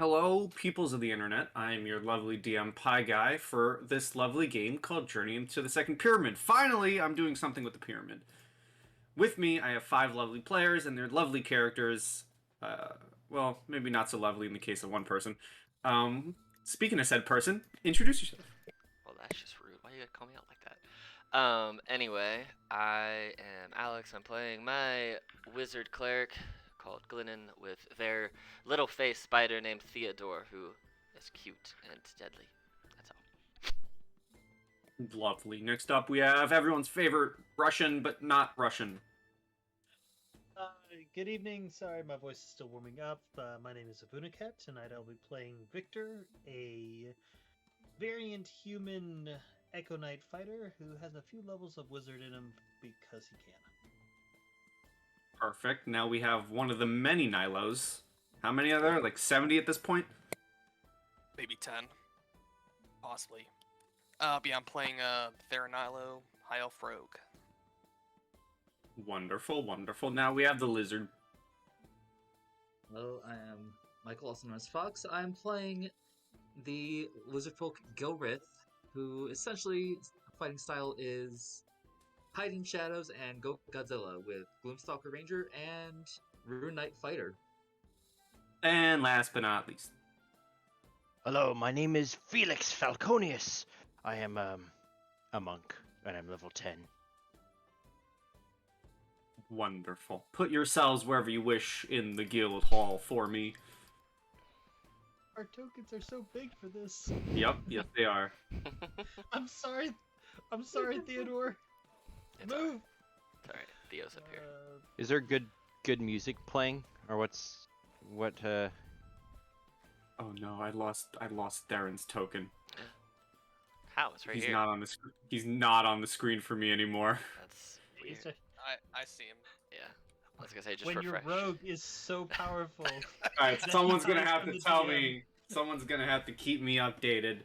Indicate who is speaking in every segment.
Speaker 1: Hello, peoples of the internet. I am your lovely DM Pie Guy for this lovely game called Journey into the Second Pyramid. Finally, I'm doing something with the pyramid. With me, I have five lovely players and their lovely characters. Uh, well, maybe not so lovely in the case of one person. Speaking of said person, introduce yourself.
Speaker 2: Well, that's just rude. Why you gotta call me out like that? Anyway, I am Alex. I'm playing my wizard cleric called Glennon with their little face spider named Theodore, who is cute and deadly. That's all.
Speaker 1: Lovely. Next up, we have everyone's favorite Russian, but not Russian.
Speaker 3: Uh, Good evening. Sorry, my voice is still warming up. My name is Avunaket. Tonight I'll be playing Victor, a variant human Echo Knight fighter who has a few levels of wizard in him because he can.
Speaker 1: Perfect. Now we have one of the many Nilos. How many are there? Like 70 at this point?
Speaker 4: Maybe 10. Possibly. Yeah, I'm playing Theranilo, High Elf Rogue.
Speaker 1: Wonderful, wonderful. Now we have the lizard.
Speaker 5: Hello, I am Michael, also known as Fox. I'm playing the lizardfolk Gilrith, who essentially fighting style is Hiding Shadows and Go Godzilla with Gloomstalker Ranger and Rune Knight Fighter.
Speaker 1: And last but not least.
Speaker 6: Hello, my name is Felix Falconius. I am a monk, and I'm level 10.
Speaker 1: Wonderful. Put yourselves wherever you wish in the guild hall for me.
Speaker 3: Our tokens are so big for this.
Speaker 1: Yep, yes they are.
Speaker 3: I'm sorry. I'm sorry, Theodore.
Speaker 2: It's
Speaker 3: Move.
Speaker 2: alright. It's alright. Theo's up here.
Speaker 6: Is there good music playing, or what?
Speaker 1: Oh no, I lost Darren's token.
Speaker 2: How? It's right
Speaker 1: He's
Speaker 2: here.
Speaker 1: not on the he's not on the screen for me anymore.
Speaker 2: That's weird.
Speaker 3: It's a-
Speaker 4: I see him.
Speaker 2: Yeah. I was gonna say just
Speaker 3: when
Speaker 2: refresh.
Speaker 3: your rogue is so powerful.
Speaker 1: Alright,
Speaker 3: that
Speaker 1: someone's
Speaker 3: he
Speaker 1: gonna
Speaker 3: hides
Speaker 1: have
Speaker 3: from
Speaker 1: to
Speaker 3: the
Speaker 1: tell
Speaker 3: DM.
Speaker 1: me. Someone's gonna have to keep me updated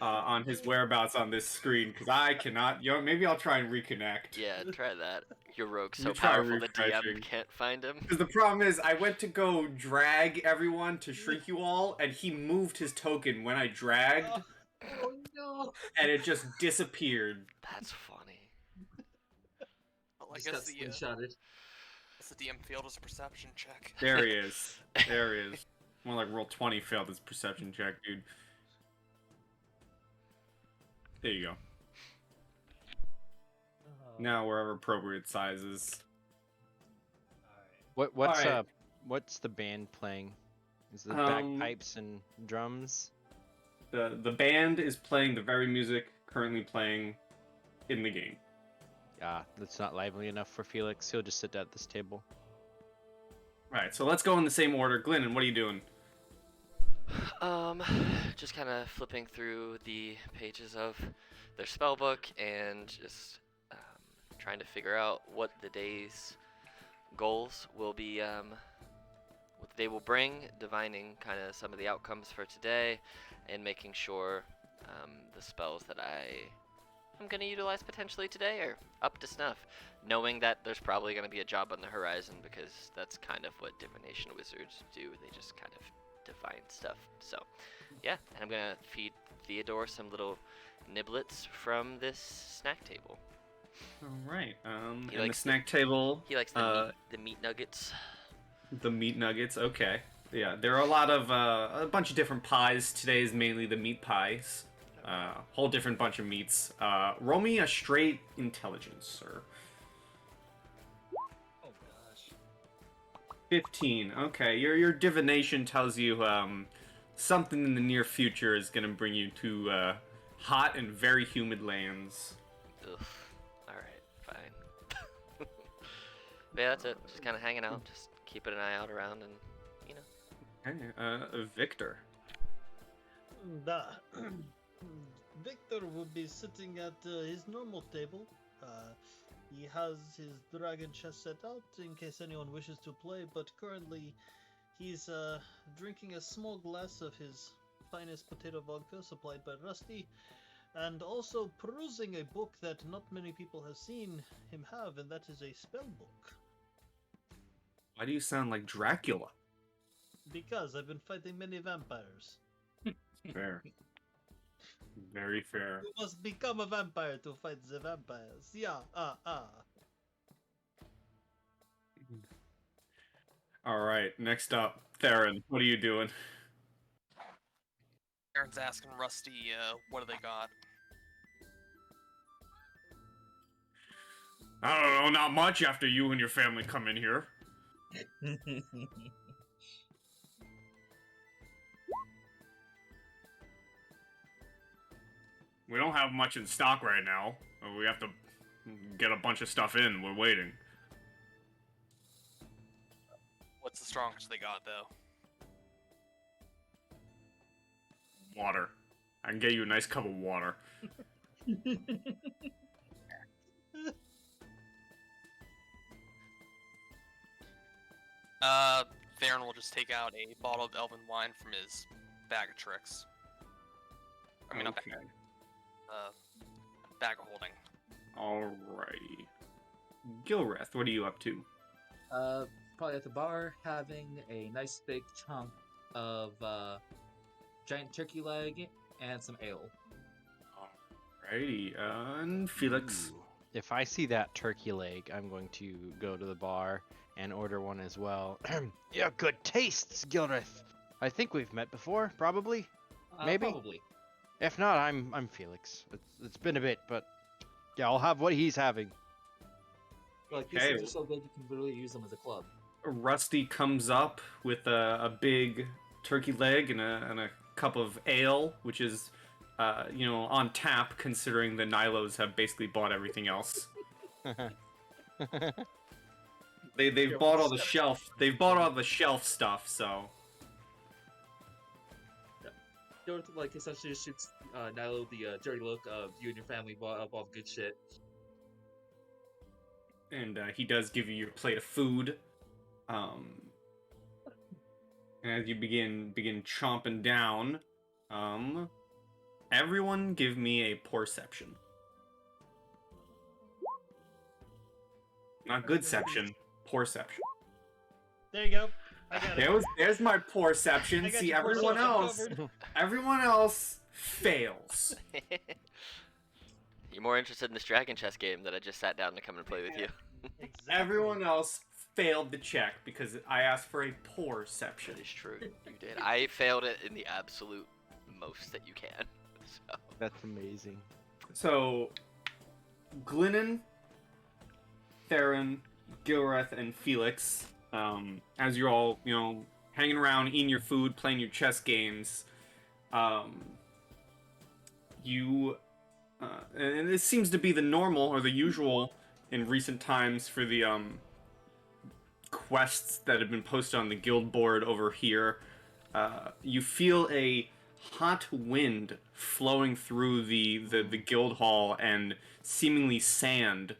Speaker 1: on his whereabouts on this screen, because I cannot. Maybe I'll try and reconnect.
Speaker 2: Yeah, try that. Your rogue's
Speaker 1: Let
Speaker 2: so
Speaker 1: me try
Speaker 2: powerful the DM
Speaker 1: refreshing.
Speaker 2: can't find him.
Speaker 1: Because the problem is, I went to go drag everyone to shrink you all, and he moved his token when I dragged,
Speaker 5: Oh no!
Speaker 1: and it just disappeared.
Speaker 2: That's funny.
Speaker 4: Well, I
Speaker 5: Just got
Speaker 4: guess
Speaker 5: screenshotted.
Speaker 4: the DM failed his perception check.
Speaker 1: There he is. There he is. More like roll 20 failed his perception check, dude. There you go.
Speaker 3: Oh,
Speaker 1: Now wherever appropriate sizes.
Speaker 3: alright.
Speaker 6: What's
Speaker 1: Alright.
Speaker 6: what's the band playing? Is it
Speaker 1: Um,
Speaker 6: bagpipes and drums?
Speaker 1: The band is playing the very music currently playing in the game.
Speaker 6: Ah, that's not lively enough for Felix. He'll just sit at this table.
Speaker 1: Right, so let's go in the same order. Glennon, what are you doing?
Speaker 2: Just kind of flipping through the pages of their spell book and just trying to figure out what the day's goals will be, what the day will bring, divining kind of some of the outcomes for today, and making sure the spells that I'm going to utilize potentially today are up to snuff, knowing that there's probably going to be a job on the horizon because that's kind of what divination wizards do. They just kind of divine stuff. So, yeah, and I'm going to feed Theodore some little niblets from this snack table.
Speaker 1: Alright,
Speaker 2: He
Speaker 1: and the
Speaker 2: likes
Speaker 1: snack table,
Speaker 2: He likes the meat nuggets.
Speaker 1: the meat nuggets, okay. Yeah, there are a bunch of different pies. Today is mainly the meat pies. Whole different bunch of meats. Roll me a straight intelligence, sir.
Speaker 3: Oh gosh.
Speaker 1: 15. Okay, your divination tells you something in the near future is gonna bring you to hot and very humid lands.
Speaker 2: Ugh. Alright, fine. But yeah, that's it. Just kind of hanging out, just keeping an eye out around, and, you know.
Speaker 1: Okay, Victor.
Speaker 3: Da. Victor will be sitting at his normal table. He has his dragon chest set out in case anyone wishes to play, but currently he's drinking a small glass of his finest potato vodka supplied by Rusty, and also perusing a book that not many people have seen him have, and that is a spell book.
Speaker 1: Why do you sound like Dracula?
Speaker 3: Because I've been fighting many vampires.
Speaker 1: Fair. Very fair.
Speaker 3: You must become a vampire to fight the vampires. Yeah,
Speaker 1: All right, next up, Theron. What are you doing?
Speaker 4: Aaron's asking Rusty, what do they got?
Speaker 1: I don't know, not much after you and your family come in here. We don't have much in stock right now. We have to get a bunch of stuff in. We're waiting.
Speaker 4: What's the strongest they got, though?
Speaker 1: Water. I can get you a nice cup of water.
Speaker 4: Theron will just take out a bottle of elven wine from his bag of tricks. I mean, not
Speaker 1: Okay.
Speaker 4: bag of holding.
Speaker 1: Alrighty. Gilreth, what are you up to?
Speaker 5: Probably at the bar, having a nice big chunk of giant turkey leg and some ale.
Speaker 1: Alrighty, and Felix.
Speaker 6: Ooh. If I see that turkey leg, I'm going to go to the bar and order one as well. Yeah, good tastes, Gilreth. I think we've met before, probably. Maybe.
Speaker 5: Probably.
Speaker 6: If not, I'm Felix. It's been a bit, but yeah, I'll have what he's having.
Speaker 5: Like, these
Speaker 1: Okay.
Speaker 5: things are so good you can literally use them as a club.
Speaker 1: Rusty comes up with a big turkey leg and a cup of ale, which is, on tap, considering the Nilos have basically bought everything else. They've bought all the shelf. They've bought all the shelf stuff. So
Speaker 5: Dorothy, like, essentially just shoots Nilo the dirty look of you and your family bought up all the good shit.
Speaker 1: and he does give you your plate of food. And as you begin chomping down, everyone give me a perception. Not goodception, perception.
Speaker 3: There you go. I got it.
Speaker 1: There's my perception.
Speaker 3: I got
Speaker 1: See,
Speaker 3: your
Speaker 1: everyone
Speaker 3: perception
Speaker 1: else,
Speaker 3: covered.
Speaker 1: everyone else fails.
Speaker 2: You're more interested in this dragon chess game that I just sat down to come and play with you.
Speaker 3: Exactly.
Speaker 1: Everyone else failed the check because I asked for a perception.
Speaker 2: That is true. You did. I failed it in the absolute most that you can. So.
Speaker 6: That's amazing.
Speaker 1: So, Glennon, Theron, Gilreth, and Felix, as you're all, hanging around, eating your food, playing your chess games, and this seems to be the normal or the usual in recent times for the quests that have been posted on the guild board over here. You feel a hot wind flowing through the guild hall and seemingly sand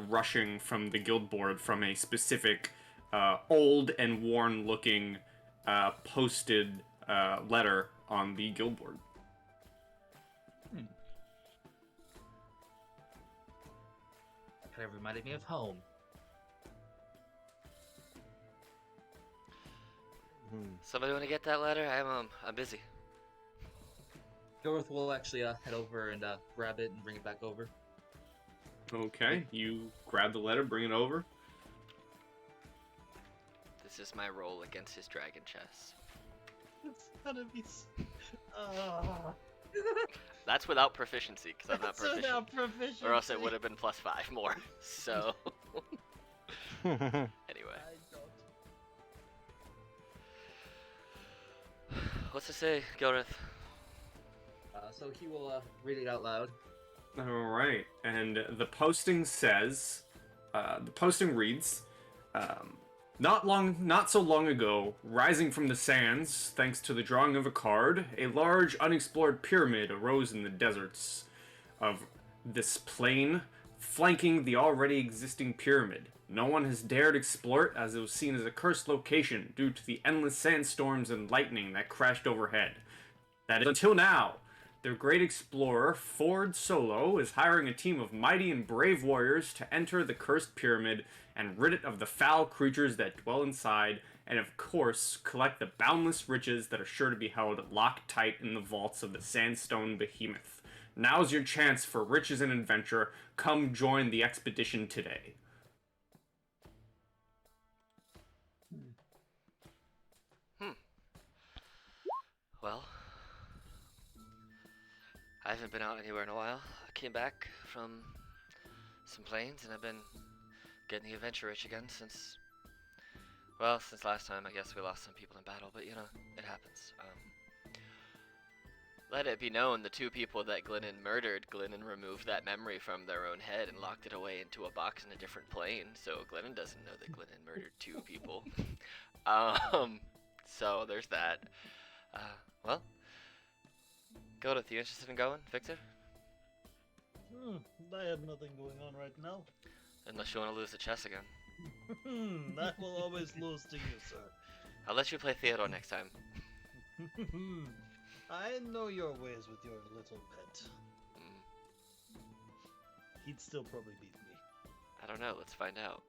Speaker 1: rushing from the guild board from a specific old and worn looking posted letter on the guild board.
Speaker 5: Kind of reminded me of home.
Speaker 2: Somebody want to get that letter? I'm busy.
Speaker 5: Dorothy will actually head over and grab it and bring it back over.
Speaker 1: Okay, you grab the letter, bring it over.
Speaker 2: This is my role against his dragon chess.
Speaker 3: It's gonna be.
Speaker 2: That's without proficiency, because I'm not
Speaker 3: So now
Speaker 2: proficient.
Speaker 3: proficiency.
Speaker 2: Or else it would have been +5 more. So, anyway.
Speaker 3: I don't.
Speaker 2: What's to say, Gilreth?
Speaker 5: So he will read it out loud.
Speaker 1: All right, and the posting says, reads, not so long ago, rising from the sands, thanks to the drawing of a card, a large unexplored pyramid arose in the deserts of this plain, flanking the already existing pyramid. No one has dared explore it as it was seen as a cursed location due to the endless sandstorms and lightning that crashed overhead. That is until now. Their great explorer, Ford Solo, is hiring a team of mighty and brave warriors to enter the cursed pyramid and rid it of the foul creatures that dwell inside, and of course, collect the boundless riches that are sure to be held locked tight in the vaults of the sandstone behemoth. Now's your chance for riches and adventure. Come join the expedition today.
Speaker 2: Well, I haven't been out anywhere in a while. I came back from some planes, and I've been getting the adventure itch again since, well, since last time. I guess we lost some people in battle, but you know, it happens. Let it be known, the two people that Glennon murdered, Glennon removed that memory from their own head and locked it away into a box in a different plane, so Glennon doesn't know that Glennon murdered two people. So there's that. Well, Gilda, you interested in going, Victor?
Speaker 3: I have nothing going on right now.
Speaker 2: Unless you want to lose the chess again.
Speaker 3: I will always lose to you, sir.
Speaker 2: I'll let you play Theodore next time.
Speaker 3: I know your ways with your little pet. He'd still probably beat me.
Speaker 2: I don't know, let's find out.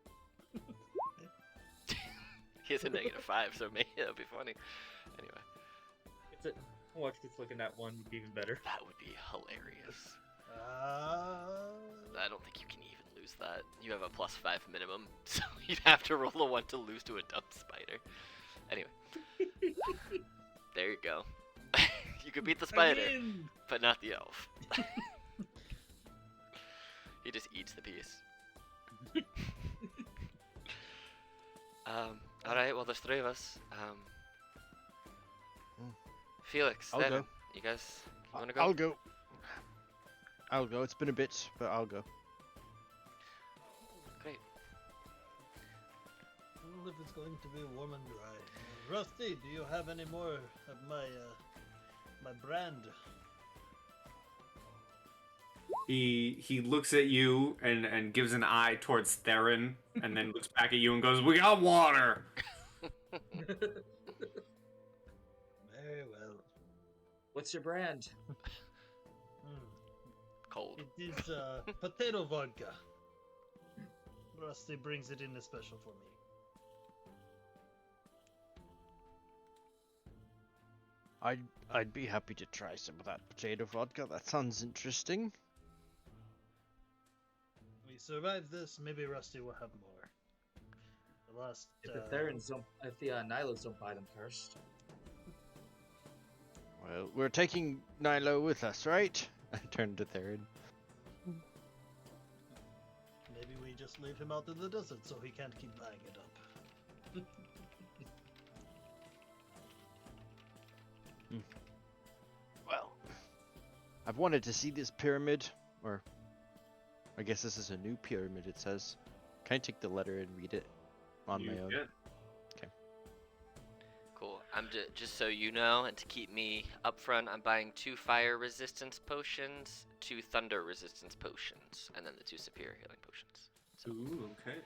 Speaker 2: He has a -5, so maybe that'll be funny. Anyway.
Speaker 5: Watch this looking at one would be even better.
Speaker 2: That would be hilarious. I don't think you can even lose that. You have a +5 minimum, so you'd have to roll a 1 to lose to a dumb spider. Anyway. There you go. You could beat the spider, but not the elf. He just eats the piece. Alright, well there's 3 of us. Felix,
Speaker 6: I'll
Speaker 2: Devin,
Speaker 6: go.
Speaker 2: you guys wanna go?
Speaker 6: I'll go. I'll go. It's been a bit, but I'll go.
Speaker 2: Great.
Speaker 3: Well, if it's going to be warm and dry. Rusty, do you have any more of my brand?
Speaker 1: He looks at you and gives an eye towards Theron, and then looks back at you and goes, "We got water."
Speaker 3: Very well.
Speaker 5: What's your brand?
Speaker 2: Cold.
Speaker 3: It is potato vodka. Rusty brings it in special for me.
Speaker 6: I'd be happy to try some of that potato vodka. That sounds interesting.
Speaker 3: We survived this. Maybe Rusty will have more. The last.
Speaker 5: If the Therans don't, if the Nylos don't buy them first.
Speaker 6: Well, we're taking Nilo with us, right? I turned to Theron.
Speaker 3: Maybe we just leave him out in the desert so he can't keep buying it up.
Speaker 6: Well, I've wanted to see this pyramid, or I guess this is a new pyramid, it says. Can I take the letter and read it on my own?
Speaker 1: can.
Speaker 2: Cool. I'm just so you know, and to keep me up front, I'm buying 2 fire resistance potions, 2 thunder resistance potions, and then the 2 superior healing potions. So.
Speaker 1: Ooh, okay.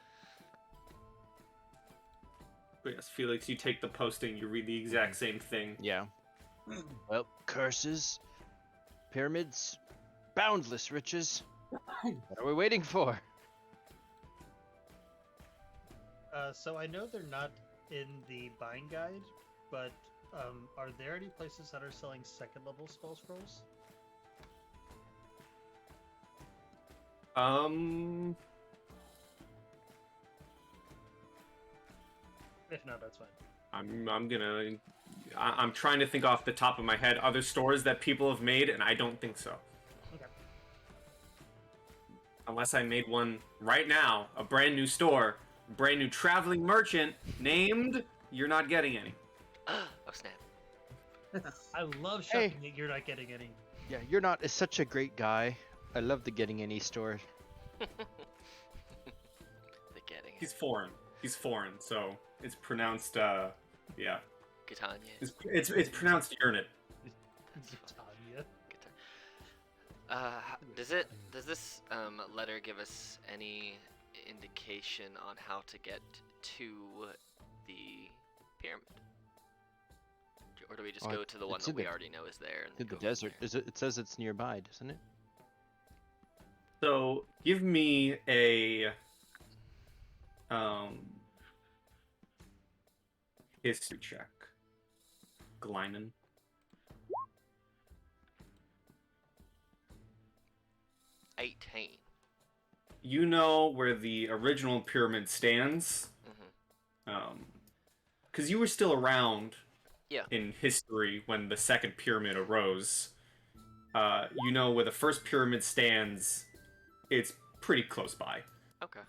Speaker 1: But yes, Felix, you take the posting, you read the exact same thing.
Speaker 6: Yeah. Well, curses, pyramids, boundless riches. What are we waiting for?
Speaker 3: So I know they're not in the buying guide, but are there any places that are selling 2nd level spell scrolls? If not, that's fine.
Speaker 1: I'm trying to think off the top of my head other stores that people have made, and I don't think so.
Speaker 3: Okay.
Speaker 1: Unless I made one right now, a brand new store, brand new traveling merchant named. You're not getting any.
Speaker 2: Oh snap.
Speaker 3: I love shopping that you're not getting any.
Speaker 6: Yeah, you're not such a great guy. I love the Getting Any store.
Speaker 2: The getting
Speaker 1: He's foreign. He's foreign, so it's pronounced. Yeah.
Speaker 2: Catania.
Speaker 1: It's pronounced Urnit.
Speaker 3: Tanya.
Speaker 2: Does this letter give us any indication on how to get to the pyramid? Or do we just go to the one
Speaker 6: it's
Speaker 2: that
Speaker 6: in
Speaker 2: we
Speaker 6: the-
Speaker 2: already know is there? And
Speaker 6: In
Speaker 2: go
Speaker 6: the
Speaker 2: from
Speaker 6: desert.
Speaker 2: there?
Speaker 6: It says it's nearby, doesn't it?
Speaker 1: So give me a History check. Glyman.
Speaker 2: 18.
Speaker 1: You know where the original pyramid stands. Because you were still around
Speaker 2: Yeah.
Speaker 1: in history when the second pyramid arose. You know where the first pyramid stands. It's pretty close by.
Speaker 2: Okay.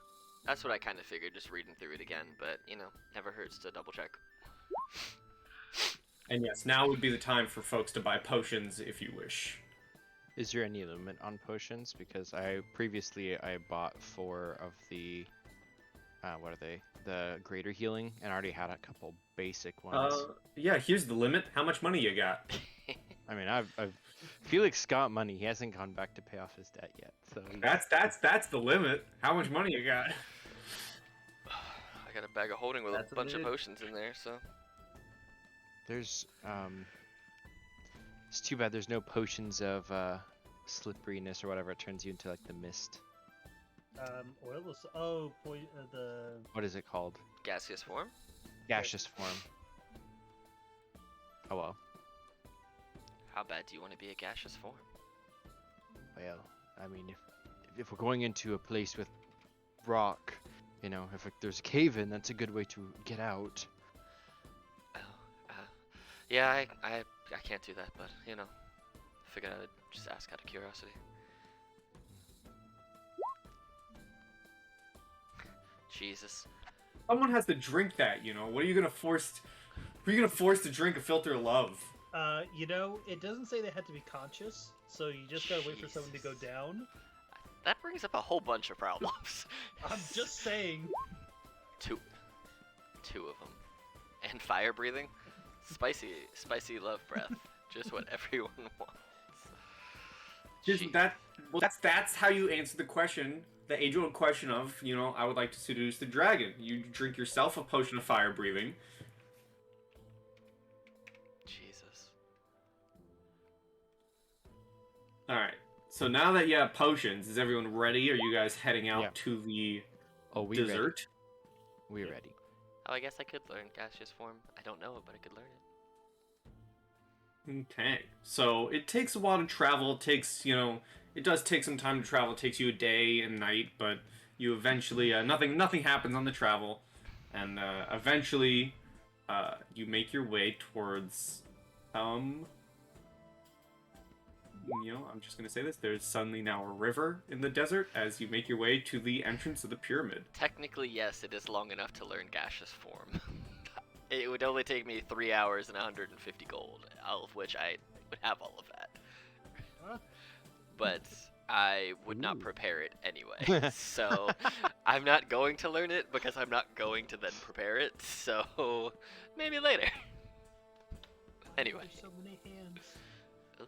Speaker 2: That's what I kind of figured, just reading through it again, but, never hurts to double check.
Speaker 1: And yes, now would be the time for folks to buy potions if you wish.
Speaker 6: Is there any limit on potions? Because I bought 4 of the what are they? The greater healing, and I already had a couple basic ones.
Speaker 1: Yeah, here's the limit. How much money you got?
Speaker 6: I mean, I've Felix got money. He hasn't gone back to pay off his debt yet. So
Speaker 1: That's the limit. How much money you got?
Speaker 2: I got a bag of holding with
Speaker 5: That's
Speaker 2: a bunch of
Speaker 5: what it is.
Speaker 2: potions in there, so.
Speaker 6: there's it's too bad there's no potions of slipperiness or whatever. It turns you into like the mist.
Speaker 3: Oilless. The
Speaker 6: What is it called?
Speaker 2: Gaseous form?
Speaker 6: Gaseous form. Oh well.
Speaker 2: How bad do you want to be a gaseous form?
Speaker 6: Well, I mean, if we're going into a place with rock, if there's a cave in, that's a good way to get out.
Speaker 2: Oh, yeah, I can't do that, but, figured I'd just ask out of curiosity. Jesus.
Speaker 1: Someone has to drink that, What are you gonna force? Who are you gonna force to drink a filter of love?
Speaker 3: it doesn't say they had to be conscious, so you just gotta wait for someone to go down.
Speaker 2: That brings up a whole bunch of problems.
Speaker 3: I'm just saying.
Speaker 2: Two of them. And fire breathing? Spicy love breath. Just what everyone wants. Jeez.
Speaker 1: That's how you answer the question, the age-old question of, I would like to seduce the dragon. You drink yourself a potion of fire breathing.
Speaker 2: Jesus.
Speaker 1: All right. So now that you have potions, is everyone ready? Are you guys heading out
Speaker 6: Yeah.
Speaker 1: to the
Speaker 6: We
Speaker 1: dessert?
Speaker 6: We're ready.
Speaker 2: Oh, I guess I could learn gaseous form. I don't know it, but I could learn it.
Speaker 1: Okay. So it takes a while to travel. It takes, it does take some time to travel. It takes you a day and night, but you eventually, nothing happens on the travel. And eventually, you make your way towards, I'm just going to say this. There's suddenly now a river in the desert as you make your way to the entrance of the pyramid.
Speaker 2: Technically, yes, it is long enough to learn gaseous form. It would only take me 3 hours and 150 gold, all of which I would have all of that.
Speaker 3: Huh?
Speaker 2: But I would not prepare it anyway. So I'm not going to learn it because I'm not going to then prepare it. So maybe later. Anyway.
Speaker 3: There's so many hands.
Speaker 2: Ugh.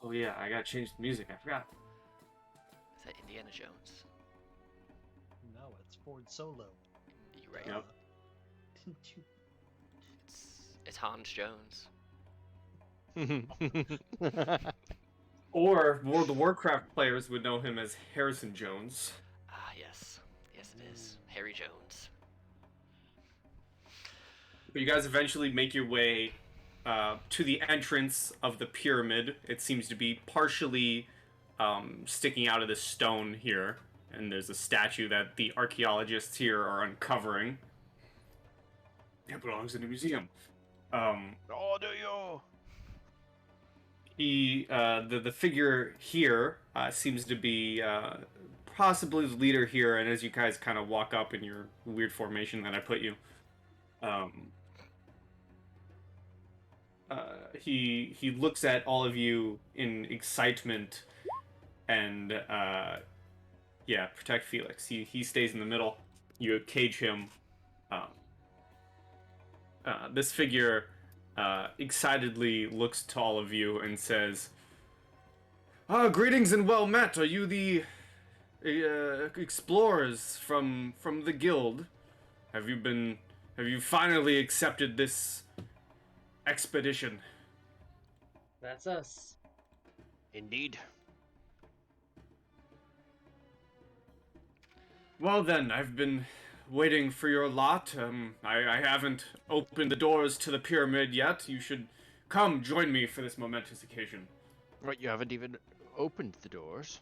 Speaker 1: Oh yeah, I gotta change the music. I forgot.
Speaker 2: Is that Indiana Jones?
Speaker 3: No, it's Ford Solo.
Speaker 2: You right.
Speaker 1: Yep.
Speaker 3: Didn't you?
Speaker 2: It's Hans Jones.
Speaker 1: Or World of Warcraft players would know him as Harrison Jones.
Speaker 2: Ah, yes. Yes, it is. Harry Jones.
Speaker 1: But you guys eventually make your way to the entrance of the pyramid. It seems to be partially sticking out of the stone here. And there's a statue that the archaeologists here are uncovering. It belongs in a museum.
Speaker 6: Oh, do you?
Speaker 1: The figure here seems to be possibly the leader here, and as you guys kind of walk up in your weird formation that I put you, he looks at all of you in excitement, and protect Felix. He stays in the middle. You cage him. This figure excitedly looks to all of you and says, greetings and well met. Are you the explorers from the guild? Have you finally accepted this expedition?
Speaker 5: That's us.
Speaker 6: Indeed.
Speaker 1: Well then, I've been waiting for your lot. I haven't opened the doors to the pyramid yet. You should come join me for this momentous occasion.
Speaker 6: Right, you haven't even opened the doors.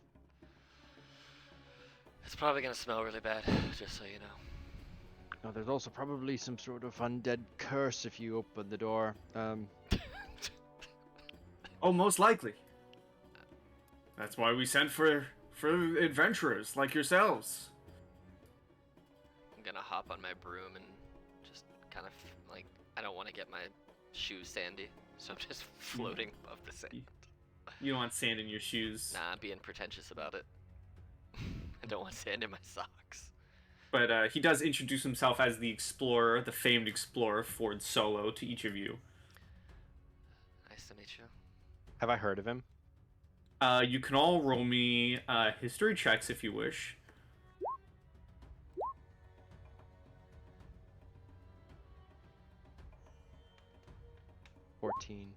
Speaker 2: It's probably gonna smell really bad, just so you know.
Speaker 6: Now, there's also probably some sort of undead curse if you open the door.
Speaker 1: Oh, most likely. That's why we sent for adventurers like yourselves.
Speaker 2: I'm gonna hop on my broom and just kind of like I don't want to get my shoes sandy, so I'm just floating above the sand.
Speaker 1: You don't want sand in your shoes.
Speaker 2: Nah, I'm being pretentious about it. I don't want sand in my socks.
Speaker 1: But he does introduce himself as the explorer, the famed explorer, Ford Solo, to each of you.
Speaker 2: Nice to meet you.
Speaker 6: Have I heard of him?
Speaker 1: You can all roll me history checks if you wish.
Speaker 6: 14.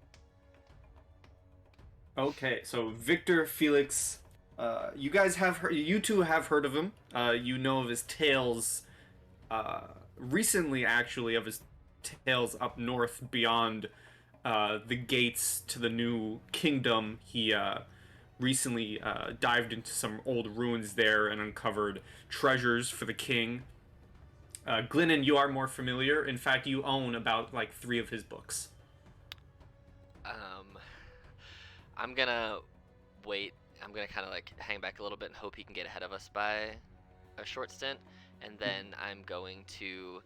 Speaker 1: Okay, so Victor Felix, you guys have heard, you two have heard of him. You know of his tales, recently actually, of his tales up north beyond the gates to the new kingdom. He recently dived into some old ruins there and uncovered treasures for the king. Glennon, you are more familiar. In fact, you own about like 3 of his books.
Speaker 2: I'm gonna wait. I'm gonna kind of like hang back a little bit and hope he can get ahead of us by a short stint, and then I'm going to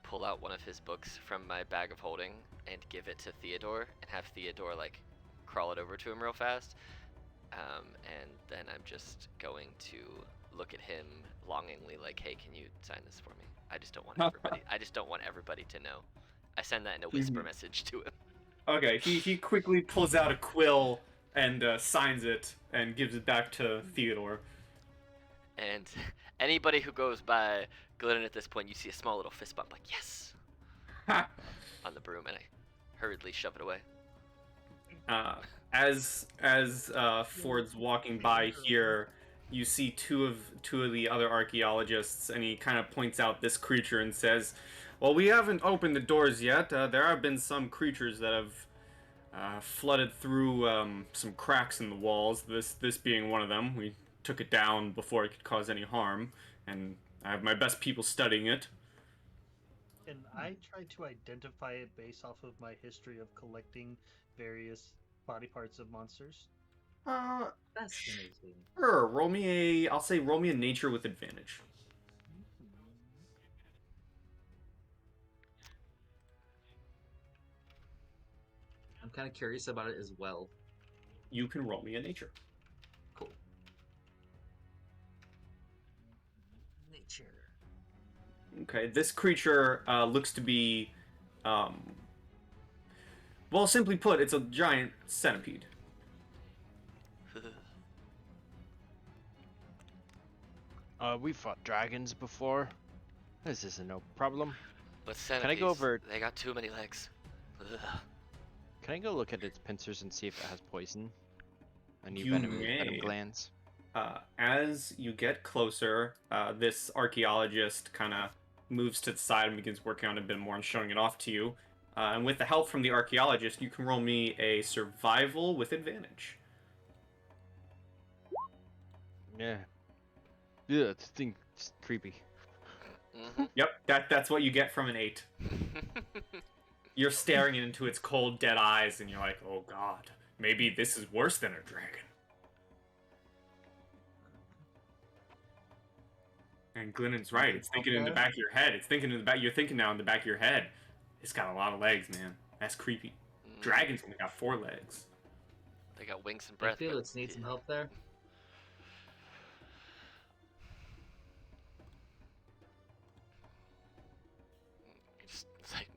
Speaker 2: pull out one of his books from my bag of holding and give it to Theodore and have Theodore like crawl it over to him real fast. And then I'm just going to look at him longingly, like, "Hey, can you sign this for me? I just don't want everybody. I just don't want everybody to know." I send that in a whisper message to him.
Speaker 1: Okay, he quickly pulls out a quill and signs it and gives it back to Theodore.
Speaker 2: And anybody who goes by Glennon at this point, you see a small little fist bump, like, "Yes!" on the broom, and I hurriedly shove it away.
Speaker 1: As Ford's walking by here, you see two of the other archaeologists, and he kind of points out this creature and says, "Well, we haven't opened the doors yet. There have been some creatures that have flooded through some cracks in the walls. This being one of them. We took it down before it could cause any harm, and I have my best people studying it."
Speaker 3: And I try to identify it based off of my history of collecting various body parts of monsters.
Speaker 5: Fascinating.
Speaker 1: Sure. Roll me a nature with advantage.
Speaker 5: I'm kind of curious about it as well.
Speaker 1: You can roll me a nature.
Speaker 5: Cool. Nature.
Speaker 1: Okay, this creature looks to be, well, simply put, it's a giant centipede.
Speaker 6: We fought dragons before. This isn't no problem.
Speaker 2: But
Speaker 6: Can I
Speaker 2: centipedes,
Speaker 6: go over?
Speaker 2: they got too many legs. Ugh.
Speaker 6: Can I go look at its pincers and see if it has poison? Any
Speaker 1: You
Speaker 6: venom
Speaker 1: may.
Speaker 6: glands?
Speaker 1: As you get closer, this archaeologist kind of moves to the side and begins working on it a bit more and showing it off to you. And with the help from the archaeologist, you can roll me a survival with advantage.
Speaker 6: Yeah. Yeah, this thing is creepy.
Speaker 1: Yep, that's what you get from an 8. You're staring into its cold, dead eyes, and you're like, "Oh God, maybe this is worse than a dragon." And Glennon's right. It's thinking in the back of your head. It's thinking in the back. You're thinking now in the back of your head. It's got a lot of legs, man. That's creepy. Dragons only got 4 legs.
Speaker 2: They got wings and
Speaker 5: I
Speaker 2: breath.
Speaker 5: feel
Speaker 2: but
Speaker 5: it needs some help there.
Speaker 2: It's like,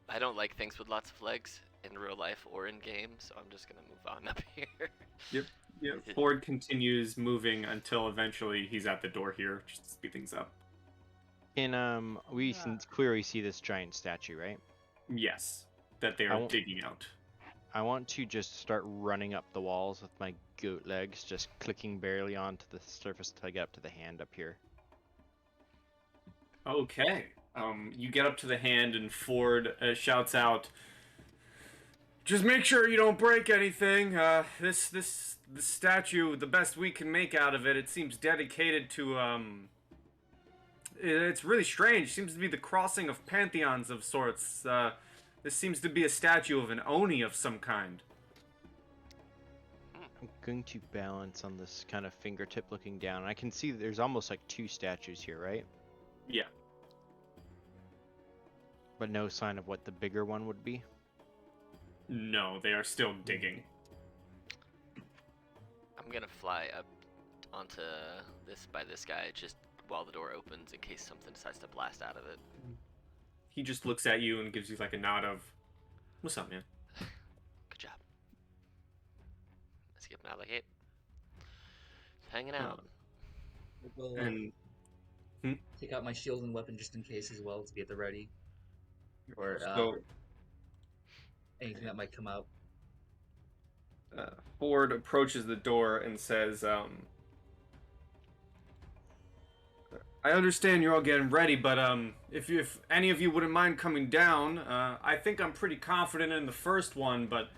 Speaker 2: I don't like things with lots of legs in real life or in game, so I'm just gonna move on up here.
Speaker 1: Yep. Ford continues moving until eventually he's at the door here, just to speed things up.
Speaker 6: And we can clearly see this giant statue, right?
Speaker 1: Yes, that they
Speaker 6: I
Speaker 1: are
Speaker 6: won't-
Speaker 1: digging out.
Speaker 6: I want to just start running up the walls with my goat legs, just clicking barely onto the surface till I get up to the hand up here.
Speaker 1: Okay. You get up to the hand, and Ford shouts out, "Just make sure you don't break anything. This statue, the best we can make out of it, it seems dedicated to It's really strange. Seems to be the crossing of pantheons of sorts. This seems to be a statue of an Oni of some kind."
Speaker 6: I'm going to balance on this kind of fingertip looking down. I can see there's almost like 2 statues here, right?
Speaker 1: Yeah.
Speaker 6: But no sign of what the bigger one would be.
Speaker 1: No, they are still digging.
Speaker 2: I'm gonna fly up onto this guy just while the door opens in case something decides to blast out of it.
Speaker 1: He just looks at you and gives you like a nod of, "What's up, man?"
Speaker 2: Good job. Let's give him out like, hey, just hanging out.
Speaker 5: We'll
Speaker 1: And
Speaker 5: take out my shield and weapon just in case as well to be at the ready. Or
Speaker 1: so
Speaker 5: anything that might come out.
Speaker 1: Ford approaches the door and says, "I understand you're all getting ready, but if any of you wouldn't mind coming down, I think I'm pretty confident in the first one, but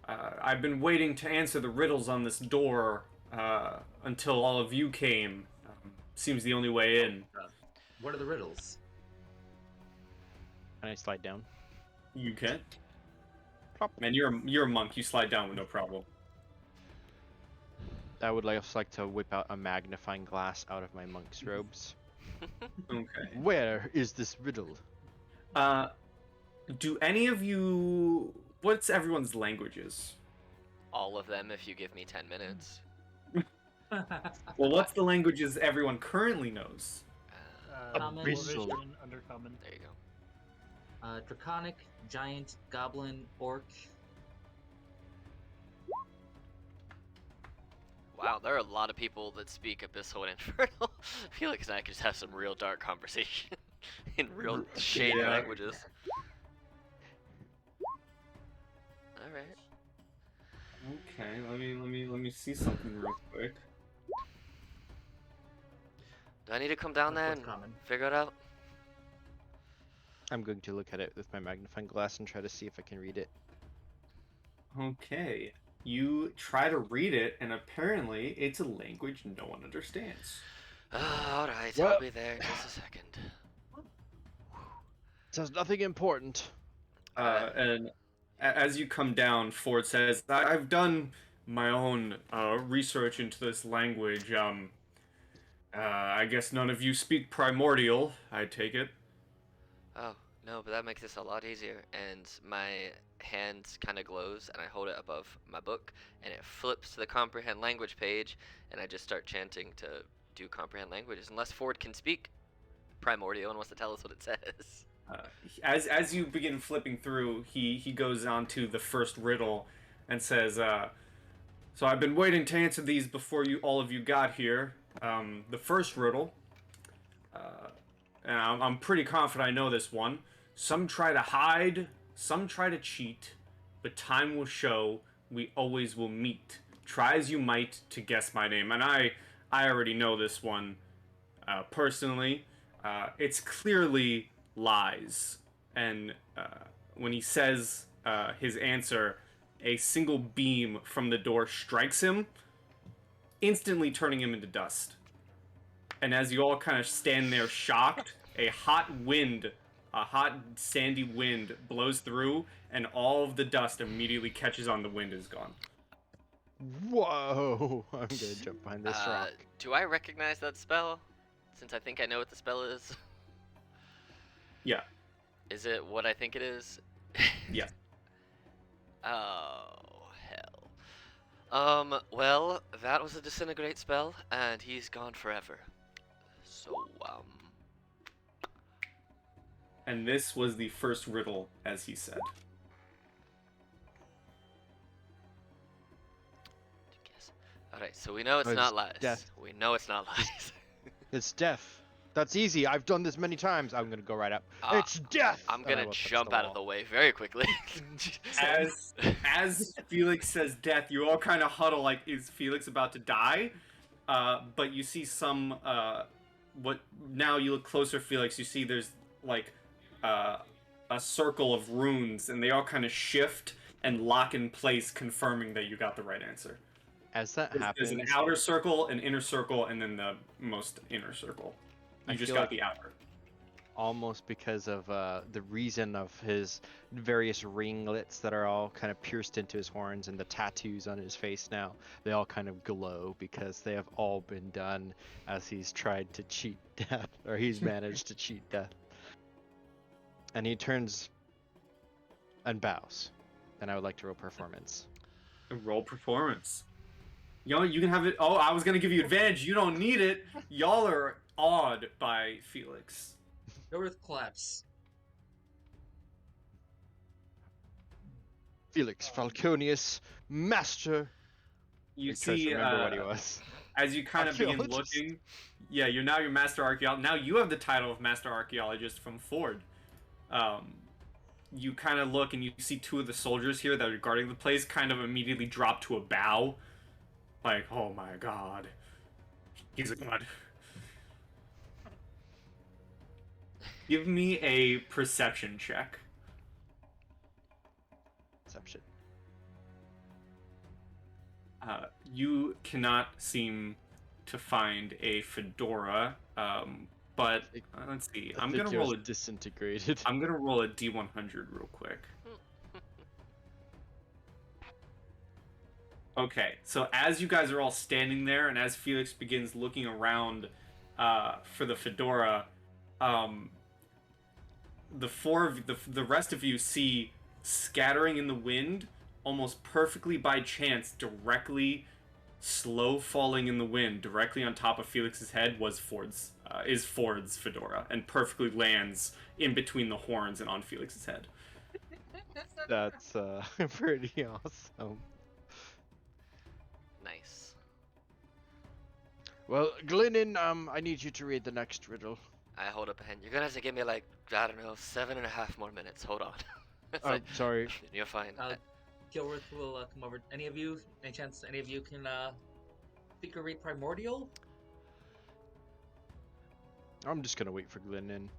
Speaker 1: I've been waiting to answer the riddles on this door until all of you came. Seems the only way in."
Speaker 5: What are the riddles?
Speaker 6: Can I slide down?
Speaker 1: You can.
Speaker 6: Plop.
Speaker 1: Man, you're a monk. You slide down with no problem.
Speaker 6: I would like to whip out a magnifying glass out of my monk's robes.
Speaker 1: Okay.
Speaker 6: Where is this riddle?
Speaker 1: Do any of you? What's everyone's languages?
Speaker 2: All of them if you give me 10 minutes.
Speaker 1: Well, what's the languages everyone currently knows?
Speaker 3: Common,
Speaker 6: Abyssal.
Speaker 3: Orcish, Undercommon.
Speaker 2: There you go.
Speaker 5: Draconic, Giant, Goblin, Orc.
Speaker 2: Wow, there are a lot of people that speak Abyssal and Infernal. I feel like I could just have some real dark conversation in real shady
Speaker 1: Yeah.
Speaker 2: languages. All right.
Speaker 1: Okay, let me see something real quick.
Speaker 2: Do I need to come down there
Speaker 5: What's
Speaker 2: and
Speaker 5: common?
Speaker 2: figure it out?
Speaker 6: I'm going to look at it with my magnifying glass and try to see if I can read it.
Speaker 1: Okay, you try to read it, and apparently it's a language no one understands.
Speaker 2: All right,
Speaker 6: Well-
Speaker 2: I'll be there in just a second.
Speaker 6: It says nothing important.
Speaker 1: And as you come down, Ford says, "I've done my own research into this language. I guess none of you speak primordial, I take it."
Speaker 2: Oh, no, but that makes this a lot easier. And my hand kind of glows, and I hold it above my book, and it flips to the comprehend language page, and I just start chanting to do comprehend languages. Unless Ford can speak primordial and wants to tell us what it says.
Speaker 1: As you begin flipping through, he goes on to the first riddle and says, "So I've been waiting to answer these before all of you got here. The first riddle, and I'm pretty confident I know this one. Some try to hide, some try to cheat, but time will show we always will meet. Try as you might to guess my name." And I already know this one personally. It's clearly lies. And when he says his answer, a single beam from the door strikes him, instantly turning him into dust. And as you all kind of stand there shocked, a hot sandy wind blows through, and all of the dust immediately catches on the wind and is gone.
Speaker 6: Whoa! I'm gonna jump behind this rock.
Speaker 2: Do I recognize that spell? Since I think I know what the spell is.
Speaker 1: Yeah.
Speaker 2: Is it what I think it is?
Speaker 1: Yeah.
Speaker 2: Oh, hell. Well, that was a disintegrate spell, and he's gone forever. So,
Speaker 1: And this was the first riddle, as he said.
Speaker 2: Alright, so we know it's
Speaker 6: Oh,
Speaker 2: not
Speaker 6: it's
Speaker 2: lies.
Speaker 6: death.
Speaker 2: We know it's not lies.
Speaker 6: It's death. That's easy. I've done this many times. I'm gonna go right up.
Speaker 2: Uh,
Speaker 6: It's death.
Speaker 2: I'm
Speaker 6: and I
Speaker 2: gonna
Speaker 6: will touch
Speaker 2: jump out of the
Speaker 6: wall.
Speaker 2: way very quickly.
Speaker 1: As Felix says death, you all kind of huddle like, is Felix about to die? But you see some, what, now you look closer, Felix, you see there's, like, a circle of runes, and they all kind of shift and lock in place, confirming that you got the right answer.
Speaker 6: As that
Speaker 1: There's
Speaker 6: happens,
Speaker 1: an outer circle, an inner circle, and then the most inner circle. You
Speaker 6: I
Speaker 1: just
Speaker 6: feel
Speaker 1: got
Speaker 6: like
Speaker 1: the outer.
Speaker 6: almost because of the reason of his various ringlets that are all kind of pierced into his horns and the tattoos on his face now, they all kind of glow because they have all been done as he's tried to cheat death, or he's managed to cheat death. And he turns and bows. And I would like to roll performance.
Speaker 1: Roll performance. You can have it. Oh, I was gonna give you advantage. You don't need it. Y'all are awed by Felix.
Speaker 5: North claps.
Speaker 6: Felix Falconius, master.
Speaker 1: You
Speaker 6: He tries to
Speaker 1: see,
Speaker 6: remember what he was.
Speaker 1: as you kind of begin
Speaker 6: Archaeologist.
Speaker 1: looking, yeah, you're now your master archaeologist. Now you have the title of master archaeologist from Ford. You kind of look and you see two of the soldiers here that are guarding the place kind of immediately drop to a bow. Like, oh my god. He's a god. Give me a perception check.
Speaker 6: Perception.
Speaker 1: You cannot seem to find a fedora, but let's see. I'm gonna roll a
Speaker 6: disintegrated.
Speaker 1: I'm gonna roll a D100 real quick. Okay, so as you guys are all standing there, and as Felix begins looking around for the fedora, the rest of you see scattering in the wind, almost perfectly by chance, directly slow falling in the wind, directly on top of Felix's head is Ford's fedora, and perfectly lands in between the horns and on Felix's head.
Speaker 6: That's pretty awesome.
Speaker 2: Nice.
Speaker 6: Well, Glennon, I need you to read the next riddle.
Speaker 2: I hold up a hand. You're gonna have to give me like, I don't know, 7.5 more minutes. Hold on. It's
Speaker 6: Oh,
Speaker 2: like,
Speaker 6: sorry.
Speaker 2: you're fine.
Speaker 5: Gilworth will come over. Any chance any of you can think or read Primordial?
Speaker 6: I'm just gonna wait for Glennon.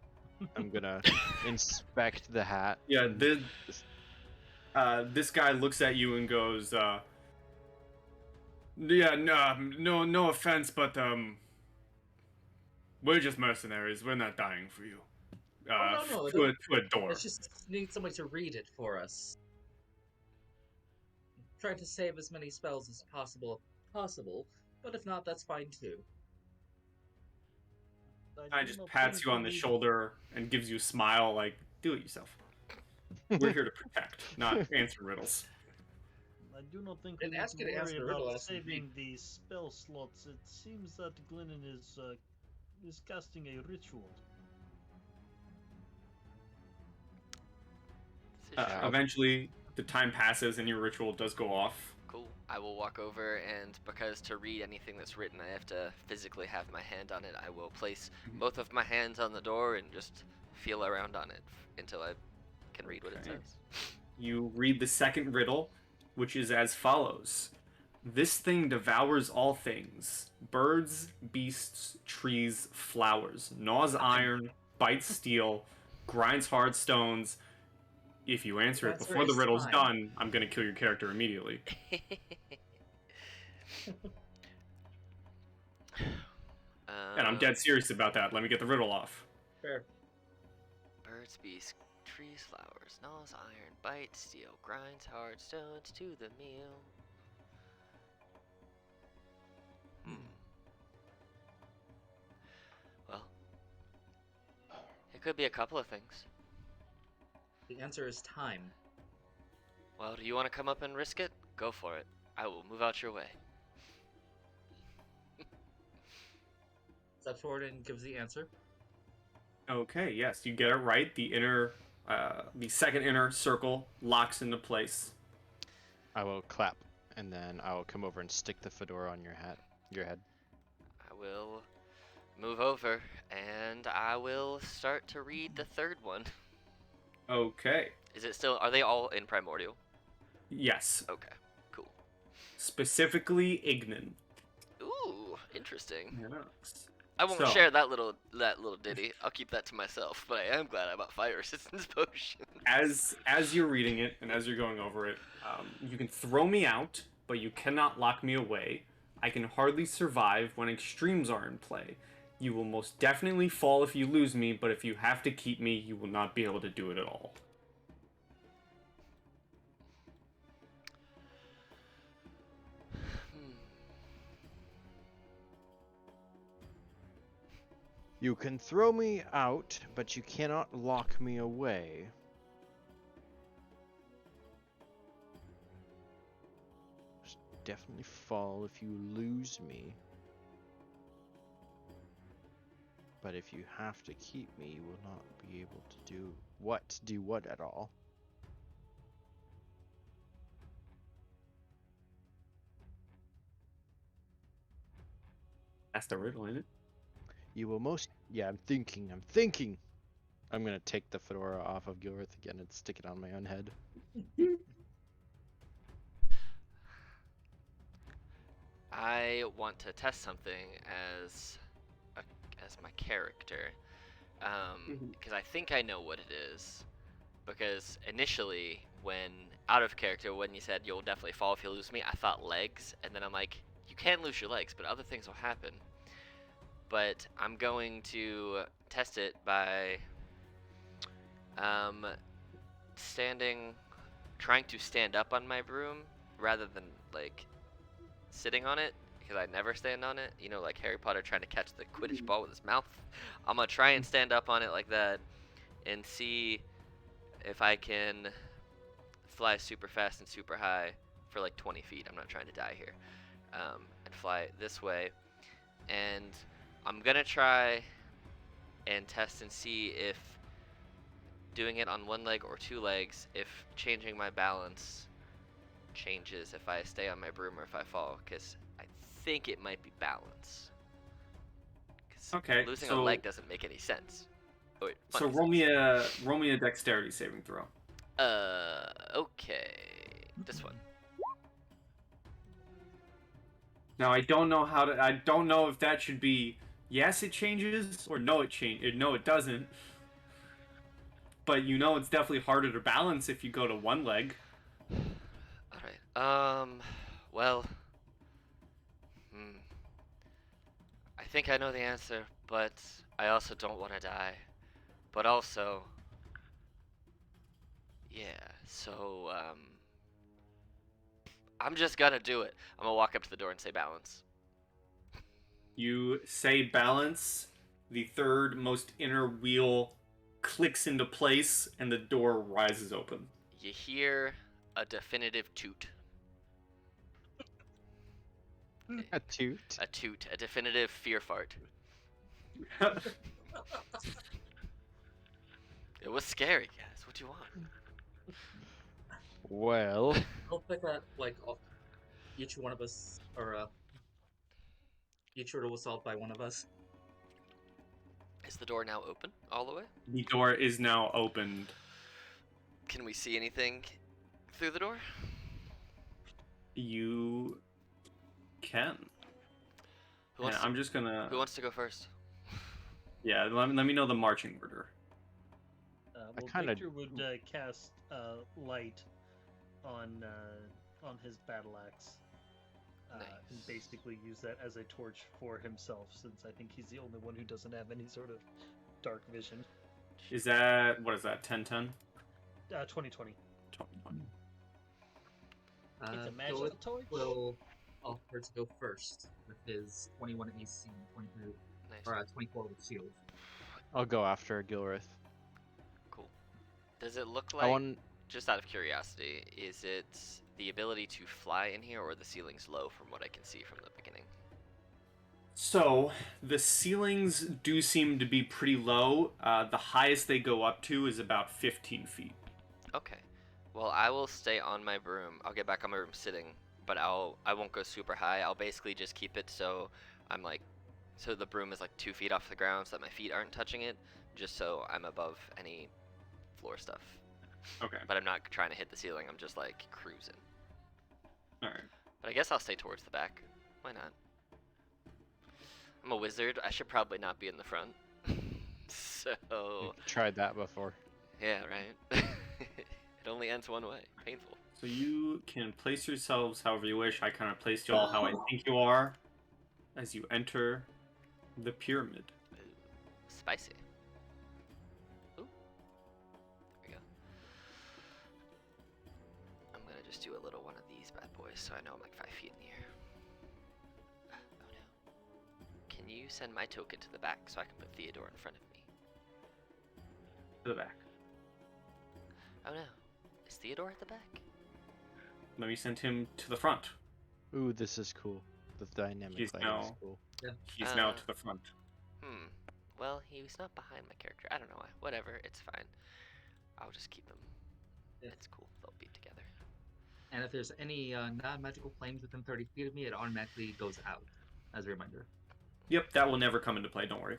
Speaker 6: I'm gonna inspect the hat.
Speaker 1: Yeah, this guy looks at you and goes, yeah, no offense, but we're just mercenaries. We're not dying for you.
Speaker 5: No.
Speaker 1: To a door.
Speaker 5: Let's just need somebody to read it for us. Trying to save as many spells as possible, but if not, that's fine too.
Speaker 1: I just pats you on the shoulder and gives you a smile, like, do it yourself. We're here to protect, not answer riddles.
Speaker 3: I do not think
Speaker 5: Didn't
Speaker 3: we need
Speaker 5: ask
Speaker 3: to
Speaker 5: you to answer
Speaker 3: worry
Speaker 5: the riddle,
Speaker 3: about
Speaker 5: ask you to
Speaker 3: saving the spell slots. It seems that Glennon is casting a ritual.
Speaker 1: Eventually, the time passes and your ritual does go off.
Speaker 2: Cool. I will walk over, and because to read anything that's written, I have to physically have my hand on it. I will place both of my hands on the door and just feel around on it until I can read what it
Speaker 1: Okay.
Speaker 2: says.
Speaker 1: You read the second riddle, which is as follows. This thing devours all things. Birds, beasts, trees, flowers. Gnaws iron, bites steel, grinds hard stones. If you answer it before the riddle's done, I'm going to kill your character immediately. And I'm dead serious about that. Let me get the riddle off.
Speaker 5: Fair.
Speaker 2: Birds, beasts, trees, flowers, gnaws iron, bites steel, grinds hard stones to the meal. Well, it could be a couple of things.
Speaker 5: The answer is time.
Speaker 2: Well, do you want to come up and risk it? Go for it. I will move out your way.
Speaker 5: Steps forward and gives the answer.
Speaker 1: Okay, yes, you get it right. The second inner circle locks into place.
Speaker 6: I will clap, and then I will come over and stick the fedora on your head.
Speaker 2: I will move over, and I will start to read the third one.
Speaker 1: Okay.
Speaker 2: Is it still? Are they all in primordial?
Speaker 1: Yes.
Speaker 2: Okay, cool.
Speaker 1: Specifically Ignan.
Speaker 2: Ooh, interesting.
Speaker 1: Yes.
Speaker 2: I won't
Speaker 1: So-
Speaker 2: share that little ditty. I'll keep that to myself. But I am glad I bought fire resistance potion.
Speaker 1: As you're reading it and as you're going over it, you can throw me out, but you cannot lock me away. I can hardly survive when extremes are in play. You will most definitely fall if you lose me, but if you have to keep me, you will not be able to do it at all.
Speaker 6: You can throw me out, but you cannot lock me away. Just definitely fall if you lose me. But if you have to keep me, you will not be able to do what at all.
Speaker 1: That's the riddle, isn't it?
Speaker 6: You will I'm thinking. I'm gonna take the fedora off of Gilrith again and stick it on my own head.
Speaker 2: I want to test something as my character, because I think I know what it is. Because initially, when out of character, when you said you'll definitely fall if you lose me, I thought legs, and then I'm like, you can lose your legs, but other things will happen. But I'm going to test it by trying to stand up on my broom rather than like sitting on it, because I never stand on it. You know, like Harry Potter trying to catch the Quidditch ball with his mouth. I'm gonna try and stand up on it like that and see if I can fly super fast and super high for like 20 feet. I'm not trying to die here. And fly this way. And I'm gonna try and test and see if doing it on one leg or two legs, if changing my balance changes if I stay on my broom or if I fall, because I think it might be balance. 'Cause
Speaker 1: Okay,
Speaker 2: losing a
Speaker 1: so-
Speaker 2: leg doesn't make any sense. Oh, wait,
Speaker 1: So
Speaker 2: funny
Speaker 1: roll
Speaker 2: sense.
Speaker 1: me a dexterity saving throw.
Speaker 2: Okay. This one.
Speaker 1: Now I don't know if that should be yes it changes or no it doesn't. But you know it's definitely harder to balance if you go to one leg.
Speaker 2: Alright, well, I think I know the answer, but I also don't want to die. But also, yeah, so, I'm just gonna do it. I'm gonna walk up to the door and say balance.
Speaker 1: You say balance, the third most inner wheel clicks into place and the door rises open.
Speaker 2: You hear a definitive toot.
Speaker 6: A toot.
Speaker 2: A toot. A definitive fear fart. It was scary, guys. What do you want?
Speaker 6: Well,
Speaker 5: I'll pick that like off each one of us, or each order was solved by one of us.
Speaker 2: Is the door now open all the way?
Speaker 1: The door is now opened.
Speaker 2: Can we see anything through the door?
Speaker 1: You can.
Speaker 2: Who wants,
Speaker 1: Yeah, I'm just gonna.
Speaker 2: who wants to go first?
Speaker 1: Yeah, let me know the marching order.
Speaker 3: Well,
Speaker 6: kinda-
Speaker 3: Victor would cast light on his battle axe, and
Speaker 2: Nice.
Speaker 3: basically use that as a torch for himself, since I think he's the only one who doesn't have any sort of dark vision.
Speaker 1: Is that what is that? 10-10?
Speaker 3: 2020.
Speaker 1: 20-20.
Speaker 3: It's a magical
Speaker 5: Gilrith
Speaker 3: torch.
Speaker 5: will offer to go first with his 21 AC, 22,
Speaker 2: Nice.
Speaker 5: or 24 with shield.
Speaker 6: I'll go after Gilrith.
Speaker 2: Cool. Does it look
Speaker 6: I
Speaker 2: like,
Speaker 6: want.
Speaker 2: just out of curiosity, is it the ability to fly in here, or the ceiling's low from what I can see from the beginning?
Speaker 1: So the ceilings do seem to be pretty low. The highest they go up to is about 15 feet.
Speaker 2: Okay. Well, I will stay on my broom. I'll get back on my broom sitting, but I won't go super high. I'll basically just keep it so I'm like So the broom is like 2 feet off the ground, so that my feet aren't touching it, just so I'm above any floor stuff.
Speaker 1: Okay.
Speaker 2: But I'm not trying to hit the ceiling. I'm just like cruising.
Speaker 1: All right.
Speaker 2: But I guess I'll stay towards the back. Why not? I'm a wizard. I should probably not be in the front. So
Speaker 6: Tried that before.
Speaker 2: yeah, right. It only ends one way. Painful.
Speaker 1: So you can place yourselves however you wish. I kind of placed you all how I think you are as you enter the pyramid.
Speaker 2: Ooh, spicy. Ooh. There we go. I'm gonna just do a little one of these bad boys so I know I'm like 5 feet in the air. Oh no. Can you send my token to the back so I can put Theodore in front of me?
Speaker 1: To the back.
Speaker 2: Oh no. Is Theodore at the back?
Speaker 1: Let me send him to the front.
Speaker 6: Ooh, this is cool. The dynamic
Speaker 1: He's
Speaker 6: lighting is
Speaker 1: now-
Speaker 6: cool.
Speaker 1: He's now to the front.
Speaker 2: Well, he's not behind my character. I don't know why. Whatever, it's fine. I'll just keep them.
Speaker 5: Yeah.
Speaker 2: It's cool. They'll be together.
Speaker 5: And if there's any non-magical flames within 30 feet of me, it automatically goes out, as a reminder.
Speaker 1: Yep, that will never come into play. Don't worry.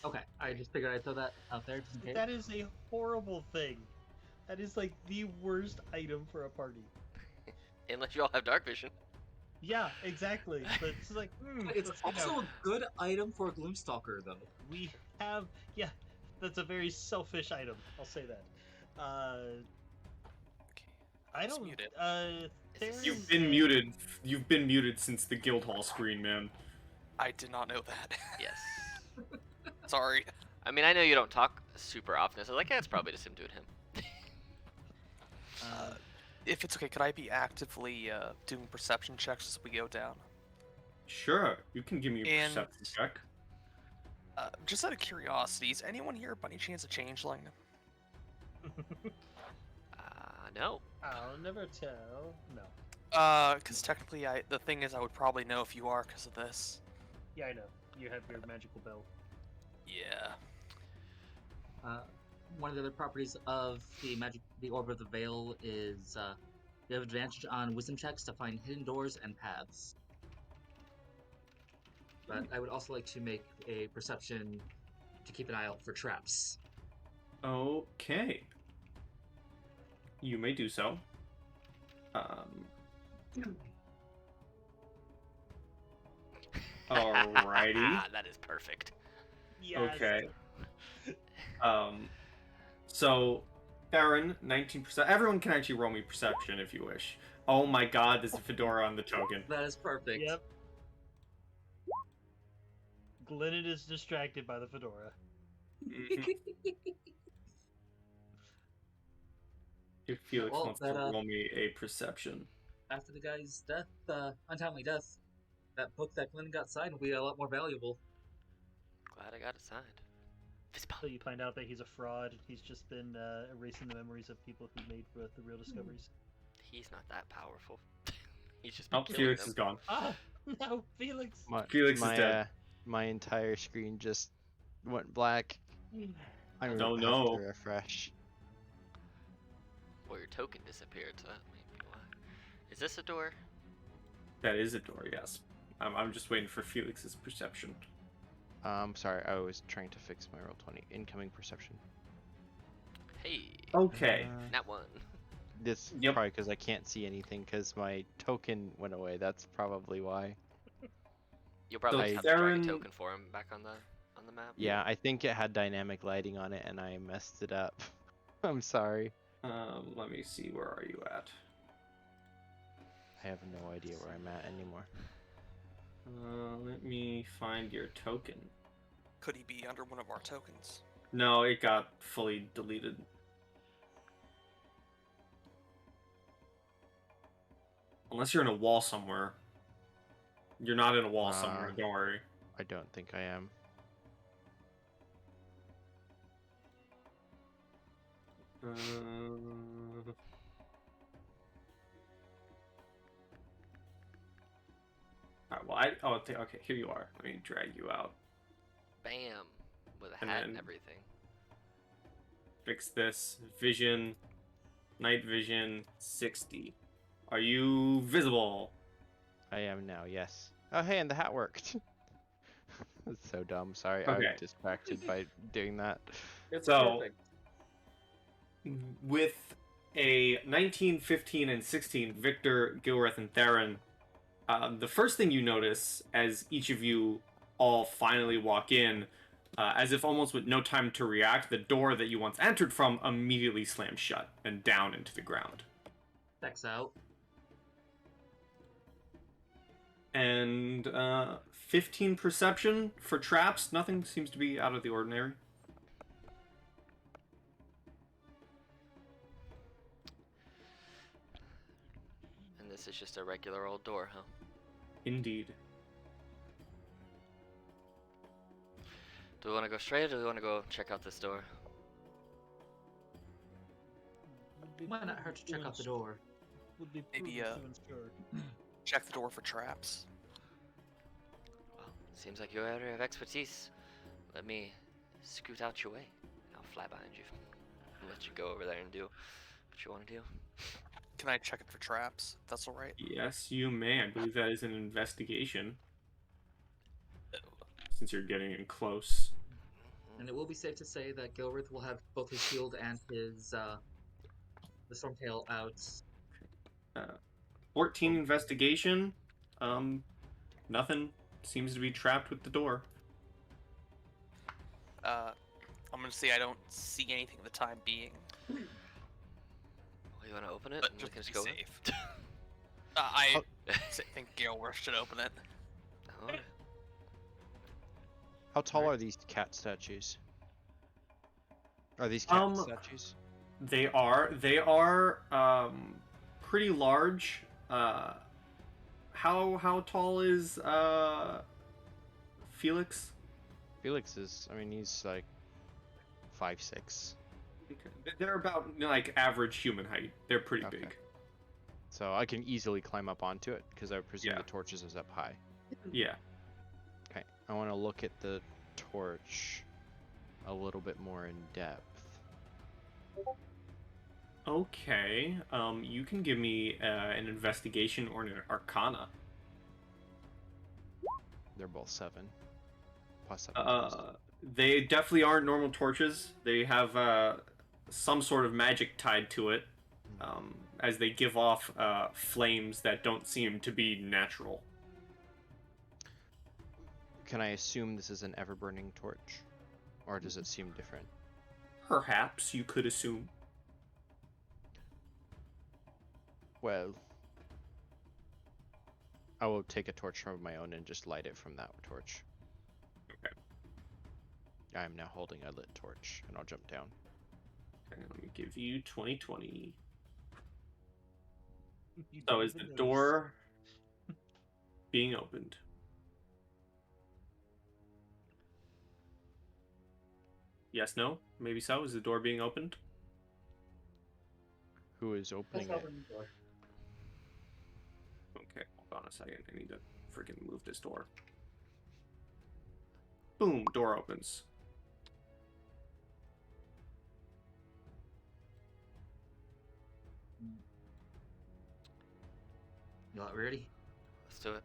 Speaker 5: Okay, I just figured I'd throw that out there just in case.
Speaker 3: That is a horrible thing. That is like the worst item for a party.
Speaker 2: Unless you all have dark vision.
Speaker 3: Yeah, exactly. But it's like,
Speaker 5: It's
Speaker 3: let's find
Speaker 5: also
Speaker 3: out.
Speaker 5: a good item for a Gloomstalker, though.
Speaker 3: We have, yeah, that's a very selfish item. I'll say that.
Speaker 4: Okay.
Speaker 3: I
Speaker 4: It's
Speaker 3: don't.
Speaker 4: muted.
Speaker 3: There's
Speaker 1: You've been muted. You've been muted since the Guildhall screen, man.
Speaker 4: I did not know that.
Speaker 2: Yes.
Speaker 4: Sorry.
Speaker 2: I mean, I know you don't talk super often, so I was like, yeah, it's probably just him doing him.
Speaker 4: If it's okay, could I be actively doing perception checks as we go down?
Speaker 1: Sure, you can give me a
Speaker 4: And-
Speaker 1: perception check.
Speaker 4: Just out of curiosity, is anyone here by any chance a changeling?
Speaker 2: No.
Speaker 3: I'll never tell. No.
Speaker 4: Because technically, the thing is, I would probably know if you are because of this.
Speaker 3: Yeah, I know. You have your magical bell.
Speaker 4: Yeah.
Speaker 5: One of the other properties of the Orb of the Veil is you have advantage on wisdom checks to find hidden doors and paths. But I would also like to make a perception to keep an eye out for traps.
Speaker 1: Okay. You may do so. Alrighty.
Speaker 2: That is perfect.
Speaker 3: Yes.
Speaker 1: Okay. So, Baron, 19%. Everyone can actually roll me perception if you wish. Oh my god, there's a fedora on the token.
Speaker 5: That is perfect.
Speaker 3: Yep. Glennon is distracted by the fedora.
Speaker 1: If Felix
Speaker 5: Well,
Speaker 1: wants
Speaker 5: that,
Speaker 1: to roll me a perception.
Speaker 5: After the guy's death, untimely death, that book that Glenn got signed will be a lot more valuable.
Speaker 2: Glad I got it signed. Fistbump.
Speaker 3: So you find out that he's a fraud. He's just been erasing the memories of people who made the real discoveries.
Speaker 2: He's not that powerful. He's just been
Speaker 1: Oh,
Speaker 2: killing
Speaker 1: Felix
Speaker 2: them.
Speaker 1: is gone.
Speaker 3: Ah, no, Felix.
Speaker 1: Felix is dead.
Speaker 6: My entire screen just went black. I
Speaker 1: Oh,
Speaker 6: have
Speaker 1: no.
Speaker 6: to refresh.
Speaker 2: Well, your token disappeared, so that may be why. Is this a door?
Speaker 1: That is a door, yes. I'm just waiting for Felix's perception.
Speaker 6: Sorry, I was trying to fix my roll 20 incoming perception.
Speaker 2: Hey,
Speaker 1: Okay.
Speaker 2: not one.
Speaker 6: This
Speaker 1: Yep.
Speaker 6: probably because I can't see anything because my token went away. That's probably why.
Speaker 2: You'll probably
Speaker 1: So
Speaker 2: just have to drag a
Speaker 1: Theron-
Speaker 2: token for him back on the map.
Speaker 6: Yeah, I think it had dynamic lighting on it and I messed it up. I'm sorry.
Speaker 1: Let me see, where are you at?
Speaker 6: I have no idea where I'm at anymore.
Speaker 1: Let me find your token.
Speaker 4: Could he be under one of our tokens?
Speaker 1: No, it got fully deleted. Unless you're in a wall somewhere. You're not in a wall somewhere, don't worry.
Speaker 6: I don't think I am.
Speaker 1: Alright, well, okay, here you are. Let me drag you out.
Speaker 2: Bam, with a
Speaker 1: And
Speaker 2: hat and
Speaker 1: then-
Speaker 2: everything.
Speaker 1: Fix this. Vision. Night vision 60. Are you visible?
Speaker 6: I am now, yes. Oh, hey, and the hat worked. That's so dumb. Sorry, I'm
Speaker 1: Okay.
Speaker 6: distracted by doing that.
Speaker 5: It's
Speaker 1: So-
Speaker 5: perfect.
Speaker 1: With a 19, 15, and 16, Victor, Gilreth, and Theron, the first thing you notice as each of you all finally walk in, as if almost with no time to react, the door that you once entered from immediately slams shut and down into the ground.
Speaker 5: Checks out.
Speaker 1: And 15 perception for traps. Nothing seems to be out of the ordinary.
Speaker 2: And this is just a regular old door, huh?
Speaker 1: Indeed.
Speaker 2: Do we want to go straight, or do we want to go check out this door?
Speaker 3: Would be
Speaker 5: Might not
Speaker 3: prudent
Speaker 5: hurt to check out the
Speaker 3: ins-
Speaker 5: door.
Speaker 3: Would be
Speaker 4: Maybe,
Speaker 3: prudent to ensure.
Speaker 4: Check the door for traps.
Speaker 2: Well, seems like your area of expertise. Let me scoot out your way. I'll fly behind you and let you go over there and do what you want to do.
Speaker 4: Can I check it for traps? If that's alright.
Speaker 1: Yes, you may. I believe that is an investigation, since you're getting in close.
Speaker 5: And it will be safe to say that Gilrith will have both his shield and his the Stormtail out.
Speaker 1: 14 investigation. Nothing seems to be trapped with the door.
Speaker 4: I'm gonna say I don't see anything at the time being,
Speaker 2: Well, you want to open it
Speaker 4: but
Speaker 2: and we
Speaker 4: just
Speaker 2: can
Speaker 4: to
Speaker 2: just
Speaker 4: be
Speaker 2: go in?
Speaker 4: safe. I think Gilworth should open it.
Speaker 2: Oh,
Speaker 6: How tall are these cat statues? Are these cat statues?
Speaker 1: They are pretty large. How tall is Felix?
Speaker 6: Felix is, I mean, he's like 5'6".
Speaker 1: Okay. They're about like average human height. They're pretty
Speaker 6: Okay.
Speaker 1: big.
Speaker 6: So I can easily climb up onto it because I presume
Speaker 1: Yeah.
Speaker 6: the torches is up high.
Speaker 1: Yeah.
Speaker 6: Okay, I want to look at the torch a little bit more in depth.
Speaker 1: Okay. You can give me an investigation or an arcana.
Speaker 6: They're both 7. Plus 7.
Speaker 1: They definitely aren't normal torches. They have some sort of magic tied to it, as they give off flames that don't seem to be natural.
Speaker 6: Can I assume this is an ever-burning torch? Or does it seem different?
Speaker 1: Perhaps you could assume.
Speaker 6: Well, I will take a torch from my own and just light it from that torch.
Speaker 1: Okay.
Speaker 6: I am now holding a lit torch, and I'll jump down.
Speaker 1: Okay, let me give you 20/20.
Speaker 3: You
Speaker 1: So
Speaker 3: don't
Speaker 1: is the
Speaker 3: even notice.
Speaker 1: door being opened? Yes, no? Maybe so? Is the door being opened?
Speaker 6: Who is opening it?
Speaker 1: Okay, hold on a second. I need to freaking move this door. Boom, door opens.
Speaker 5: You all ready?
Speaker 2: let's do it.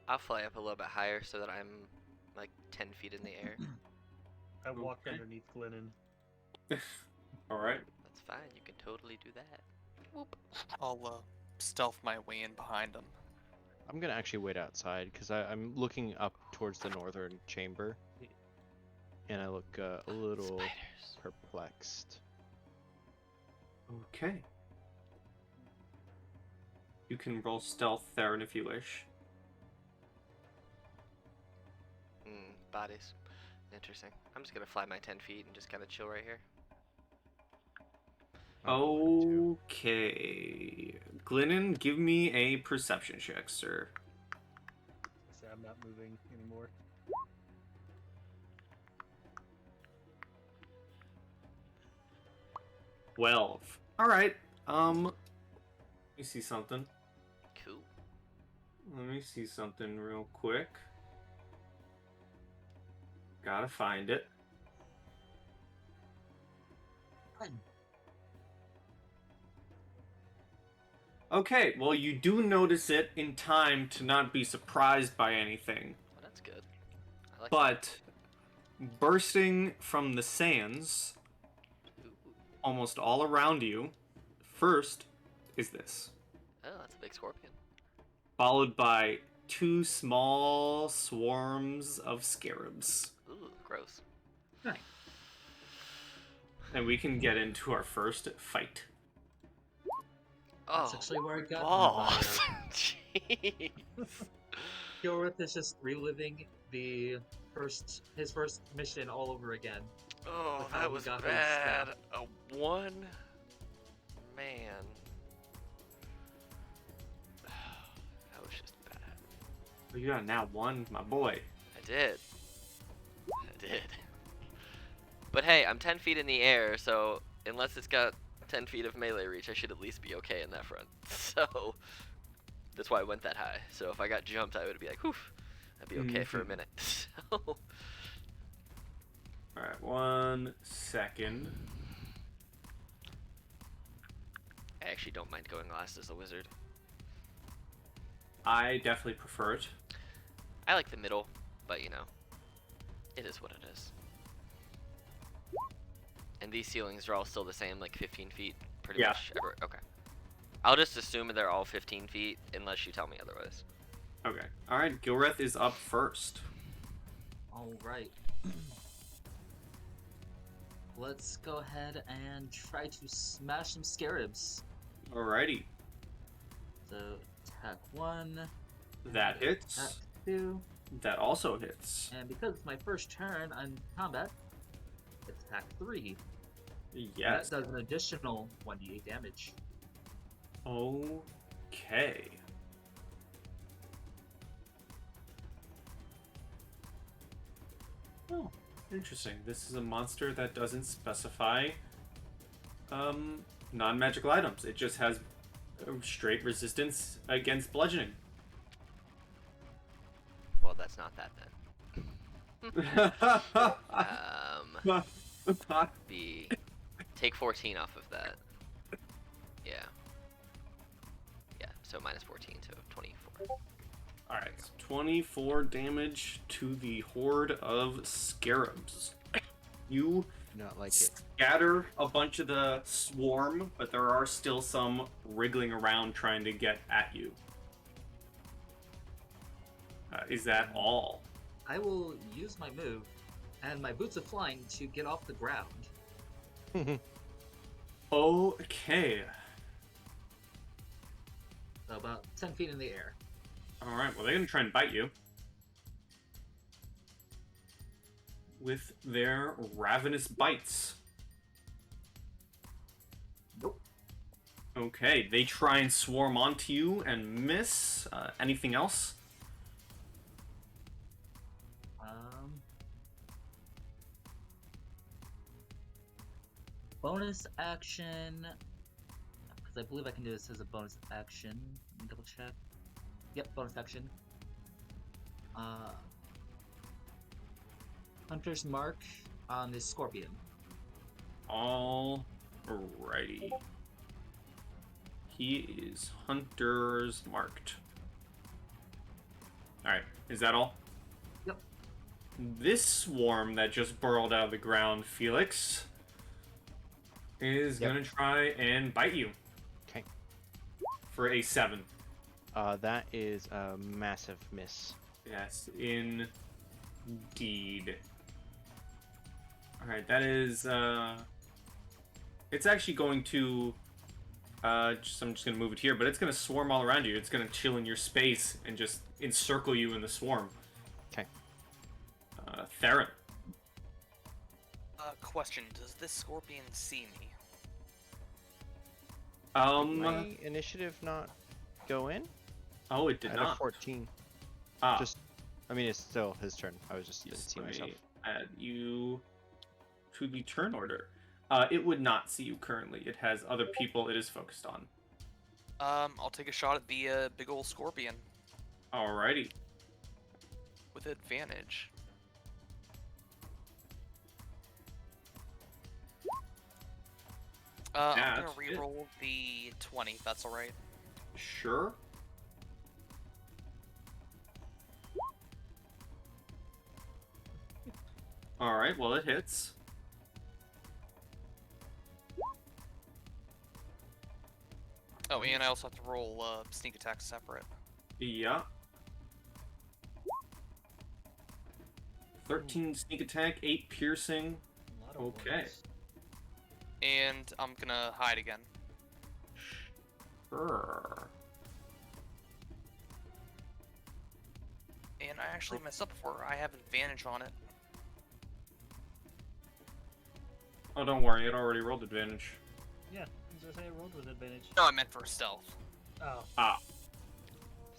Speaker 2: I'll fly up a little bit higher so that I'm like 10 feet in the air.
Speaker 3: I walk
Speaker 1: Okay.
Speaker 3: underneath Glennon.
Speaker 1: All right.
Speaker 2: That's fine. You can totally do that. Whoop.
Speaker 4: I'll stealth my way in behind him.
Speaker 6: I'm gonna actually wait outside because I'm looking up towards the northern chamber, and I look a little
Speaker 2: Spiders.
Speaker 6: perplexed.
Speaker 1: Okay. You can roll stealth, Theron, if you wish.
Speaker 2: Bodies. Interesting. I'm just gonna fly my 10 feet and just kind of chill right here.
Speaker 1: Okay. Glennon, give me a perception check, sir.
Speaker 3: I say I'm not moving anymore.
Speaker 1: All right. Let me see something.
Speaker 2: Cool.
Speaker 1: Let me see something real quick. Gotta find it. Okay, well, you do notice it in time to not be surprised by anything.
Speaker 2: Well, that's good. I like
Speaker 1: But bursting from the sands,
Speaker 2: that. Ooh.
Speaker 1: almost all around you, first is this,
Speaker 2: Oh, that's a big scorpion.
Speaker 1: followed by 2 small swarms of scarabs.
Speaker 2: Ooh, gross.
Speaker 5: Nice.
Speaker 1: And we can get into our first fight.
Speaker 5: That's
Speaker 2: Oh,
Speaker 5: actually where I got
Speaker 2: balls. Jeez.
Speaker 5: Gilrith is just reliving his first mission all over again.
Speaker 2: Oh,
Speaker 5: With how
Speaker 2: that
Speaker 5: he
Speaker 2: was
Speaker 5: got his
Speaker 2: bad.
Speaker 5: staff.
Speaker 2: A 1 man. That was just bad.
Speaker 1: Well, you got now 1, my boy.
Speaker 2: I did. But hey, I'm 10 feet in the air, so unless it's got 10 feet of melee reach, I should at least be okay in that front. So that's why I went that high. So if I got jumped, I would be like, whew, I'd be okay for a minute. So
Speaker 1: Alright, 1 second.
Speaker 2: I actually don't mind going last as a wizard.
Speaker 1: I definitely prefer it.
Speaker 2: I like the middle, but you know, it is what it is. And these ceilings are all still the same, like 15 feet, pretty
Speaker 1: Yeah.
Speaker 2: much. Okay. I'll just assume they're all 15 feet unless you tell me otherwise.
Speaker 1: Okay. Alright, Gilreth is up first.
Speaker 5: Alright. Let's go ahead and try to smash some scarabs.
Speaker 1: Alrighty.
Speaker 5: So, attack 1.
Speaker 1: That
Speaker 5: Attack
Speaker 1: hits.
Speaker 5: 2.
Speaker 1: That also hits.
Speaker 5: And because it's my first turn on combat, it's attack 3.
Speaker 1: Yes.
Speaker 5: That does an additional 1d8 damage.
Speaker 1: Okay. Oh, interesting. This is a monster that doesn't specify non-magical items. It just has straight resistance against bludgeoning.
Speaker 2: Well, that's not that then. Take 14 off of that. Yeah. Yeah, so minus 14 to 24.
Speaker 1: Alright, so 24 damage to the horde of scarabs. You
Speaker 6: Not like it.
Speaker 1: scatter a bunch of the swarm, but there are still some wriggling around trying to get at you. Is that all?
Speaker 5: I will use my move and my boots of flying to get off the ground.
Speaker 1: Okay.
Speaker 5: So about 10 feet in the air.
Speaker 1: Alright, well, they're going to try and bite you. With their ravenous bites.
Speaker 5: Nope.
Speaker 1: Okay, they try and swarm onto you and miss. Anything else?
Speaker 5: Bonus action, because I believe I can do this as a bonus action. Let me double check. Yep, bonus action. Hunter's Mark on the Scorpion.
Speaker 1: Alrighty. He is Hunter's marked. Alright, is that all?
Speaker 5: Yep.
Speaker 1: This swarm that just burrowed out of the ground, Felix, is
Speaker 6: Yep.
Speaker 1: gonna try and bite you.
Speaker 6: Okay.
Speaker 1: For a 7.
Speaker 6: That is a massive miss.
Speaker 1: Yes, indeed. Alright, that is, it's actually going to, I'm just gonna move it here, but it's gonna swarm all around you. It's gonna chill in your space and just encircle you in the swarm.
Speaker 6: Okay.
Speaker 1: Theron.
Speaker 4: Question: does this scorpion see me?
Speaker 6: My initiative not go in?
Speaker 1: Oh, it did
Speaker 6: I had a
Speaker 1: not.
Speaker 6: 14.
Speaker 1: Ah,
Speaker 6: Just, I mean, it's still his turn. I was just didn't
Speaker 1: just
Speaker 6: see
Speaker 1: let
Speaker 6: myself.
Speaker 1: me add you to the turn order. It would not see you currently. It has other people it is focused on.
Speaker 4: I'll take a shot at the big old scorpion
Speaker 1: Alrighty.
Speaker 4: with advantage. I'm gonna
Speaker 1: That's it.
Speaker 4: reroll the 20, if that's alright.
Speaker 1: Sure. Alright, well, it hits.
Speaker 4: Oh, and I also have to roll sneak attack separate.
Speaker 1: Yeah. 13 sneak attack, 8 piercing.
Speaker 3: A lot of
Speaker 1: Okay.
Speaker 3: ones.
Speaker 4: And I'm gonna hide again.
Speaker 1: Sure.
Speaker 4: And I actually messed up before. I have advantage on it.
Speaker 1: Oh, don't worry, it already rolled advantage.
Speaker 3: Yeah, as I say, I rolled with advantage.
Speaker 4: No, I meant for stealth.
Speaker 3: Oh,
Speaker 1: Ah,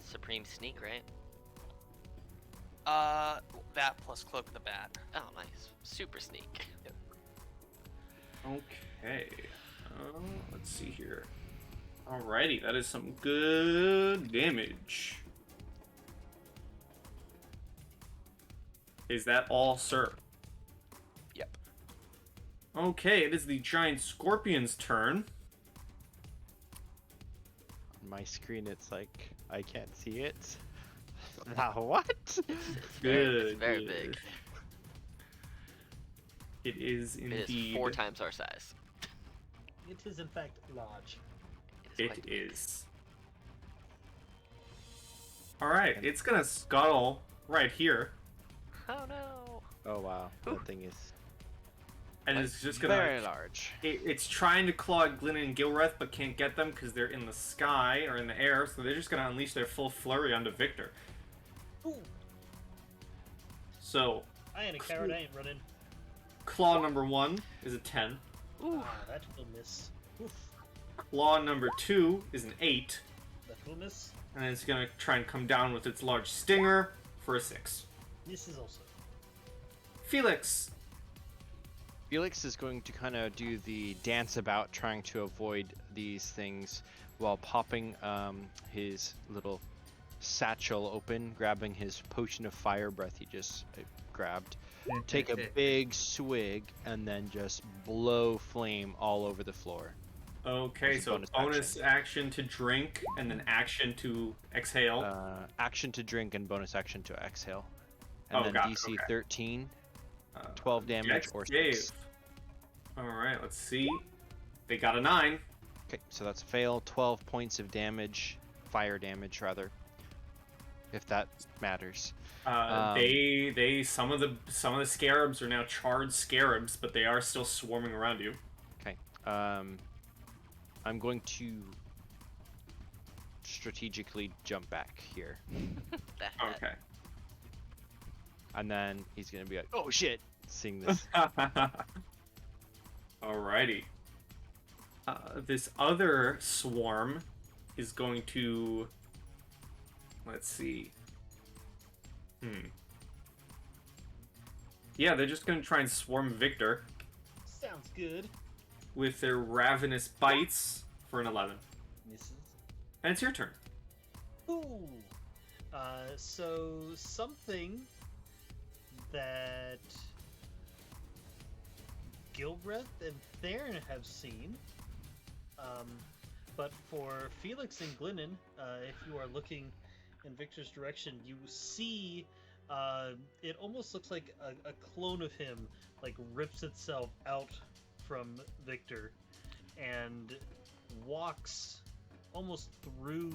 Speaker 2: Supreme sneak, right?
Speaker 4: That plus cloak of the bat.
Speaker 2: Oh, nice. Super sneak.
Speaker 1: okay. Let's see here. Alrighty, that is some good damage. Is that all, sir?
Speaker 4: Yep.
Speaker 1: Okay, it is the giant scorpion's turn.
Speaker 6: On my screen, it's like I can't see it. Now what?
Speaker 2: It's
Speaker 1: Good,
Speaker 2: very
Speaker 1: good.
Speaker 2: big.
Speaker 1: It is
Speaker 2: It
Speaker 1: indeed.
Speaker 2: is 4 times our size.
Speaker 3: it is in fact large.
Speaker 1: It
Speaker 2: quite big.
Speaker 1: is. Alright, it's gonna scuttle right here.
Speaker 2: Oh no.
Speaker 6: Oh wow, that thing is
Speaker 1: And it's just gonna.
Speaker 6: very large.
Speaker 1: It's trying to claw at Glynn and Gilreth, but can't get them because they're in the sky or in the air, so they're just gonna unleash their full flurry onto Victor.
Speaker 3: Ooh,
Speaker 1: So,
Speaker 3: I ain't a coward, I ain't running.
Speaker 1: claw number 1 is a 10.
Speaker 2: Ooh.
Speaker 3: Ah, that will miss. Oof,
Speaker 1: Claw number 2 is an 8.
Speaker 3: that will miss.
Speaker 1: And it's gonna try and come down with its large stinger for a 6.
Speaker 3: This is also.
Speaker 1: Felix!
Speaker 6: Felix is going to kind of do the dance about, trying to avoid these things while popping his little satchel open, grabbing his potion of fire breath he just grabbed. Take a big swig and then just blow flame all over the floor.
Speaker 1: Okay,
Speaker 6: It's a
Speaker 1: so bonus action to drink, and then action to exhale.
Speaker 6: Action to drink and bonus action to exhale.
Speaker 1: Oh,
Speaker 6: And then
Speaker 1: got it,
Speaker 6: DC
Speaker 1: okay.
Speaker 6: 13, 12 damage
Speaker 1: Dex
Speaker 6: or
Speaker 1: save.
Speaker 6: 6.
Speaker 1: Alright, let's see. They got a 9.
Speaker 6: Okay, so that's fail. 12 points of damage, fire damage rather, if that matters.
Speaker 1: They some of the scarabs are now charred scarabs, but they are still swarming around you.
Speaker 6: Okay. I'm going to strategically jump back here,
Speaker 2: That
Speaker 1: Okay.
Speaker 6: and then he's gonna be like, "Oh shit!" Seeing this.
Speaker 1: Alrighty. This other swarm is going to. Let's see. Yeah, they're just going to try and swarm Victor
Speaker 3: Sounds good.
Speaker 1: with their ravenous bites for an 11.
Speaker 3: Misses.
Speaker 1: And it's your turn.
Speaker 3: Ooh. So something that Gilbreth and Theron have seen. But for Felix and Glennon, if you are looking in Victor's direction, you see it almost looks like a clone of him like rips itself out from Victor and walks almost through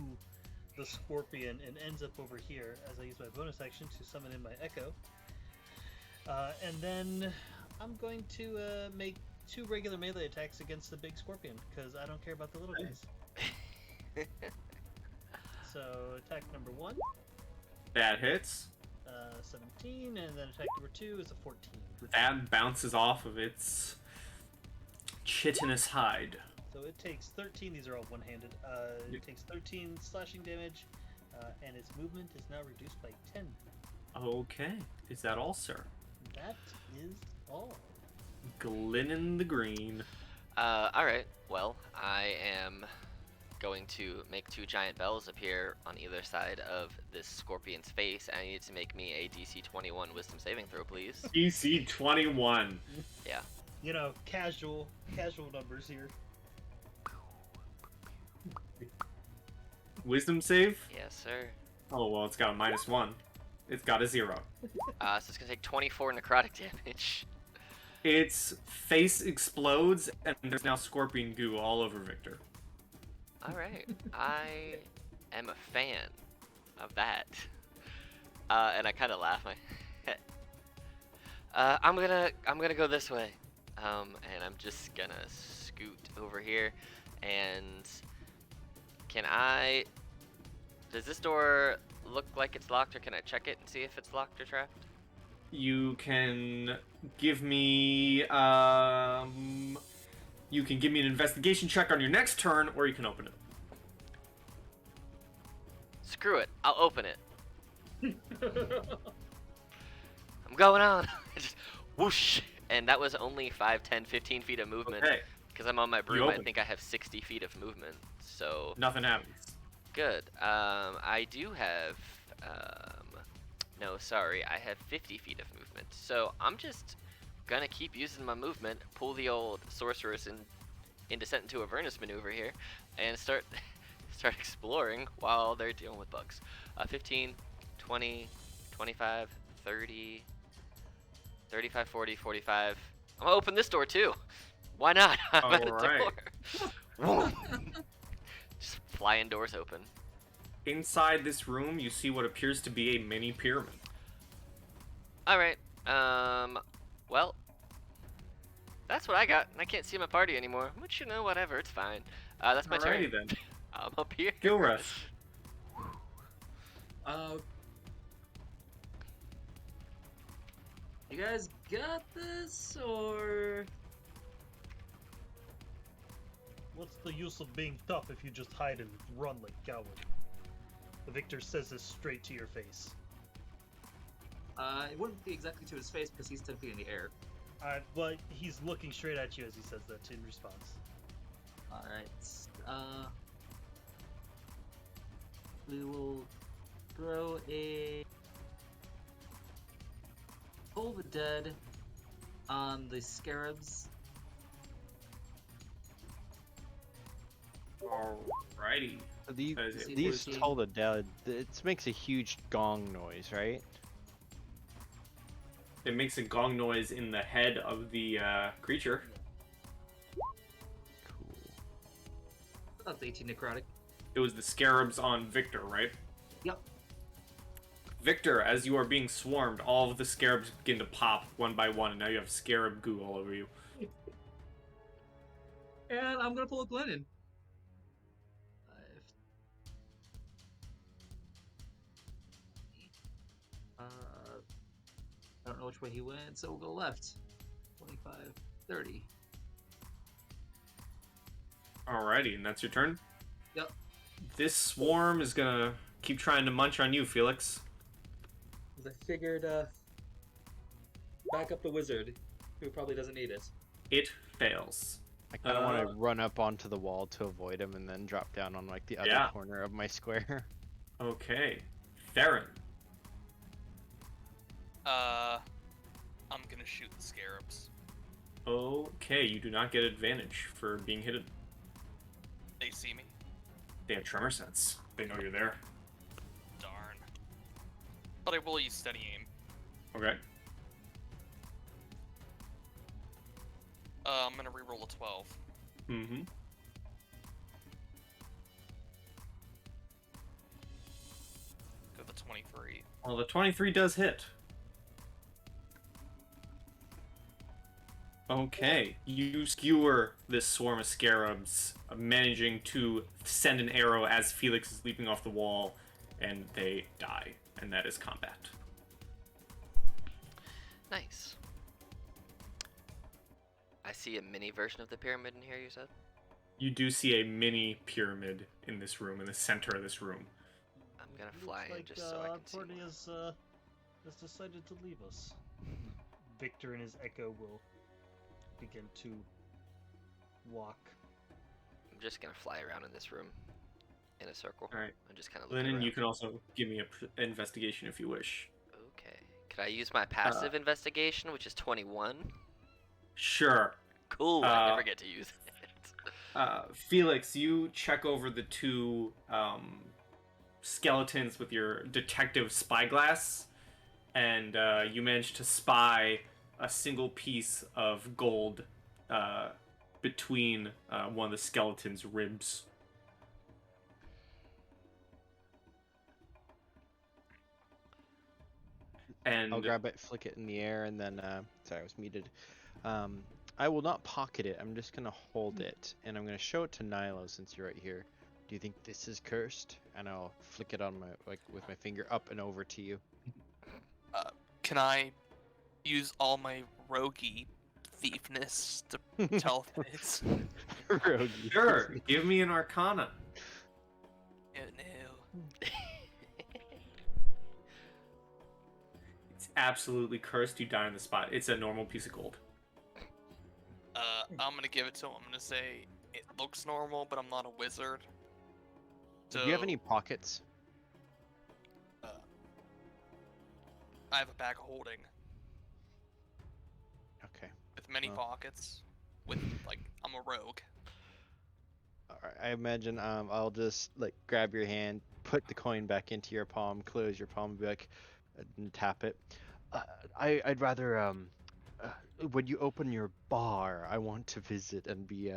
Speaker 3: the scorpion and ends up over here as I use my bonus action to summon in my echo. And then I'm going to make 2 regular melee attacks against the big scorpion because I don't care about the little guys. So attack number 1,
Speaker 1: That hits.
Speaker 3: 17, and then attack number 2 is a 14.
Speaker 1: That bounces off of its chitinous hide.
Speaker 3: So it takes 13. These are all one-handed.
Speaker 1: Yep.
Speaker 3: It takes 13 slashing damage, and its movement is now reduced by 10.
Speaker 1: Okay. Is that all, sir?
Speaker 3: That is all.
Speaker 1: Glennon the Green.
Speaker 2: Alright, well, I am going to make 2 giant bells appear on either side of this scorpion's face, and I need to make me a DC 21 wisdom saving throw, please.
Speaker 1: DC 21.
Speaker 2: Yeah.
Speaker 3: You know, casual numbers here.
Speaker 1: Wisdom save?
Speaker 2: Yes, sir.
Speaker 1: Oh, well, it's got a -1. It's got a 0.
Speaker 2: So it's gonna take 24 necrotic damage.
Speaker 1: Its face explodes, and there's now scorpion goo all over Victor.
Speaker 2: All right, I am a fan of that. And I kind of laugh my head. I'm gonna go this way. And I'm just gonna scoot over here. And does this door look like it's locked, or can I check it and see if it's locked or trapped?
Speaker 1: You can give me an investigation check on your next turn, or you can open it.
Speaker 2: Screw it, I'll open it. I'm going on. Just whoosh. And that was only 5, 10, 15 feet of movement.
Speaker 1: Okay.
Speaker 2: Because I'm on my broom, I
Speaker 1: open.
Speaker 2: think I have 60 feet of movement. So
Speaker 1: Nothing happens.
Speaker 2: good. I do have no, sorry, I have 50 feet of movement. So I'm just gonna keep using my movement, pull the old sorceress in Descent into Avernus maneuver here, and start exploring while they're dealing with bugs. 15, 20, 25, 30, 35, 40, 45. I'm gonna open this door too. Why not? I'm at a door. Just flying doors open.
Speaker 1: Inside this room, you see what appears to be a mini pyramid.
Speaker 2: All right. Well, that's what I got. I can't see my party anymore. Which, you know, whatever. It's fine. That's my turn.
Speaker 1: Alrighty then.
Speaker 2: I'm up here.
Speaker 1: Gilreth.
Speaker 5: You guys got this, or
Speaker 3: What's the use of being tough if you just hide and run like coward? The Victor says this straight to your face.
Speaker 5: it wouldn't be exactly to his face because he's 10 feet in the air.
Speaker 3: Well, he's looking straight at you as he says that in response.
Speaker 5: All right. We will throw a Pull the Dead on the scarabs.
Speaker 1: Alrighty.
Speaker 6: These,
Speaker 1: Is it
Speaker 6: these
Speaker 5: 14?
Speaker 6: Toll the Dead, it makes a huge gong noise, right?
Speaker 1: It makes a gong noise in the head of the creature.
Speaker 6: Cool.
Speaker 5: That's 18 necrotic.
Speaker 1: It was the scarabs on Victor, right?
Speaker 5: Yep.
Speaker 1: Victor, as you are being swarmed, all of the scarabs begin to pop one by one, and now you have scarab goo all over you.
Speaker 5: And I'm gonna pull a Glennon. I don't know which way he went, so we'll go left. 25, 30.
Speaker 1: Alrighty, and that's your turn?
Speaker 5: Yep.
Speaker 1: This swarm is gonna keep trying to munch on you, Felix.
Speaker 5: I figured, back up the wizard, who probably doesn't need it.
Speaker 1: It fails.
Speaker 6: I kind of want to run up onto the wall to avoid him and then drop down on like the other
Speaker 1: Yeah.
Speaker 6: corner of my square.
Speaker 1: Okay. Theron.
Speaker 4: I'm gonna shoot the scarabs.
Speaker 1: Okay, you do not get advantage for being hidden.
Speaker 4: They see me.
Speaker 1: They have tremor sense. They know you're there.
Speaker 4: Darn. But I will use steady aim.
Speaker 1: Okay.
Speaker 4: I'm gonna reroll a 12.
Speaker 1: Mm-hmm.
Speaker 4: Go to 23.
Speaker 1: Well, the 23 does hit. Okay, you skewer this swarm of scarabs, managing to send an arrow as Felix is leaping off the wall, and they die, and that is combat.
Speaker 2: Nice. I see a mini version of the pyramid in here, you said?
Speaker 1: You do see a mini pyramid in this room, in the center of this room.
Speaker 2: I'm gonna fly in just so I can see.
Speaker 3: Party has decided to leave us. Victor and his echo will begin to walk.
Speaker 2: I'm just gonna fly around in this room in a circle.
Speaker 1: All right.
Speaker 2: I'm just kind of looking
Speaker 1: Lennon,
Speaker 2: around.
Speaker 1: you can also give me a investigation if you wish.
Speaker 2: Okay. Could I use my passive investigation, which is 21?
Speaker 1: Sure.
Speaker 2: Cool. I never get to use it.
Speaker 1: Felix, you check over the two skeletons with your detective spyglass, and you manage to spy a single piece of gold between one of the skeleton's ribs. And
Speaker 6: I'll grab it, flick it in the air, and then sorry, I was muted. I will not pocket it. I'm just gonna hold it, and I'm gonna show it to Nilo since you're right here. Do you think this is cursed? And I'll flick it on my with my finger up and over to you.
Speaker 4: Can I use all my roguey thiefness to tell if it's...
Speaker 6: Rogie.
Speaker 1: sure, give me an Arcana.
Speaker 4: Oh no.
Speaker 1: It's absolutely cursed. You die on the spot. It's a normal piece of gold.
Speaker 4: I'm gonna give it to him. I'm gonna say it looks normal, but I'm not a wizard. So,
Speaker 6: Do you have any pockets?
Speaker 4: I have a bag of holding
Speaker 6: Okay.
Speaker 4: with many
Speaker 6: Well.
Speaker 4: pockets. With like, I'm a rogue.
Speaker 6: Alright, I imagine I'll just like grab your hand, put the coin back into your palm, close your palm, be like, and tap it. I'd rather when you open your bar, I want to visit and be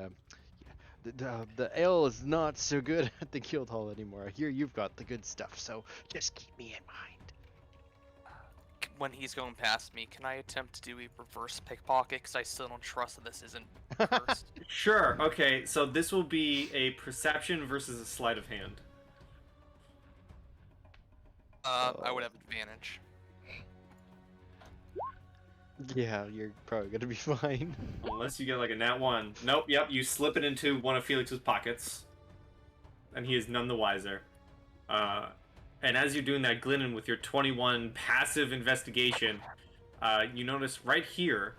Speaker 6: the ale is not so good at the guild hall anymore. I hear you've got the good stuff, so just keep me in mind.
Speaker 4: When he's going past me, can I attempt to do a reverse pickpocket? Because I still don't trust that this isn't cursed.
Speaker 1: Sure. Okay. So this will be a perception versus a sleight of hand.
Speaker 4: I would have advantage.
Speaker 6: Yeah, you're probably gonna be fine.
Speaker 1: Unless you get like a nat 1. Nope, yep, you slip it into one of Felix's pockets. And he is none the wiser. And as you're doing that, Glennon, with your 21 passive investigation, you notice right here,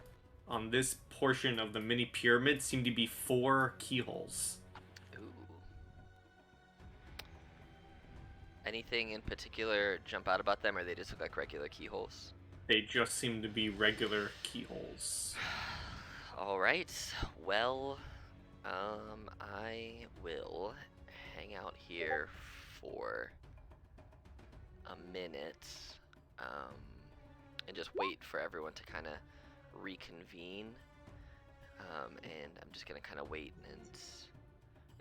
Speaker 1: on this portion of the mini pyramid, seem to be 4 keyholes.
Speaker 2: Ooh. Anything in particular jump out about them, or they just look like regular keyholes?
Speaker 1: They just seem to be regular keyholes.
Speaker 2: All right. Well, I will hang out here for a minute, and just wait for everyone to kind of reconvene. And I'm just gonna kind of wait, and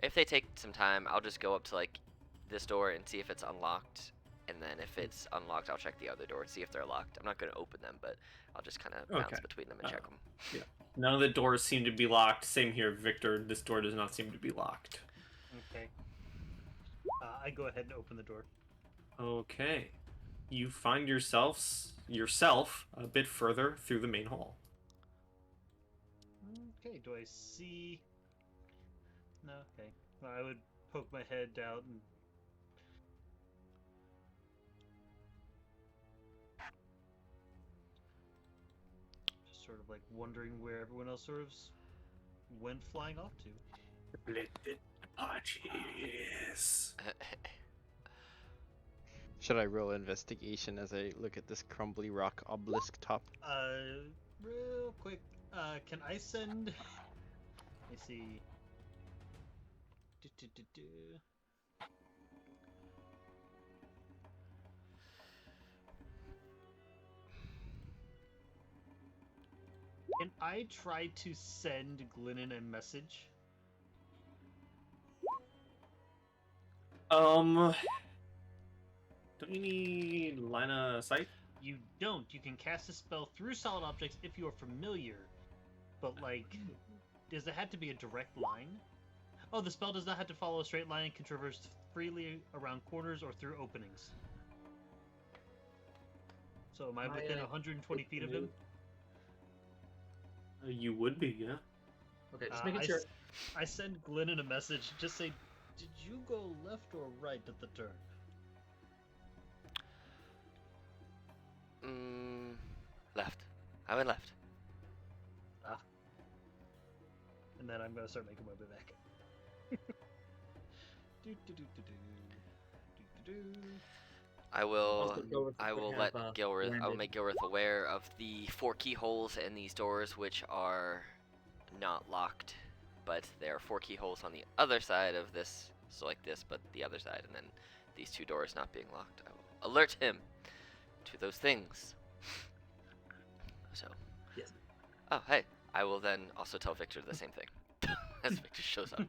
Speaker 2: if they take some time, I'll just go up to like this door and see if it's unlocked. And then if it's unlocked, I'll check the other door and see if they're locked. I'm not going to open them, but I'll just kind of bounce
Speaker 1: Okay.
Speaker 2: between them and check them.
Speaker 1: Yeah. None of the doors seem to be locked. Same here, Victor. This door does not seem to be locked.
Speaker 3: Okay. I go ahead and open the door.
Speaker 1: Okay. You find yourself a bit further through the main hall.
Speaker 3: Okay, do I see... No, okay. Well, I would poke my head out and... just sort of like wondering where everyone else sort of went flying off to.
Speaker 1: Splendid Apaches.
Speaker 6: Should I roll investigation as I look at this crumbly rock obelisk top?
Speaker 3: Real quick, can I send... Let me see... Can I try to send Glennon a message?
Speaker 1: Don't you need line of sight?
Speaker 3: You don't. You can cast a spell through solid objects if you are familiar. But, like, does it have to be a direct line? Oh, the spell does not have to follow a straight line and can traverse freely around corners or through openings. So am I within 120 feet of him?
Speaker 1: You would be, yeah.
Speaker 5: Okay, just making sure.
Speaker 3: I send Glennon a message. Just say, did you go left or right at the turn?
Speaker 2: Left. I went left.
Speaker 3: And then I'm gonna start making my way back.
Speaker 2: I will.
Speaker 5: Also, Gilrith
Speaker 2: I
Speaker 5: would
Speaker 2: will
Speaker 5: have,
Speaker 2: let Gilrith. I will
Speaker 5: landed.
Speaker 2: make Gilrith aware of the 4 keyholes in these doors, which are not locked, but there are 4 keyholes on the other side of this. So like this, but the other side, and then these 2 doors not being locked, I will alert him to those things. So.
Speaker 5: Yes.
Speaker 2: Oh, hey. I will then also tell Victor the same thing as Victor shows up.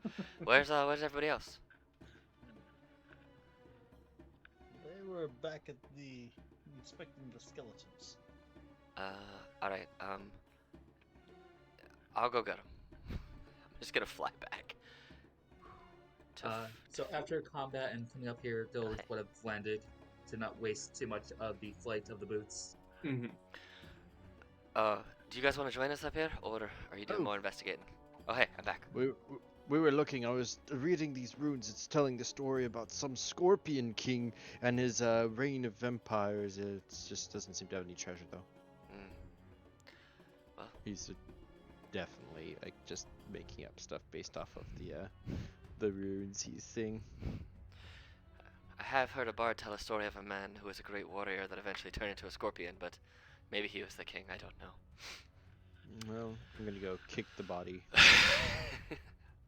Speaker 2: Where's everybody else?
Speaker 3: They were back at the inspecting the skeletons.
Speaker 2: All right. I'll go get him. I'm just gonna fly back.
Speaker 5: So after combat and coming up here, they'll would have landed to not waste too much of the flight of the boots.
Speaker 1: Mm-hmm.
Speaker 2: Do you guys want to join us up here, or are you doing more investigating? Oh, hey, I'm back.
Speaker 6: We were looking. I was reading these runes. It's telling the story about some scorpion king and his reign of vampires. It just doesn't seem to have any treasure though.
Speaker 2: Well,
Speaker 6: He's definitely like just making up stuff based off of the runes he's seeing.
Speaker 2: I have heard a bard tell a story of a man who was a great warrior that eventually turned into a scorpion, but maybe he was the king. I don't know.
Speaker 6: Well, I'm gonna go kick the body.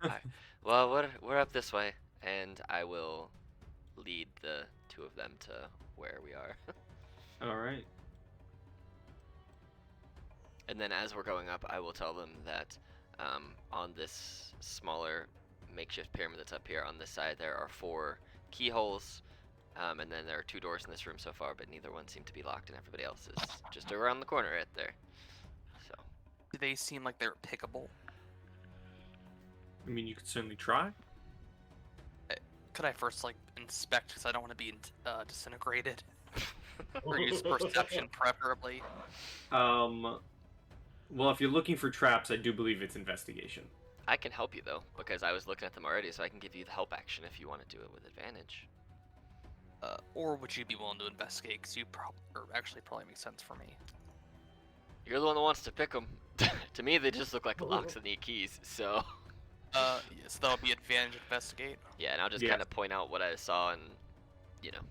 Speaker 2: Alright. Well, we're up this way, and I will lead the 2 of them to where we are.
Speaker 1: All right.
Speaker 2: And then as we're going up, I will tell them that on this smaller makeshift pyramid that's up here on this side, there are 4 keyholes, and then there are 2 doors in this room so far, but neither one seem to be locked, and everybody else is just around the corner right there. So.
Speaker 4: Do they seem like they're pickable?
Speaker 1: I mean, you could certainly try.
Speaker 4: Could I first like inspect because I don't want to be disintegrated? Or use perception preferably.
Speaker 1: Well, if you're looking for traps, I do believe it's investigation.
Speaker 2: I can help you though, because I was looking at them already, so I can give you the help action if you want to do it with advantage.
Speaker 4: Or would you be willing to investigate? Because probably makes sense for me.
Speaker 2: You're the one that wants to pick them. To me, they just look like locks that need keys, so.
Speaker 4: Yes, that'll be advantage investigate.
Speaker 2: Yeah, and I'll just
Speaker 1: Yeah.
Speaker 2: kind of point out what I saw and, you know.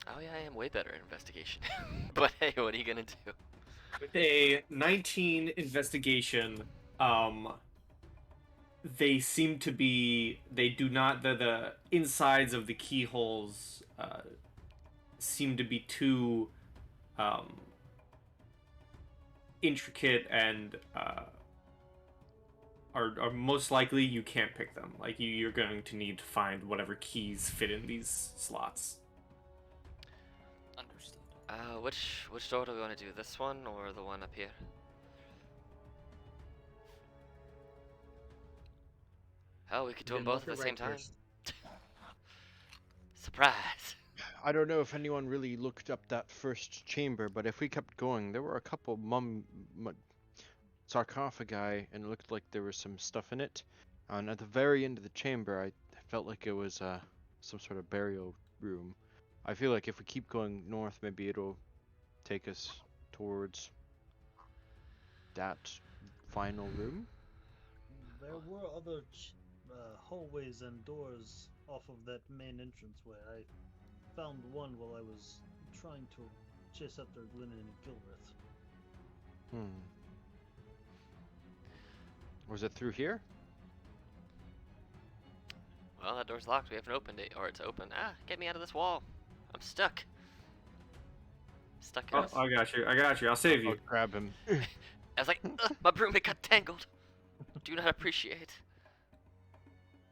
Speaker 2: Oh yeah, I am way better at investigation. But hey, what are you gonna do?
Speaker 1: With a 19 investigation, they seem to be. They do not. The insides of the keyholes seem to be too intricate and are most likely you can't pick them. Like you're going to need to find whatever keys fit in these slots.
Speaker 4: Understood.
Speaker 2: Which door do we want to do? This one or the one up here? Hell, we could do them both at the same time. Surprise!
Speaker 6: I don't know if anyone really looked up that first chamber, but if we kept going, there were a couple sarcophagi, and it looked like there was some stuff in it. And at the very end of the chamber, I felt like it was some sort of burial room. I feel like if we keep going north, maybe it'll take us towards that final room.
Speaker 3: There were other hallways and doors off of that main entranceway. I found one while I was trying to chase after Glynn and Gilrith.
Speaker 6: Was it through here?
Speaker 2: Well, that door's locked. We haven't opened it, or it's open. Ah, get me out of this wall. I'm stuck. Stuck in
Speaker 1: Oh,
Speaker 2: this.
Speaker 1: I got you. I got you. I'll save
Speaker 6: I'll
Speaker 1: you.
Speaker 6: grab him.
Speaker 2: I was like, my broom it got tangled. Do not appreciate.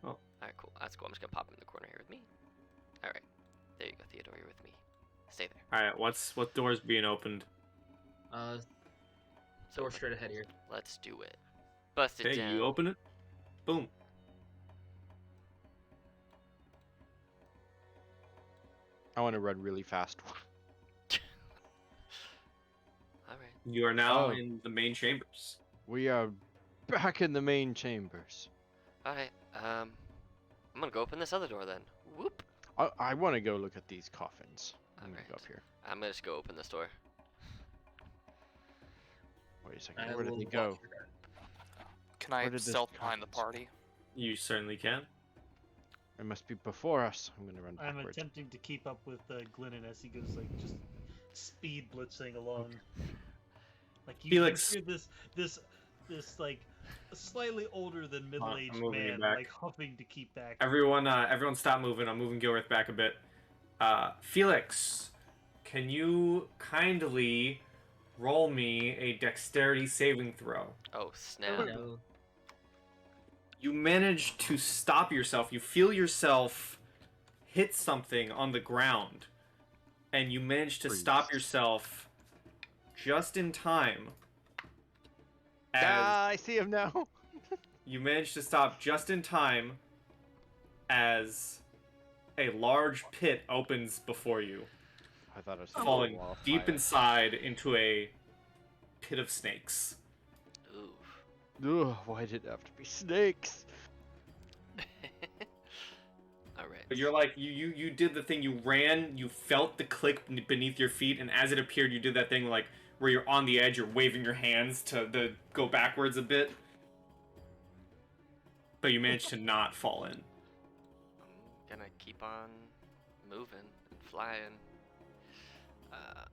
Speaker 1: Oh.
Speaker 2: Alright, cool. That's cool. I'm just gonna pop him in the corner here with me. Alright. There you go, Theodore. You're with me. Stay there.
Speaker 1: All right. What door's being opened?
Speaker 5: So we're straight ahead here.
Speaker 2: Let's do it. Bust it
Speaker 1: Okay,
Speaker 2: down.
Speaker 1: you open it. Boom.
Speaker 6: I want to run really fast.
Speaker 2: Alright.
Speaker 1: You are now
Speaker 6: Oh.
Speaker 1: in the main chambers.
Speaker 6: We are back in the main chambers.
Speaker 2: Alright. I'm gonna go open this other door then. Whoop.
Speaker 6: I want to go look at these coffins. I'm gonna go
Speaker 2: Alright.
Speaker 6: up here.
Speaker 2: I'm gonna just go open this door.
Speaker 6: Wait a second.
Speaker 5: I
Speaker 6: Where did
Speaker 5: will
Speaker 6: they
Speaker 5: watch
Speaker 6: go?
Speaker 5: your guard.
Speaker 4: Can I
Speaker 6: Where did this
Speaker 4: stealth behind the
Speaker 6: come from?
Speaker 4: party?
Speaker 1: You certainly can.
Speaker 6: It must be before us. I'm gonna run
Speaker 3: I'm
Speaker 6: backwards.
Speaker 3: attempting to keep up with Glennon as he goes, like, just speed blitzing along. Like you
Speaker 1: Felix.
Speaker 3: hear this like a slightly older than middle-aged
Speaker 1: moving you
Speaker 3: man,
Speaker 1: back.
Speaker 3: like huffing to keep back.
Speaker 1: Everyone stop moving. I'm moving Gilrith back a bit. Felix, can you kindly roll me a dexterity saving throw?
Speaker 2: Oh, snap.
Speaker 5: No.
Speaker 1: You manage to stop yourself. You feel yourself hit something on the ground, and you manage to stop yourself just in time.
Speaker 6: I see him now.
Speaker 1: You manage to stop just in time as a large pit opens before you,
Speaker 6: I thought it was
Speaker 1: falling
Speaker 6: wall of
Speaker 1: deep
Speaker 6: fire.
Speaker 1: inside into a pit of snakes.
Speaker 2: Ooh.
Speaker 6: Ugh, why did it have to be snakes?
Speaker 2: Alright.
Speaker 1: But you're like, you did the thing, you ran, you felt the click beneath your feet, and as it appeared, you did that thing like where you're on the edge, you're waving your hands to go backwards a bit. But you managed to not fall in.
Speaker 2: I'm gonna keep on moving and flying.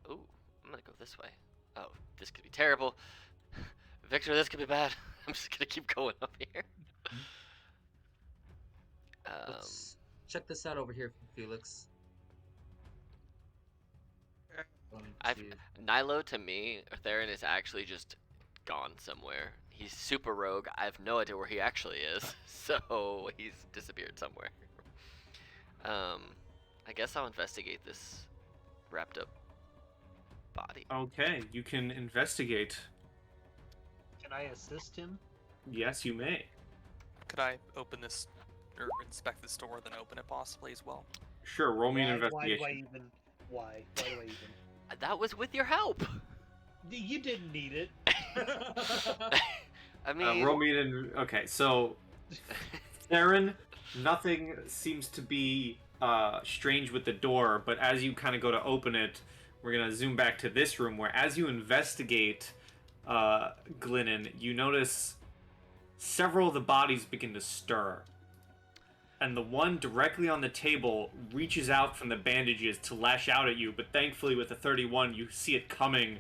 Speaker 2: Ooh, I'm gonna go this way. Oh, this could be terrible. Victor, this could be bad. I'm just gonna keep going up here.
Speaker 5: Let's check this out over here, Felix.
Speaker 2: Nilo to me, Theron is actually just gone somewhere. He's super rogue. I have no idea where he actually is, so he's disappeared somewhere. I guess I'll investigate this wrapped up body.
Speaker 1: Okay, you can investigate.
Speaker 3: Can I assist him?
Speaker 1: Yes, you may.
Speaker 4: Could I open this or inspect this door, then open it possibly as well?
Speaker 1: Sure, roll me an investigation.
Speaker 3: Why even? Why do I even?
Speaker 2: That was with your help.
Speaker 3: You didn't need it.
Speaker 2: I mean,
Speaker 1: Roll me an... Okay, so... Theron, nothing seems to be strange with the door, but as you kind of go to open it, we're going to zoom back to this room, where as you investigate Glennon, you notice several of the bodies begin to stir. And the one directly on the table reaches out from the bandages to lash out at you, but thankfully with the 31, you see it coming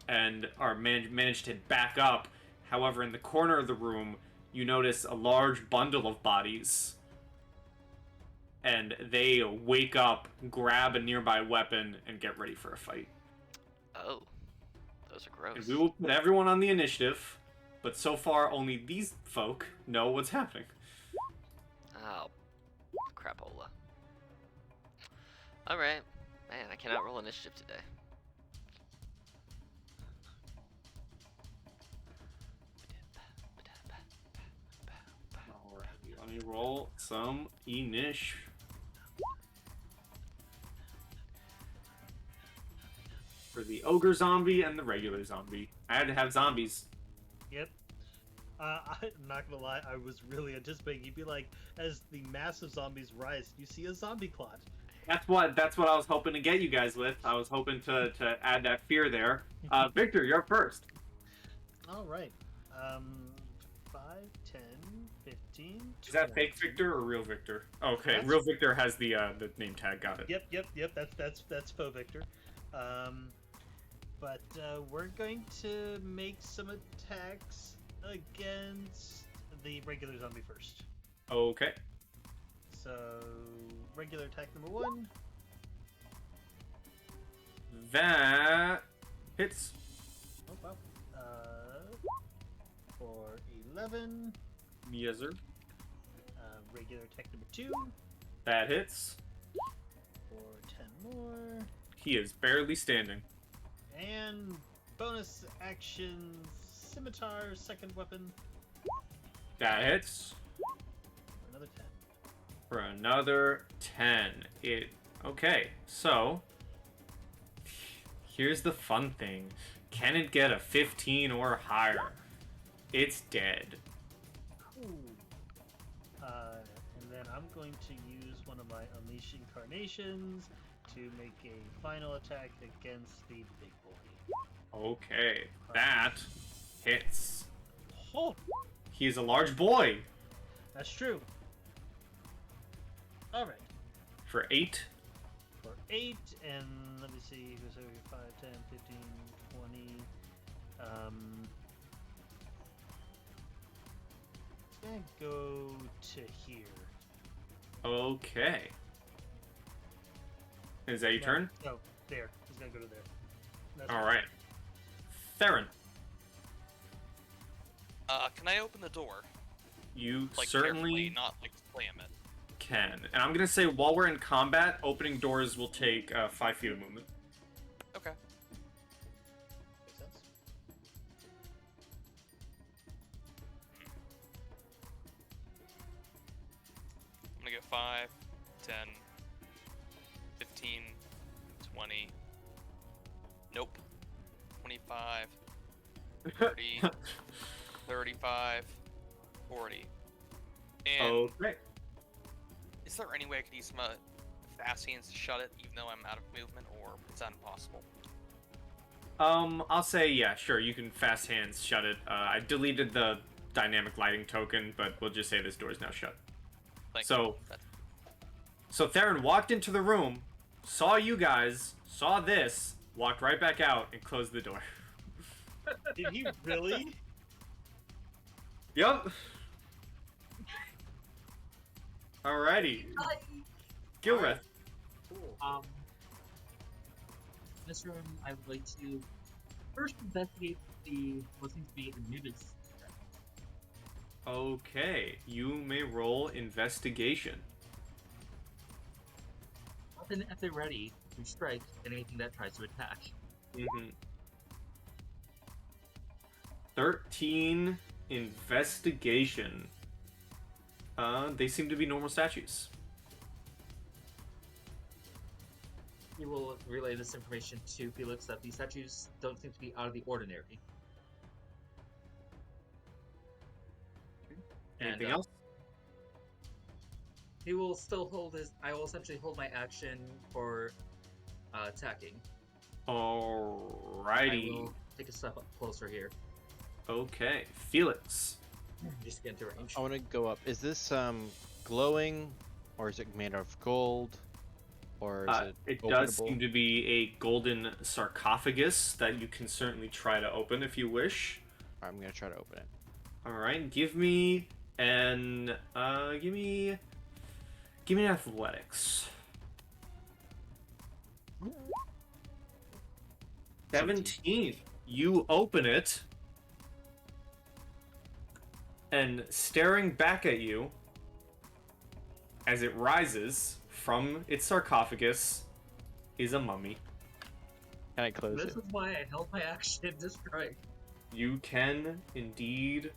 Speaker 1: and are managed to back up. However, in the corner of the room, you notice a large bundle of bodies. And they wake up, grab a nearby weapon, and get ready for a fight.
Speaker 2: oh, those are gross.
Speaker 1: And we will put everyone on the initiative, but so far only these folk know what's happening.
Speaker 2: Oh, crapola. Alright. Man, I cannot roll initiative today.
Speaker 1: Alright, let me roll some inish. For the ogre zombie and the regular zombie. I had to have zombies.
Speaker 3: Yep. I'm not gonna lie, I was really anticipating you'd be like, as the massive zombies rise, you see a zombie clot.
Speaker 1: That's what I was hoping to get you guys with. I was hoping to add that fear there. Victor, you're first.
Speaker 3: Alright. 5, 10, 15, 20.
Speaker 1: Is that fake Victor or real Victor? Okay,
Speaker 3: That's-
Speaker 1: real Victor has the name tag. Got it.
Speaker 3: Yep, that's faux Victor. But we're going to make some attacks against the regular zombie first.
Speaker 1: Okay.
Speaker 3: So, regular attack number 1.
Speaker 1: That hits.
Speaker 3: Oh, wow. For 11.
Speaker 1: Yes, sir.
Speaker 3: Regular attack number 2.
Speaker 1: That hits.
Speaker 3: For 10 more.
Speaker 1: He is barely standing.
Speaker 3: And bonus action scimitar, second weapon.
Speaker 1: That hits.
Speaker 3: For another 10.
Speaker 1: For another 10. Okay, so here's the fun thing. Can it get a 15 or higher? It's dead.
Speaker 3: Cool. And then I'm going to use one of my Unleash Incarnations to make a final attack against the big boy.
Speaker 1: Okay, that hits.
Speaker 3: Oh,
Speaker 1: He is a large boy.
Speaker 3: that's true. Alright.
Speaker 1: For 8.
Speaker 3: For 8, and let me see, so 5, 10, 15, 20. gonna go to here.
Speaker 1: Okay. Is that your
Speaker 3: No,
Speaker 1: turn?
Speaker 3: No, there. He's gonna go to there. That's
Speaker 1: All
Speaker 3: fine.
Speaker 1: right. Theron,
Speaker 4: Can I open the door?
Speaker 1: you
Speaker 4: Like
Speaker 1: certainly
Speaker 4: carefully, not like slam it.
Speaker 1: can. And I'm gonna say while we're in combat, opening doors will take 5 feet of movement.
Speaker 4: Okay.
Speaker 3: Makes sense.
Speaker 4: I'm gonna go 5, 10, 15, 20. Nope. 25, 30, 35, 40. And
Speaker 1: Okay.
Speaker 4: is there any way I could use my fast hands to shut it, even though I'm out of movement, or is that impossible?
Speaker 1: I'll say yeah, sure. You can fast hands shut it. I deleted the dynamic lighting token, but we'll just say this door is now shut.
Speaker 4: Thank
Speaker 1: So-
Speaker 4: you. That's-
Speaker 1: So Theron walked into the room, saw you guys, saw this, walked right back out, and closed the door.
Speaker 3: Did he really?
Speaker 1: Yup. Alrighty. Gilreth.
Speaker 5: Cool. This room, I would like to first investigate what seems to be a nudist.
Speaker 1: Okay, you may roll investigation.
Speaker 5: Often, if they're ready to strike anything that tries to attack.
Speaker 1: Mm-hmm. 13 investigation. They seem to be normal statues.
Speaker 5: He will relay this information to Felix that these statues don't seem to be out of the ordinary.
Speaker 1: Anything
Speaker 5: And,
Speaker 1: else?
Speaker 5: He will still hold his. I will essentially hold my action for attacking. I
Speaker 1: Alrighty.
Speaker 5: will take a step up closer here,
Speaker 1: Okay, Felix.
Speaker 5: just to get into range.
Speaker 6: I want to go up. Is this glowing, or is it made of gold, or is
Speaker 1: It
Speaker 6: it
Speaker 1: does
Speaker 6: openable?
Speaker 1: seem to be a golden sarcophagus that you can certainly try to open if you wish.
Speaker 6: I'm gonna try to open it.
Speaker 1: All right, give me an give me an athletics. 17. You open it, and staring back at you as it rises from its sarcophagus is a mummy.
Speaker 6: Can I close
Speaker 5: This
Speaker 6: it?
Speaker 5: is why I held my action to strike.
Speaker 1: You can indeed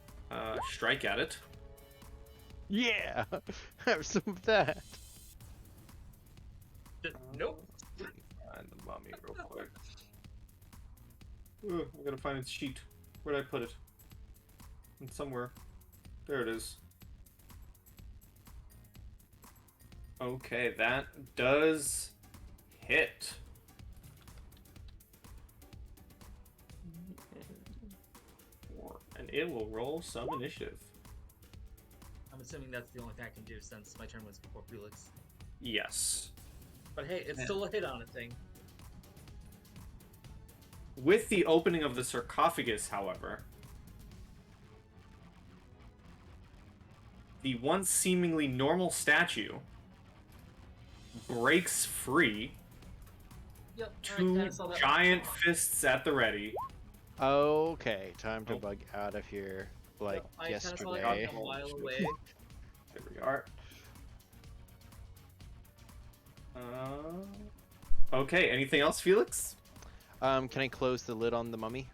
Speaker 1: strike at it.
Speaker 6: Yeah, have some of that.
Speaker 5: Nope.
Speaker 1: Find the mummy real quick. Ugh, I gotta find its sheet. Where'd I put it? It's somewhere. There it is. Okay, that does hit. And it will roll some initiative.
Speaker 5: I'm assuming that's the only thing I can do since my turn was before Felix.
Speaker 1: Yes.
Speaker 5: But hey, it's still a hit on a thing.
Speaker 1: With the opening of the sarcophagus, however, the once seemingly normal statue breaks free,
Speaker 5: Yep.
Speaker 1: two giant fists at the ready.
Speaker 6: Okay, time to
Speaker 1: Oh.
Speaker 6: bug out of here like
Speaker 5: I kinda saw that
Speaker 6: yesterday.
Speaker 5: coming a while away.
Speaker 1: There we are. Okay, anything else, Felix?
Speaker 6: Can I close the lid on the mummy?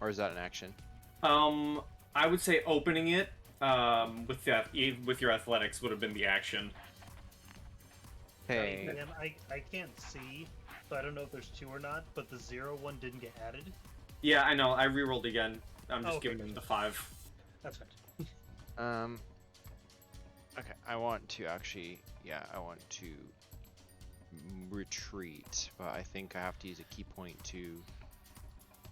Speaker 6: Or is that an action?
Speaker 1: I would say opening it with your athletics would have been the action.
Speaker 6: Hey,
Speaker 3: And I can't see, so I don't know if there's two or not, but the 0 one didn't get added.
Speaker 1: Yeah, I know. I rerolled again. I'm just
Speaker 3: Okay.
Speaker 1: giving them the 5.
Speaker 3: That's fine.
Speaker 6: okay, I want to actually, I want to retreat, but I think I have to use a key point to,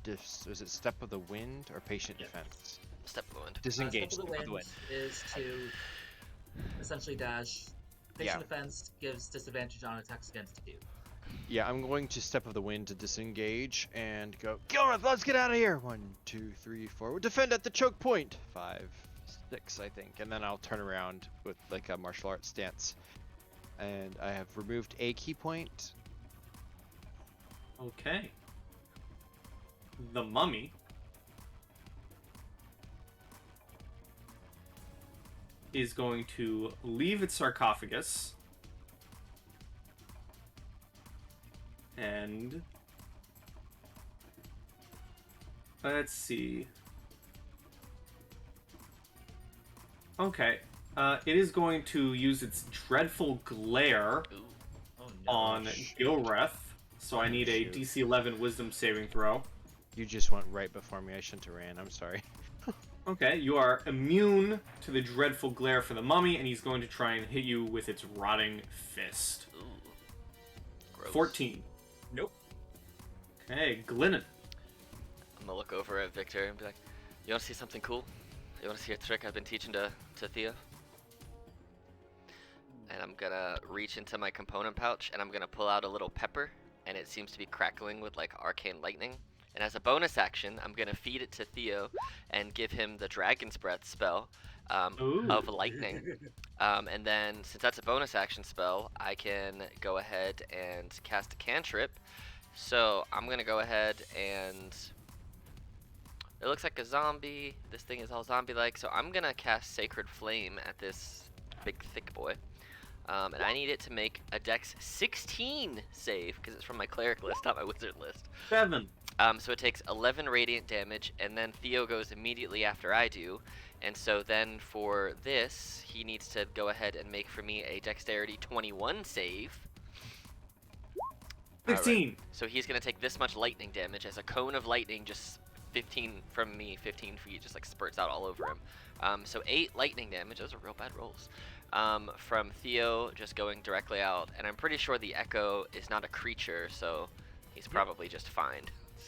Speaker 6: is it Step of the Wind or Patient
Speaker 5: Yeah.
Speaker 6: Defense?
Speaker 2: Step of the wind.
Speaker 6: Disengage
Speaker 5: Step of the Wind is to essentially dash. Patient
Speaker 6: Yeah.
Speaker 5: defense gives disadvantage on attacks against you.
Speaker 6: Yeah, I'm going to Step of the Wind to disengage and go, Gilreth, let's get out of here! 1, 2, 3, 4. Defend at the choke point! 5, 6, I think, and then I'll turn around with like a martial arts stance. And I have removed a key point.
Speaker 1: Okay. The mummy is going to leave its sarcophagus and let's see. Okay. It is going to use its dreadful glare
Speaker 2: Ooh.
Speaker 5: Oh no.
Speaker 1: on Gilreth. So I need a
Speaker 6: Shoot.
Speaker 1: DC 11 Wisdom saving throw.
Speaker 6: You just went right before me. I shouldn't have ran. I'm sorry.
Speaker 1: Okay, you are immune to the dreadful glare from the mummy, and he's going to try and hit you with its rotting fist.
Speaker 2: Ooh. Gross.
Speaker 1: 14.
Speaker 5: Nope.
Speaker 1: Okay, Glennon.
Speaker 2: I'm gonna look over at Victor and be like, "You want to see something cool? You want to see a trick I've been teaching to Theo?" And I'm gonna reach into my component pouch and I'm gonna pull out a little pepper, and it seems to be crackling with like arcane lightning. And as a bonus action, I'm gonna feed it to Theo and give him the Dragon's Breath spell
Speaker 1: Ooh.
Speaker 2: of lightning. And then, since that's a bonus action spell, I can go ahead and cast a cantrip. So I'm gonna go ahead and it looks like a zombie. This thing is all zombie-like, so I'm gonna cast Sacred Flame at this big thick boy. And I need it to make a Dex 16 save because it's from my cleric list, not my wizard list.
Speaker 1: 7.
Speaker 2: So it takes 11 radiant damage, and then Theo goes immediately after I do. And so then for this, he needs to go ahead and make for me a Dexterity 21 save.
Speaker 1: 15.
Speaker 2: Alright. So he's going to take this much lightning damage as a cone of lightning just 15 from me, 15 feet, just like spurts out all over him. So 8 lightning damage. Those are real bad rolls. From Theo just going directly out. And I'm pretty sure the Echo is not a creature, so he's probably just fine.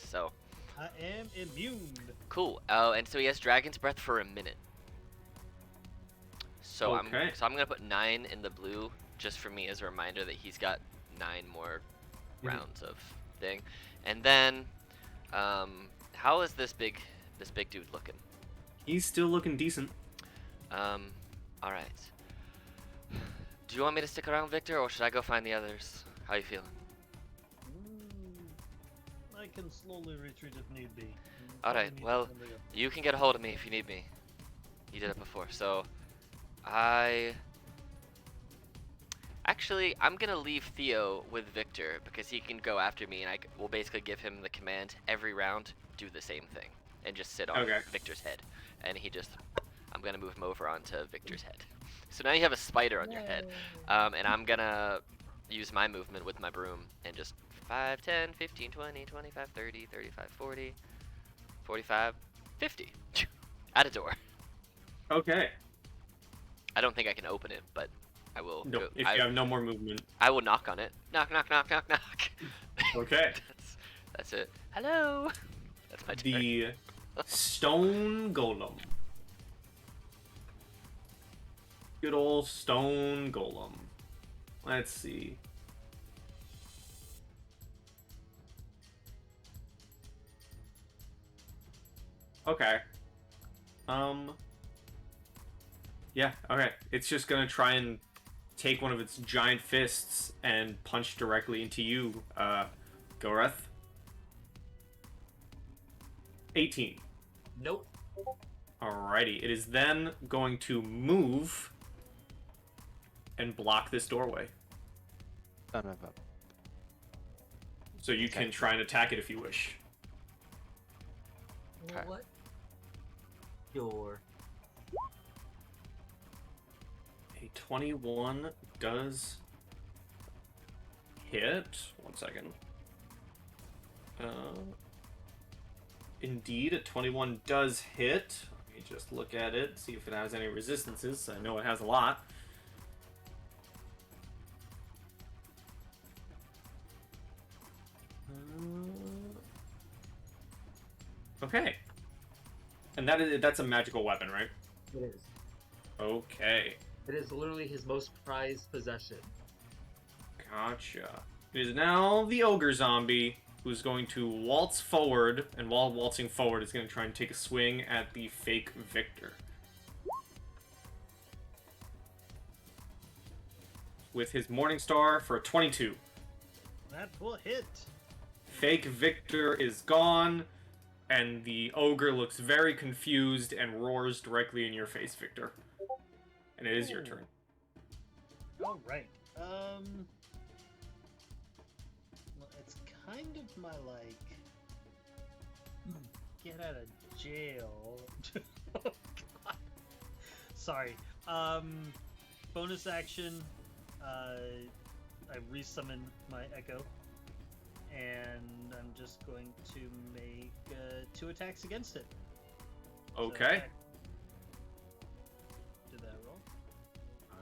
Speaker 2: So
Speaker 3: I am immune.
Speaker 2: cool. Oh, and so he has Dragon's Breath for a minute. So
Speaker 1: Okay.
Speaker 2: I'm gonna put 9 in the blue just for me as a reminder that he's got 9 more rounds of thing. And then, how is this big dude looking?
Speaker 1: He's still looking decent.
Speaker 2: All right. Do you want me to stick around, Victor, or should I go find the others? How you feeling?
Speaker 3: I can slowly retreat if need be.
Speaker 2: Alright,
Speaker 3: If I need
Speaker 2: well,
Speaker 3: somebody else.
Speaker 2: you can get a hold of me if you need me. You did it before, so Actually, I'm gonna leave Theo with Victor because he can go after me, and I will basically give him the command every round, do the same thing, and just sit on
Speaker 1: Okay.
Speaker 2: Victor's head. And I'm gonna move him over onto Victor's head. So now you have a spider on your head. And I'm gonna use my movement with my broom and just 5, 10, 15, 20, 25, 30, 35, 40, 45, 50. At a door.
Speaker 1: Okay.
Speaker 2: I don't think I can open it, but I will.
Speaker 1: No,
Speaker 2: go,
Speaker 1: if you have no more movement.
Speaker 2: I will knock on it. Knock, knock, knock, knock, knock.
Speaker 1: Okay.
Speaker 2: That's it. Hello. That's my turn.
Speaker 1: The stone golem. Good old stone golem. Let's see. Okay. Yeah, okay. It's just gonna try and take one of its giant fists and punch directly into you, Goreth. 18.
Speaker 5: Nope.
Speaker 1: Alrighty. It is then going to move and block this doorway.
Speaker 6: Son of a.
Speaker 1: So you can try and attack it if you wish.
Speaker 6: Okay.
Speaker 5: What? Your.
Speaker 1: A 21 does hit. 1 second. Indeed, a 21 does hit. Let me just look at it, see if it has any resistances. I know it has a lot. Okay. And that's a magical weapon, right?
Speaker 5: It is.
Speaker 1: Okay.
Speaker 5: It is literally his most prized possession.
Speaker 1: Gotcha. It is now the ogre zombie who's going to waltz forward, and while waltzing forward is going to try and take a swing at the fake Victor. with his Morning Star for a 22.
Speaker 3: That will hit.
Speaker 1: Fake Victor is gone, and the ogre looks very confused and roars directly in your face, Victor. And it is your turn.
Speaker 3: All right. Well, it's kind of my get out of jail. Oh, God. Sorry. Bonus action. I resummon my echo, and I'm just going to make 2 attacks against it.
Speaker 1: Okay.
Speaker 3: Did that roll?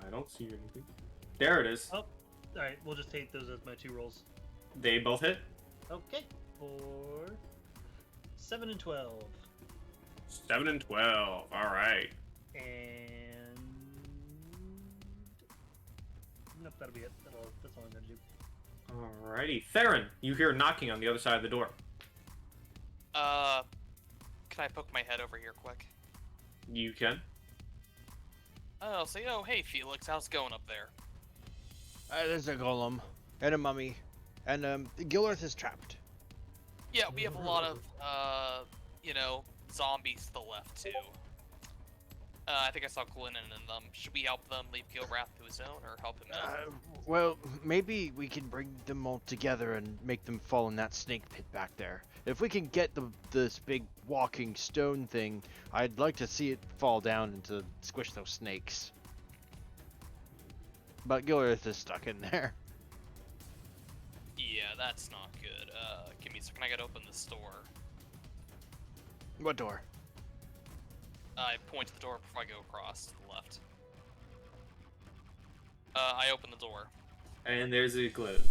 Speaker 1: I don't see anything. There it is.
Speaker 3: Oh, all right. We'll just take those as my 2 rolls.
Speaker 1: They both hit.
Speaker 3: Okay. For 7 and 12.
Speaker 1: 7 and 12. All right.
Speaker 3: And nope, that'll be it. That's all I'm gonna do.
Speaker 1: Alrighty. Theron, you hear knocking on the other side of the door.
Speaker 4: Can I poke my head over here quick?
Speaker 1: You can.
Speaker 4: I'll say, oh, hey, Felix, how's it going up there?
Speaker 6: There's a golem and a mummy, and Gillerth is trapped.
Speaker 4: Yeah, we have a lot of, zombies to the left, too. I think I saw Glennon in them. Should we help them leave Gilrath to his own, or help him out?
Speaker 6: Well, maybe we can bring them all together and make them fall in that snake pit back there. If we can get this big walking stone thing, I'd like to see it fall down and to squish those snakes. But Gilrath is stuck in there.
Speaker 4: Yeah, that's not good. Give me a second, I gotta open this door.
Speaker 6: What door?
Speaker 4: I point to the door before I go across to the left. I open the door.
Speaker 1: And there's a glitch.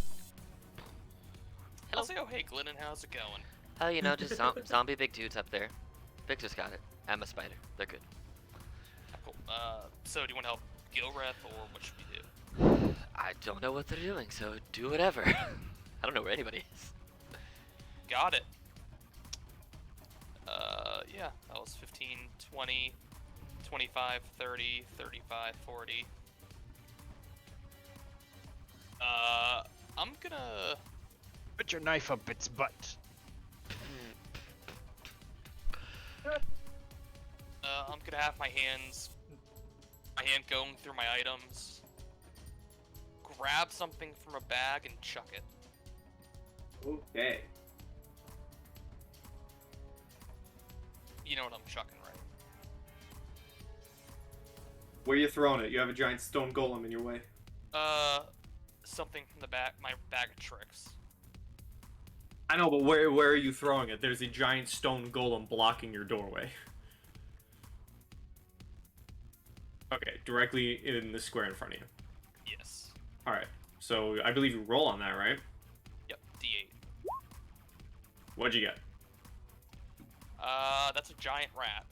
Speaker 4: I'll say, oh, hey, Glennon, how's it going?
Speaker 2: Oh, just zombie big dudes up there. Victor's got it. I'm a spider. They're good.
Speaker 4: Cool. So do you want to help Gilrath, or what should we do?
Speaker 2: I don't know what they're doing, so do whatever. I don't know where anybody is.
Speaker 4: Got it. Yeah, that was 15, 20, 25, 30, 35, 40. I'm gonna...
Speaker 6: Put your knife up its butt.
Speaker 4: I'm gonna have my hand going through my items, grab something from a bag and chuck it.
Speaker 1: Okay.
Speaker 4: You know what I'm chucking, right?
Speaker 1: Where you throwing it? You have a giant stone golem in your way.
Speaker 4: Something from the back, my bag of tricks.
Speaker 1: I know, but where are you throwing it? There's a giant stone golem blocking your doorway. Okay, directly in the square in front of you.
Speaker 4: Yes.
Speaker 1: Alright, so I believe you roll on that, right?
Speaker 4: Yep, D8.
Speaker 1: What'd you get?
Speaker 4: That's a giant rat.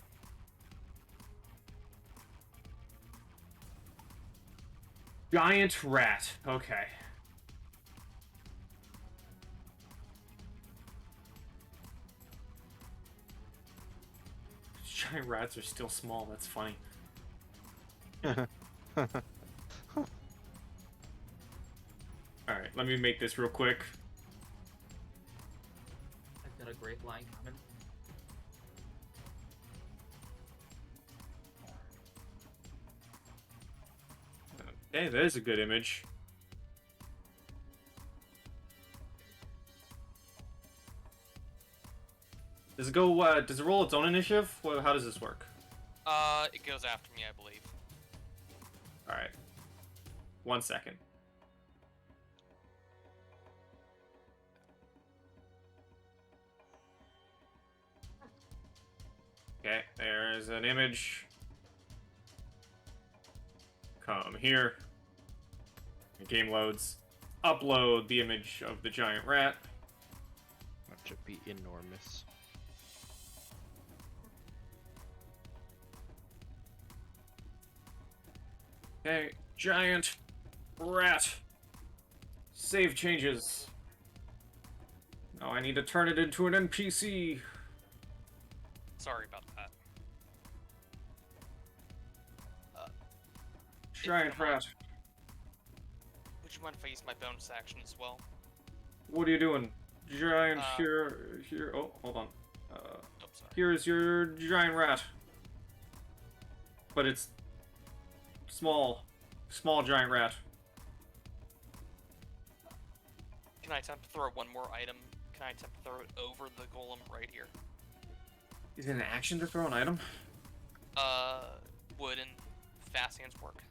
Speaker 1: Giant rat. Okay. Giant rats are still small. That's funny. Alright, let me make this real quick.
Speaker 5: I've got a great line coming.
Speaker 1: Okay, there's a good image. Does it go, does it roll its own initiative? How does this work?
Speaker 4: It goes after me, I believe.
Speaker 1: Alright. 1 second. Okay, there's an image. Come here. The game loads. Upload the image of the giant rat.
Speaker 6: That should be enormous.
Speaker 1: Okay, giant rat. Save changes. Now I need to turn it into an NPC.
Speaker 4: Sorry about that.
Speaker 1: Giant rat.
Speaker 4: you mind if I use my bonus action as well?
Speaker 1: What are you doing? Giant
Speaker 4: Uh,
Speaker 1: here. Oh, hold on.
Speaker 4: Oh, sorry.
Speaker 1: Here's your giant rat. But it's small. Small giant rat.
Speaker 4: Can I attempt to throw one more item? Can I attempt to throw it over the golem right here?
Speaker 1: Is it an action to throw an item?
Speaker 4: Would and fast hands work?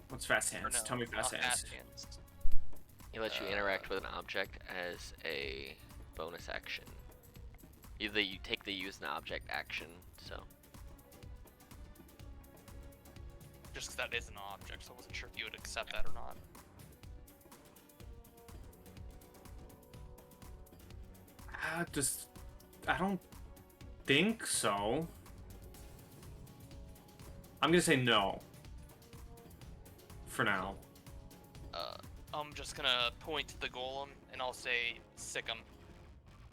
Speaker 1: What's fast
Speaker 4: Or
Speaker 1: hands?
Speaker 4: no,
Speaker 1: Tell me fast
Speaker 4: not
Speaker 1: hands.
Speaker 4: fast hands.
Speaker 2: He lets you interact with an object as a bonus action. Either you take the use an object action, so.
Speaker 4: Just 'cause that is an object, so I wasn't sure if you would accept that or not.
Speaker 1: I don't think so. I'm gonna say no. For now.
Speaker 4: I'm just gonna point to the golem and I'll say sick him.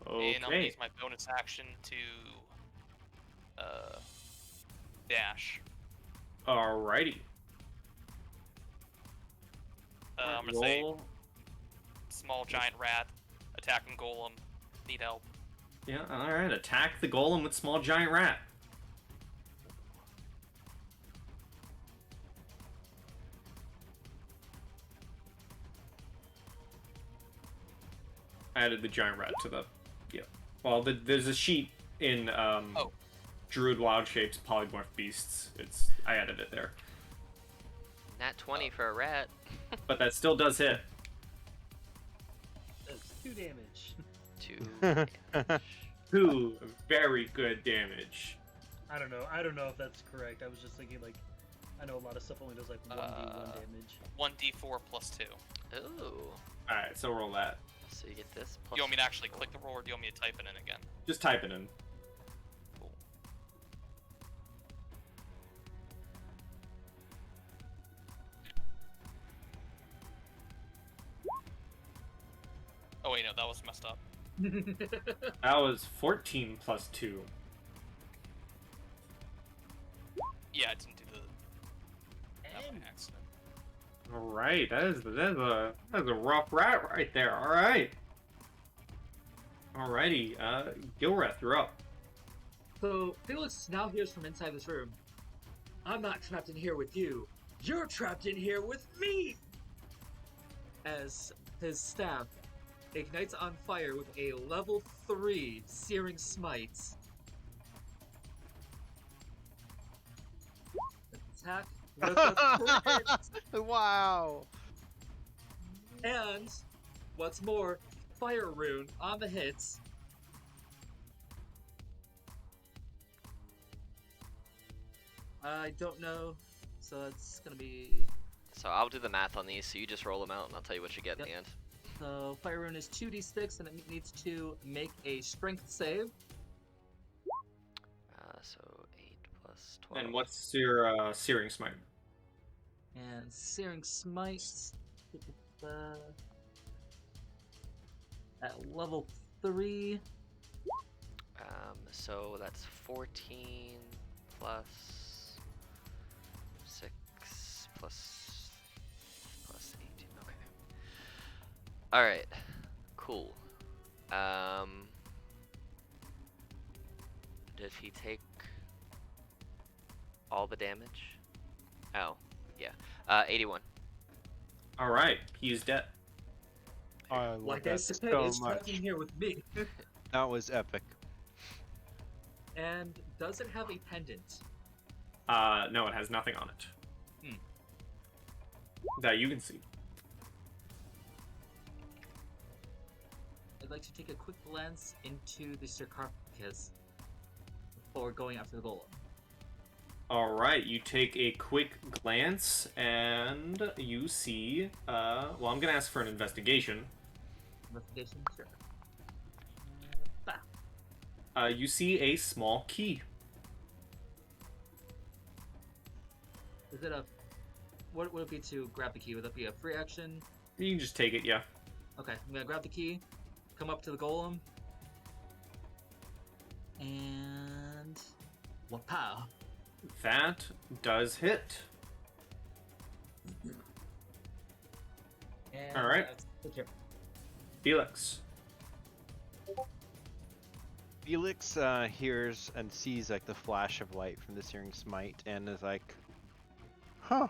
Speaker 4: And I'm gonna
Speaker 1: Okay.
Speaker 4: use my bonus action to dash.
Speaker 1: Alrighty.
Speaker 4: I'm gonna say
Speaker 1: Roll.
Speaker 4: small giant rat attacking golem. Need help.
Speaker 1: Yeah, alright. Attack the golem with small giant rat. I added the giant rat to the... Yeah. Well, there's a sheet in
Speaker 4: Oh.
Speaker 2: Druid
Speaker 1: Wild Shapes Polymorph Beasts. I added it there.
Speaker 2: Nat 20 for a rat.
Speaker 1: But that still does hit.
Speaker 3: That's 2 damage.
Speaker 2: 2 damage.
Speaker 1: 2 very good damage.
Speaker 3: I don't know if that's correct. I was just thinking like, I know a lot of stuff only does like 1d1 damage.
Speaker 4: 1d4 plus 2.
Speaker 2: Ooh.
Speaker 1: Alright, so roll that.
Speaker 2: So you get this plus.
Speaker 4: You want me to actually click the roll, or do you want me to type it in again?
Speaker 1: Just type it in.
Speaker 4: Cool. Oh wait, no, that was messed up.
Speaker 1: That was 14 plus 2.
Speaker 4: Yeah, I didn't do that by accident.
Speaker 1: Alright, that's a rough rat right there. Alright. Alrighty, Gilreth, you're up.
Speaker 5: So Felix now hears from inside this room. I'm not trapped in here with you. You're trapped in here with me! As his staff ignites on fire with a level 3 Searing Smite. Attack with a crit.
Speaker 6: Wow.
Speaker 5: And, what's more, Fire Rune on the hits. I don't know, so it's gonna be...
Speaker 2: So I'll do the math on these, so you just roll them out and I'll tell you what you get in the end.
Speaker 5: So Fire Rune is 2d6 and it needs to make a strength save.
Speaker 2: So 8 plus 12.
Speaker 1: And what's your Searing Smite?
Speaker 5: And Searing Smite at level 3.
Speaker 2: So that's 14 plus 6 plus 18. Okay. All right. Cool. Did he take all the damage? Oh, yeah. 81.
Speaker 1: Alright, he is dead.
Speaker 6: I love
Speaker 5: Like I
Speaker 6: that
Speaker 5: said,
Speaker 6: so
Speaker 5: it's
Speaker 6: much.
Speaker 5: trapped in here with me.
Speaker 6: That was epic.
Speaker 5: And does it have a pendant?
Speaker 1: No, it has nothing on it.
Speaker 5: Hmm.
Speaker 1: That you can see.
Speaker 5: I'd like to take a quick glance into the sarcophagus before going after the golem.
Speaker 1: Alright, you take a quick glance and you see, well, I'm gonna ask for an investigation.
Speaker 5: Investigation, sure.
Speaker 1: You see a small key.
Speaker 5: Is it a... What would it be to grab the key? Would that be a free action?
Speaker 1: You can just take it, yeah.
Speaker 5: Okay, I'm gonna grab the key, come up to the golem, and... Wapow!
Speaker 1: That does hit.
Speaker 5: And
Speaker 1: All right.
Speaker 5: that's the turn.
Speaker 1: Felix.
Speaker 6: Felix hears and sees like the flash of light from the Searing Smite and is like, huh.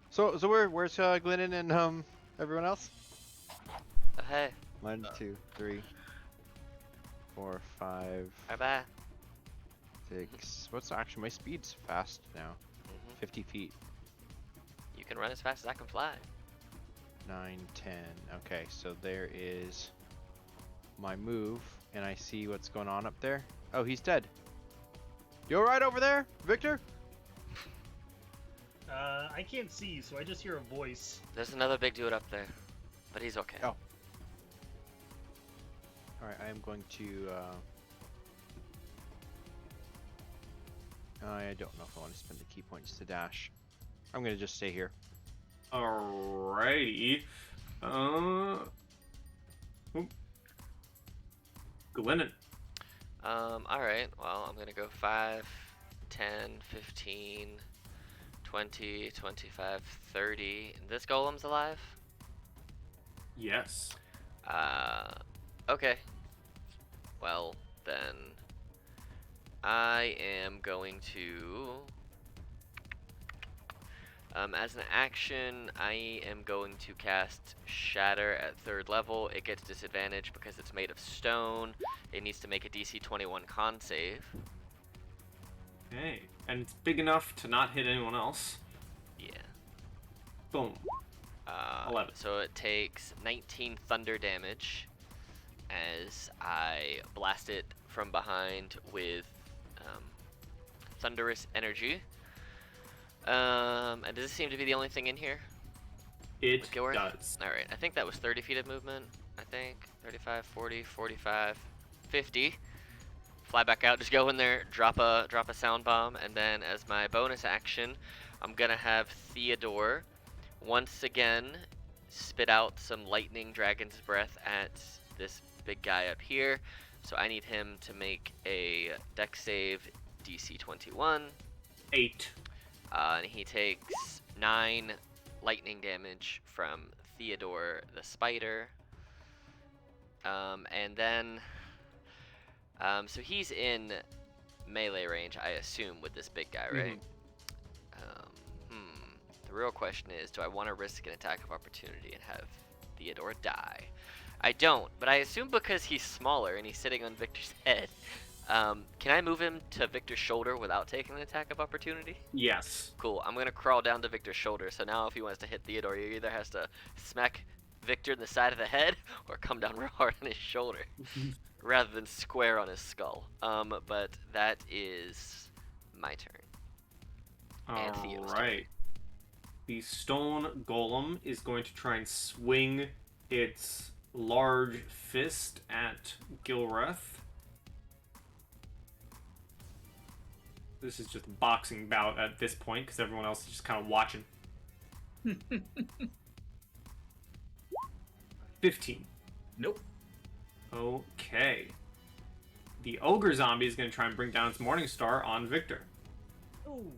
Speaker 6: So where's Glennon and everyone else?
Speaker 2: Oh, hey,
Speaker 6: 1, 2, 3, 4, 5,
Speaker 2: bye-bye.
Speaker 6: 6. What's actually my speed's fast now? 50 feet.
Speaker 2: You can run as fast as I can fly.
Speaker 6: 9, 10. Okay, so there is my move, and I see what's going on up there. Oh, he's dead. You alright over there, Victor?
Speaker 7: I can't see, so I just hear a voice.
Speaker 2: There's another big dude up there, but he's okay.
Speaker 6: Oh. Alright, I am going to, I don't know if I want to spend the key points to dash. I'm gonna just stay here.
Speaker 1: Alrighty. Glennon.
Speaker 2: Alright, well, I'm gonna go 5, 10, 15, 20, 25, 30. This golem's alive?
Speaker 1: Yes.
Speaker 2: Okay. Well, then I am going to, as an action, I am going to cast Shatter at 3rd level. It gets disadvantage because it's made of stone. It needs to make a DC 21 con save.
Speaker 1: Okay. And it's big enough to not hit anyone else.
Speaker 2: Yeah.
Speaker 1: Boom. 11.
Speaker 2: So it takes 19 thunder damage as I blast it from behind with thunderous energy. And does this seem to be the only thing in here?
Speaker 1: It
Speaker 2: With Gilworth?
Speaker 1: does.
Speaker 2: Alright, I think that was 30 feet of movement. I think 35, 40, 45, 50. Fly back out, just go in there, drop a sound bomb, and then as my bonus action, I'm gonna have Theodore once again spit out some lightning dragon's breath at this big guy up here. So I need him to make a dex save DC 21.
Speaker 1: 8.
Speaker 2: And he takes 9 lightning damage from Theodore the spider. And then, so he's in melee range, I assume, with this big guy, right? The real question is, do I want to risk an attack of opportunity and have Theodore die? I don't, but I assume because he's smaller and he's sitting on Victor's head, can I move him to Victor's shoulder without taking an attack of opportunity?
Speaker 1: Yes.
Speaker 2: Cool, I'm gonna crawl down to Victor's shoulder, so now if he wants to hit Theodore, he either has to smack Victor in the side of the head or come down real hard on his shoulder, rather than square on his skull. But that is my turn. And Theo's turn.
Speaker 1: Alright. The stone golem is going to try and swing its large fist at Gilreth. This is just a boxing bout at this point because everyone else is just kind of watching. 15.
Speaker 5: Nope.
Speaker 1: Okay. The ogre zombie is going to try and bring down its morning star on Victor.
Speaker 7: Ooh.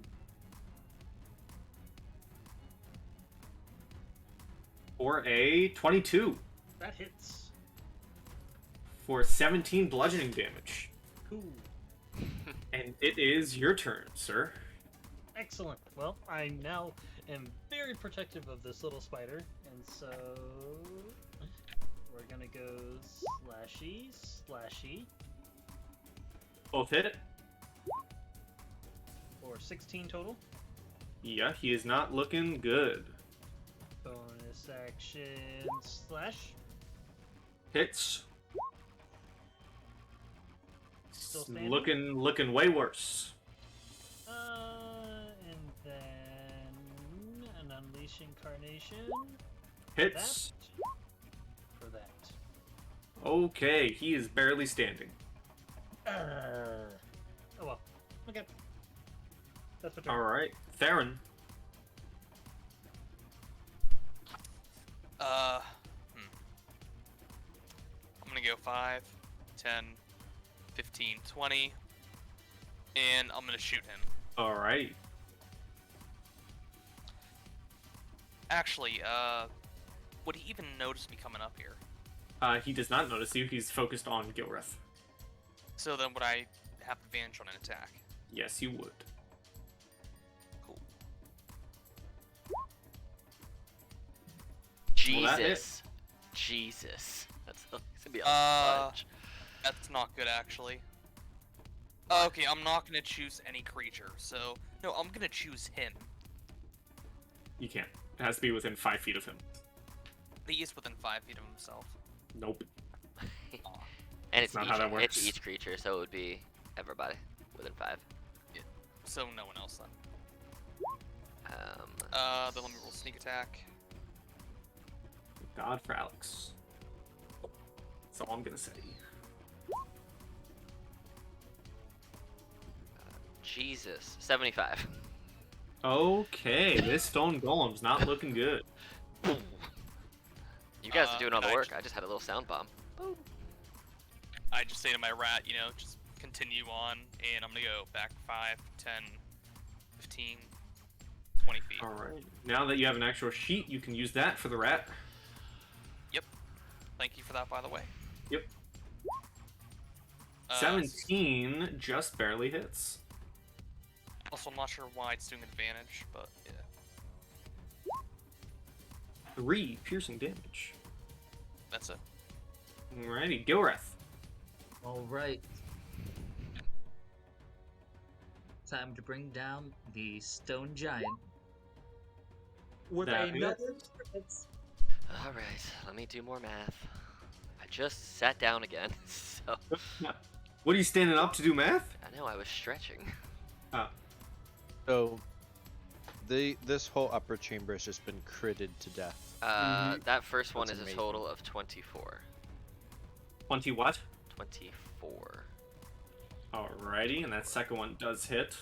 Speaker 1: For a 22.
Speaker 7: That hits.
Speaker 1: For 17 bludgeoning damage.
Speaker 7: Cool.
Speaker 1: And it is your turn, sir.
Speaker 7: Excellent. Well, I now am very protective of this little spider, and so we're gonna go slashy, slashy,
Speaker 1: Both hit it.
Speaker 7: for 16 total.
Speaker 1: Yeah, he is not looking good.
Speaker 7: Bonus action slash.
Speaker 1: Hits.
Speaker 7: Still standing?
Speaker 1: Looking way worse.
Speaker 7: And then an unleash incarnation.
Speaker 1: Hits.
Speaker 7: For that.
Speaker 1: Okay, he is barely standing.
Speaker 7: Oh well. Okay. That's my turn.
Speaker 1: Alright, Theron.
Speaker 4: I'm gonna go 5, 10, 15, 20, and I'm gonna shoot him.
Speaker 1: Alright.
Speaker 4: Actually, would he even notice me coming up here?
Speaker 1: He does not notice you. He's focused on Gilreth.
Speaker 4: So then would I have advantage on an attack?
Speaker 1: Yes, you would.
Speaker 4: Cool.
Speaker 1: Well, that hit.
Speaker 2: Jesus. That's gonna be a
Speaker 4: Uh,
Speaker 2: punch.
Speaker 4: That's not good, actually. Okay, I'm not gonna choose any creature, so... No, I'm gonna choose him.
Speaker 1: You can't. It has to be within 5 feet of him.
Speaker 4: He is within 5 feet of himself.
Speaker 1: Nope.
Speaker 2: And it's
Speaker 1: not how that works.
Speaker 2: each creature, so it would be everybody within 5.
Speaker 4: So no one else then.
Speaker 2: Um,
Speaker 4: Then let me roll sneak attack.
Speaker 1: God for Alex. That's all I'm gonna say.
Speaker 2: Jesus. 75.
Speaker 1: Okay, this stone golem's not looking good.
Speaker 2: You guys are doing all the
Speaker 4: I
Speaker 2: work. I just had a little sound bomb.
Speaker 4: I just say to my rat, you know, just continue on, and I'm gonna go back 5, 10, 15, 20 feet.
Speaker 1: Alright. Now that you have an actual sheet, you can use that for the rat.
Speaker 4: Yep. Thank you for that, by the way.
Speaker 1: Yep.
Speaker 4: Uh,
Speaker 1: 17 just barely hits.
Speaker 4: Also, I'm not sure why it's doing advantage, but yeah.
Speaker 1: 3 piercing damage.
Speaker 4: That's it.
Speaker 1: Alrighty, Gilreth.
Speaker 5: Alright. Time to bring down the stone giant. With
Speaker 1: That
Speaker 5: another
Speaker 2: Alright, let me do more math. I just sat down again, so...
Speaker 1: What are you standing up to do math?
Speaker 2: I know, I was stretching.
Speaker 6: So, this whole upper chamber has just been critted to death.
Speaker 2: That first one
Speaker 6: That's
Speaker 2: is a
Speaker 6: amazing.
Speaker 2: total of 24.
Speaker 1: 20 what?
Speaker 2: 24.
Speaker 1: Alrighty, and that second one does hit.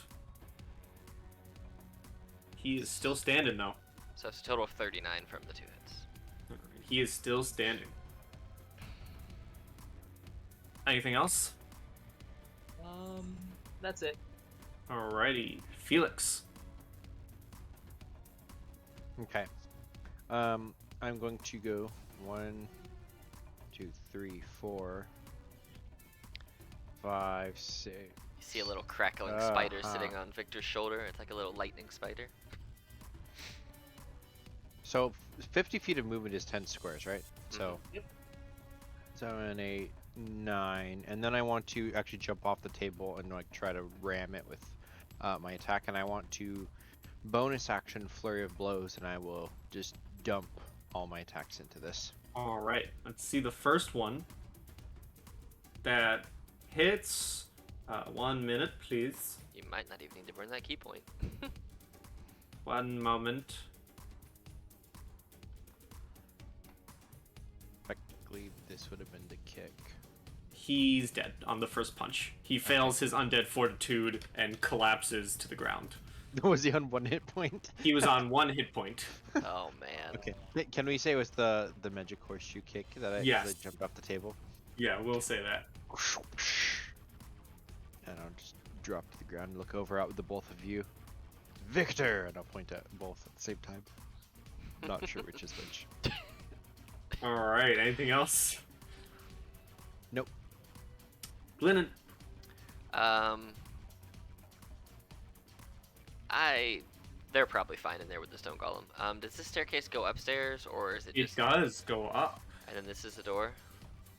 Speaker 1: He is still standing though.
Speaker 2: So it's a total of 39 from the 2 hits.
Speaker 1: He is still standing. Anything else?
Speaker 5: That's it.
Speaker 1: Alrighty, Felix.
Speaker 6: Okay. I'm going to go 1, 2, 3, 4, 5, 6.
Speaker 2: You see a little crackling spider sitting on Victor's shoulder. It's like a little lightning spider.
Speaker 6: So 50 feet of movement is 10 squares, right? So
Speaker 5: Yep.
Speaker 6: 7, 8, 9, and then I want to actually jump off the table and like try to ram it with my attack, and I want to bonus action flurry of blows, and I will just dump all my attacks into this.
Speaker 1: Alright, let's see the first one. That hits. 1 minute, please.
Speaker 2: You might not even need to burn that key point.
Speaker 1: 1 moment.
Speaker 6: Technically, this would have been the kick.
Speaker 1: He's dead on the first punch. He fails his undead fortitude and collapses to the ground.
Speaker 6: Was he on 1 hit point?
Speaker 1: He was on 1 hit point.
Speaker 2: Oh man.
Speaker 6: Okay. Can we say it was the magic horseshoe kick that I
Speaker 1: Yes.
Speaker 6: jumped off the table?
Speaker 1: Yeah, we'll say that.
Speaker 6: And I'll just drop to the ground and look over at the both of you. Victor! And I'll point at both at the same time. Not sure which is which.
Speaker 1: Alright, anything else?
Speaker 6: Nope.
Speaker 1: Glennon.
Speaker 2: They're probably fine in there with the stone golem. Does this staircase go upstairs, or is it
Speaker 1: It
Speaker 2: just...
Speaker 1: does go up.
Speaker 2: And then this is the door?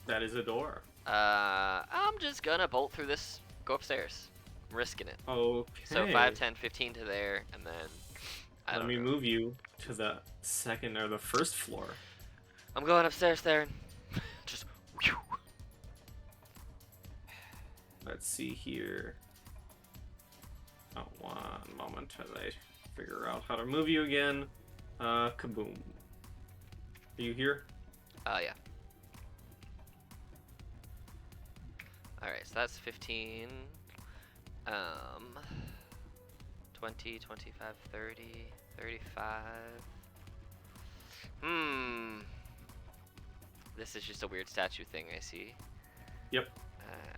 Speaker 1: That is a door.
Speaker 2: I'm just gonna bolt through this, go upstairs. I'm risking it.
Speaker 1: Okay.
Speaker 2: So 5, 10, 15 to there, and then...
Speaker 1: Let me move you to the second or the first floor.
Speaker 2: I'm going upstairs there. Just... whew.
Speaker 1: Let's see here. Oh, 1 moment as I figure out how to move you again. Kaboom. Are you here?
Speaker 2: Yeah. Alright, so that's 15. 20, 25, 30, 35. This is just a weird statue thing I see.
Speaker 1: Yep.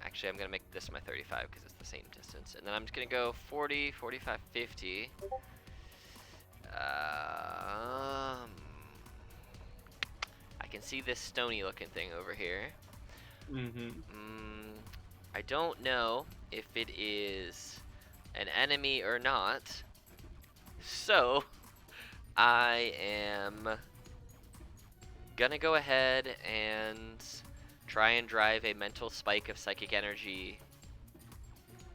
Speaker 2: Actually, I'm gonna make this my 35 because it's the same distance. And then I'm just gonna go 40, 45, 50. can see this stony looking thing over here.
Speaker 1: Mm-hmm.
Speaker 2: I don't know if it is an enemy or not. So I am gonna go ahead and try and drive a mental spike of psychic energy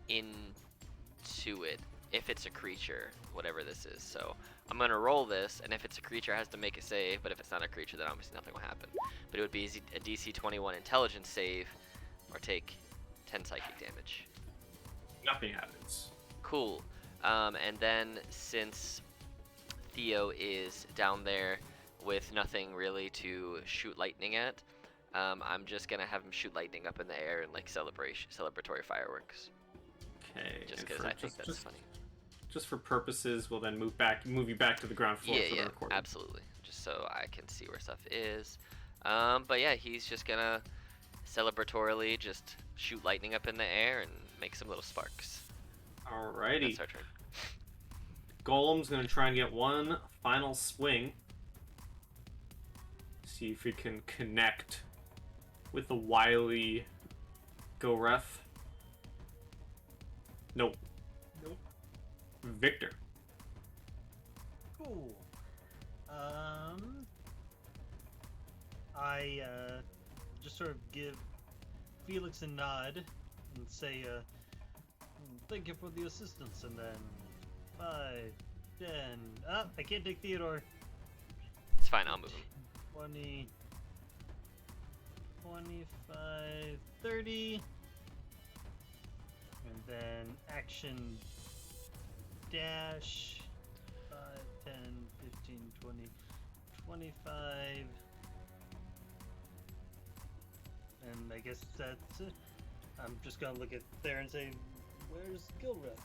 Speaker 2: into it, if it's a creature, whatever this is. So I'm gonna roll this, and if it's a creature, it has to make a save, but if it's not a creature, then obviously nothing will happen. But it would be a DC 21 intelligence save, or take 10 psychic damage.
Speaker 1: Nothing happens.
Speaker 2: Cool. And then since Theo is down there with nothing really to shoot lightning at, I'm just gonna have him shoot lightning up in the air and like celebratory fireworks.
Speaker 1: Okay.
Speaker 2: Just
Speaker 1: and
Speaker 2: because
Speaker 1: for-
Speaker 2: I think that's funny.
Speaker 1: Just for purposes, we'll then move you back to the ground floor for the recording.
Speaker 2: Absolutely. Just so I can see where stuff is. But yeah, he's just gonna celebratorily just shoot lightning up in the air and make some little sparks.
Speaker 1: Alrighty.
Speaker 2: That's our turn.
Speaker 1: Golem's gonna try and get one final swing. See if he can connect with the wily Goreth. Nope.
Speaker 3: Nope.
Speaker 1: Victor.
Speaker 3: Cool. I just sort of give Felix a nod and say, thank you for the assistance, and then 5, 10. I can't take Theodore.
Speaker 2: It's fine, I'll move him.
Speaker 3: 20, 25, 30. And then action dash 5, 10, 15, 20, 25. And I guess that's it. I'm just gonna look at there and say, where's Gilreth?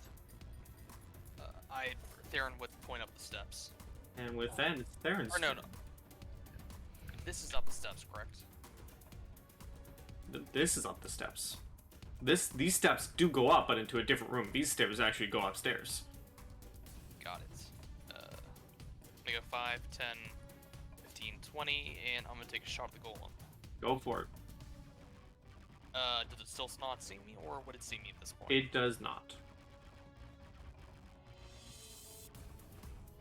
Speaker 4: Theron would point up the steps.
Speaker 1: And with that, it's Theron's
Speaker 4: Or no,
Speaker 1: turn.
Speaker 4: no. This is up the steps, correct?
Speaker 1: This is up the steps. These steps do go up, but into a different room. These stairs actually go upstairs.
Speaker 4: Got it. I'm gonna go 5, 10, 15, 20, and I'm gonna take a shot at the golem.
Speaker 1: Go for it.
Speaker 4: Does it still not see me, or would it see me at this point?
Speaker 1: It does not.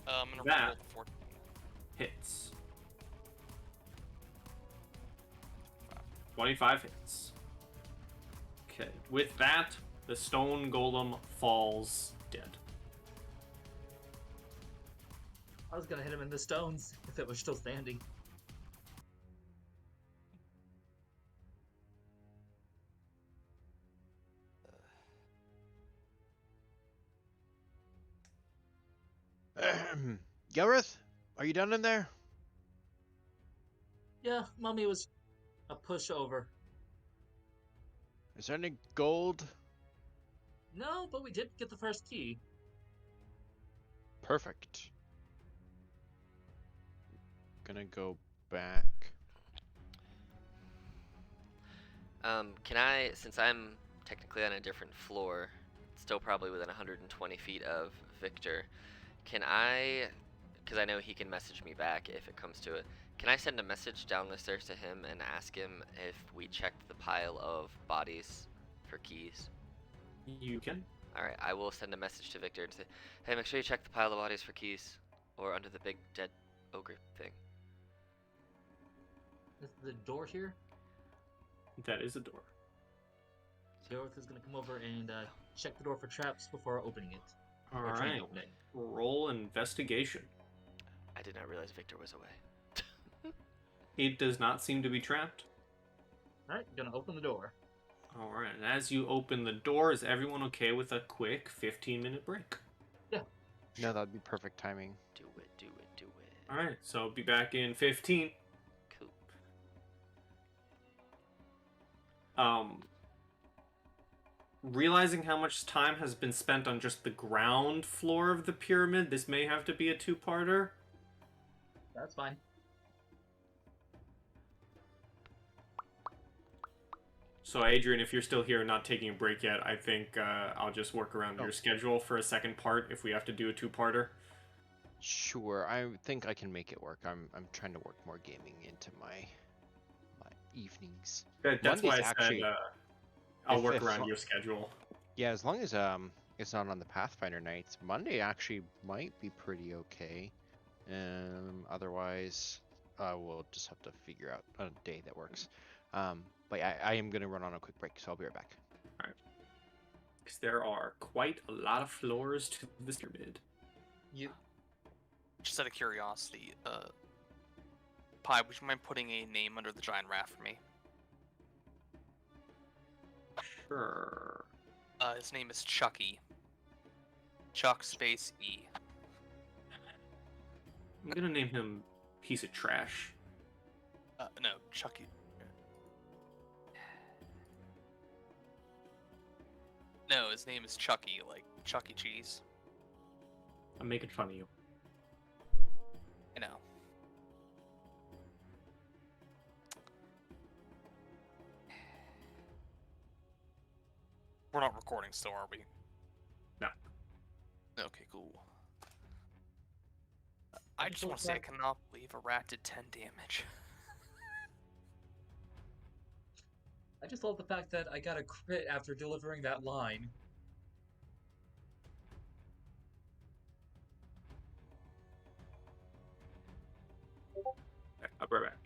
Speaker 4: I'm gonna
Speaker 1: That-
Speaker 4: roll the 14.
Speaker 1: Hits. 25 hits. Okay. With that, the stone golem falls dead.
Speaker 5: I was gonna hit him in the stones if it was still standing.
Speaker 6: Gelrith, are you done in there?
Speaker 5: Yeah, Mummy was a pushover.
Speaker 6: Is there any gold?
Speaker 5: No, but we did get the first key.
Speaker 6: Perfect. Gonna go back.
Speaker 2: Can I, since I'm technically on a different floor, still probably within 120 feet of Victor, can I, because I know he can message me back if it comes to it, can I send a message down the stairs to him and ask him if we checked the pile of bodies for keys?
Speaker 1: You can.
Speaker 2: Alright, I will send a message to Victor and say, hey, make sure you check the pile of bodies for keys, or under the big dead ogre thing.
Speaker 5: Is the door here?
Speaker 1: That is a door.
Speaker 5: Dorothy is gonna come over and check the door for traps before opening it.
Speaker 1: All
Speaker 5: Or trying
Speaker 1: right.
Speaker 5: to open it.
Speaker 1: Roll investigation.
Speaker 2: I did not realize Victor was away.
Speaker 1: It does not seem to be trapped.
Speaker 5: Alright, gonna open the door.
Speaker 1: All right. And as you open the door, is everyone okay with a quick 15-minute break?
Speaker 6: No, that'd be perfect timing.
Speaker 2: Do it, do it, do it.
Speaker 1: All right. So be back in 15.
Speaker 2: Cool.
Speaker 1: Realizing how much time has been spent on just the ground floor of the pyramid, this may have to be a two-parter.
Speaker 5: That's fine.
Speaker 1: So, Adrian, if you're still here and not taking a break yet, I think I'll just work around your schedule for a second part if we have to do a two-parter.
Speaker 6: Sure, I think I can make it work. I'm trying to work more gaming into my evenings.
Speaker 1: That's why
Speaker 6: Monday's
Speaker 1: I said
Speaker 6: actually
Speaker 1: I'll work
Speaker 6: if
Speaker 1: around your schedule.
Speaker 6: yeah, as long as it's not on the Pathfinder nights, Monday actually might be pretty okay. Otherwise, we'll just have to figure out a day that works. But I am gonna run on a quick break, so I'll be right back.
Speaker 1: Because there are quite a lot of floors to this pyramid.
Speaker 5: You
Speaker 4: Just out of curiosity, Pi, would you mind putting a name under the giant rat for me?
Speaker 1: Sure.
Speaker 4: His name is Chucky. Chuck space E.
Speaker 1: I'm gonna name him Piece of Trash.
Speaker 4: No, Chucky. No, his name is Chucky, like Chuck E. Cheese.
Speaker 1: I'm making fun of you.
Speaker 4: I know. We're not recording still, are we?
Speaker 1: No.
Speaker 4: Okay, cool. I just want to say I cannot believe a rat did 10 damage.
Speaker 5: I just love the fact that I got a crit after delivering that line.
Speaker 1: Okay, I'll be right back.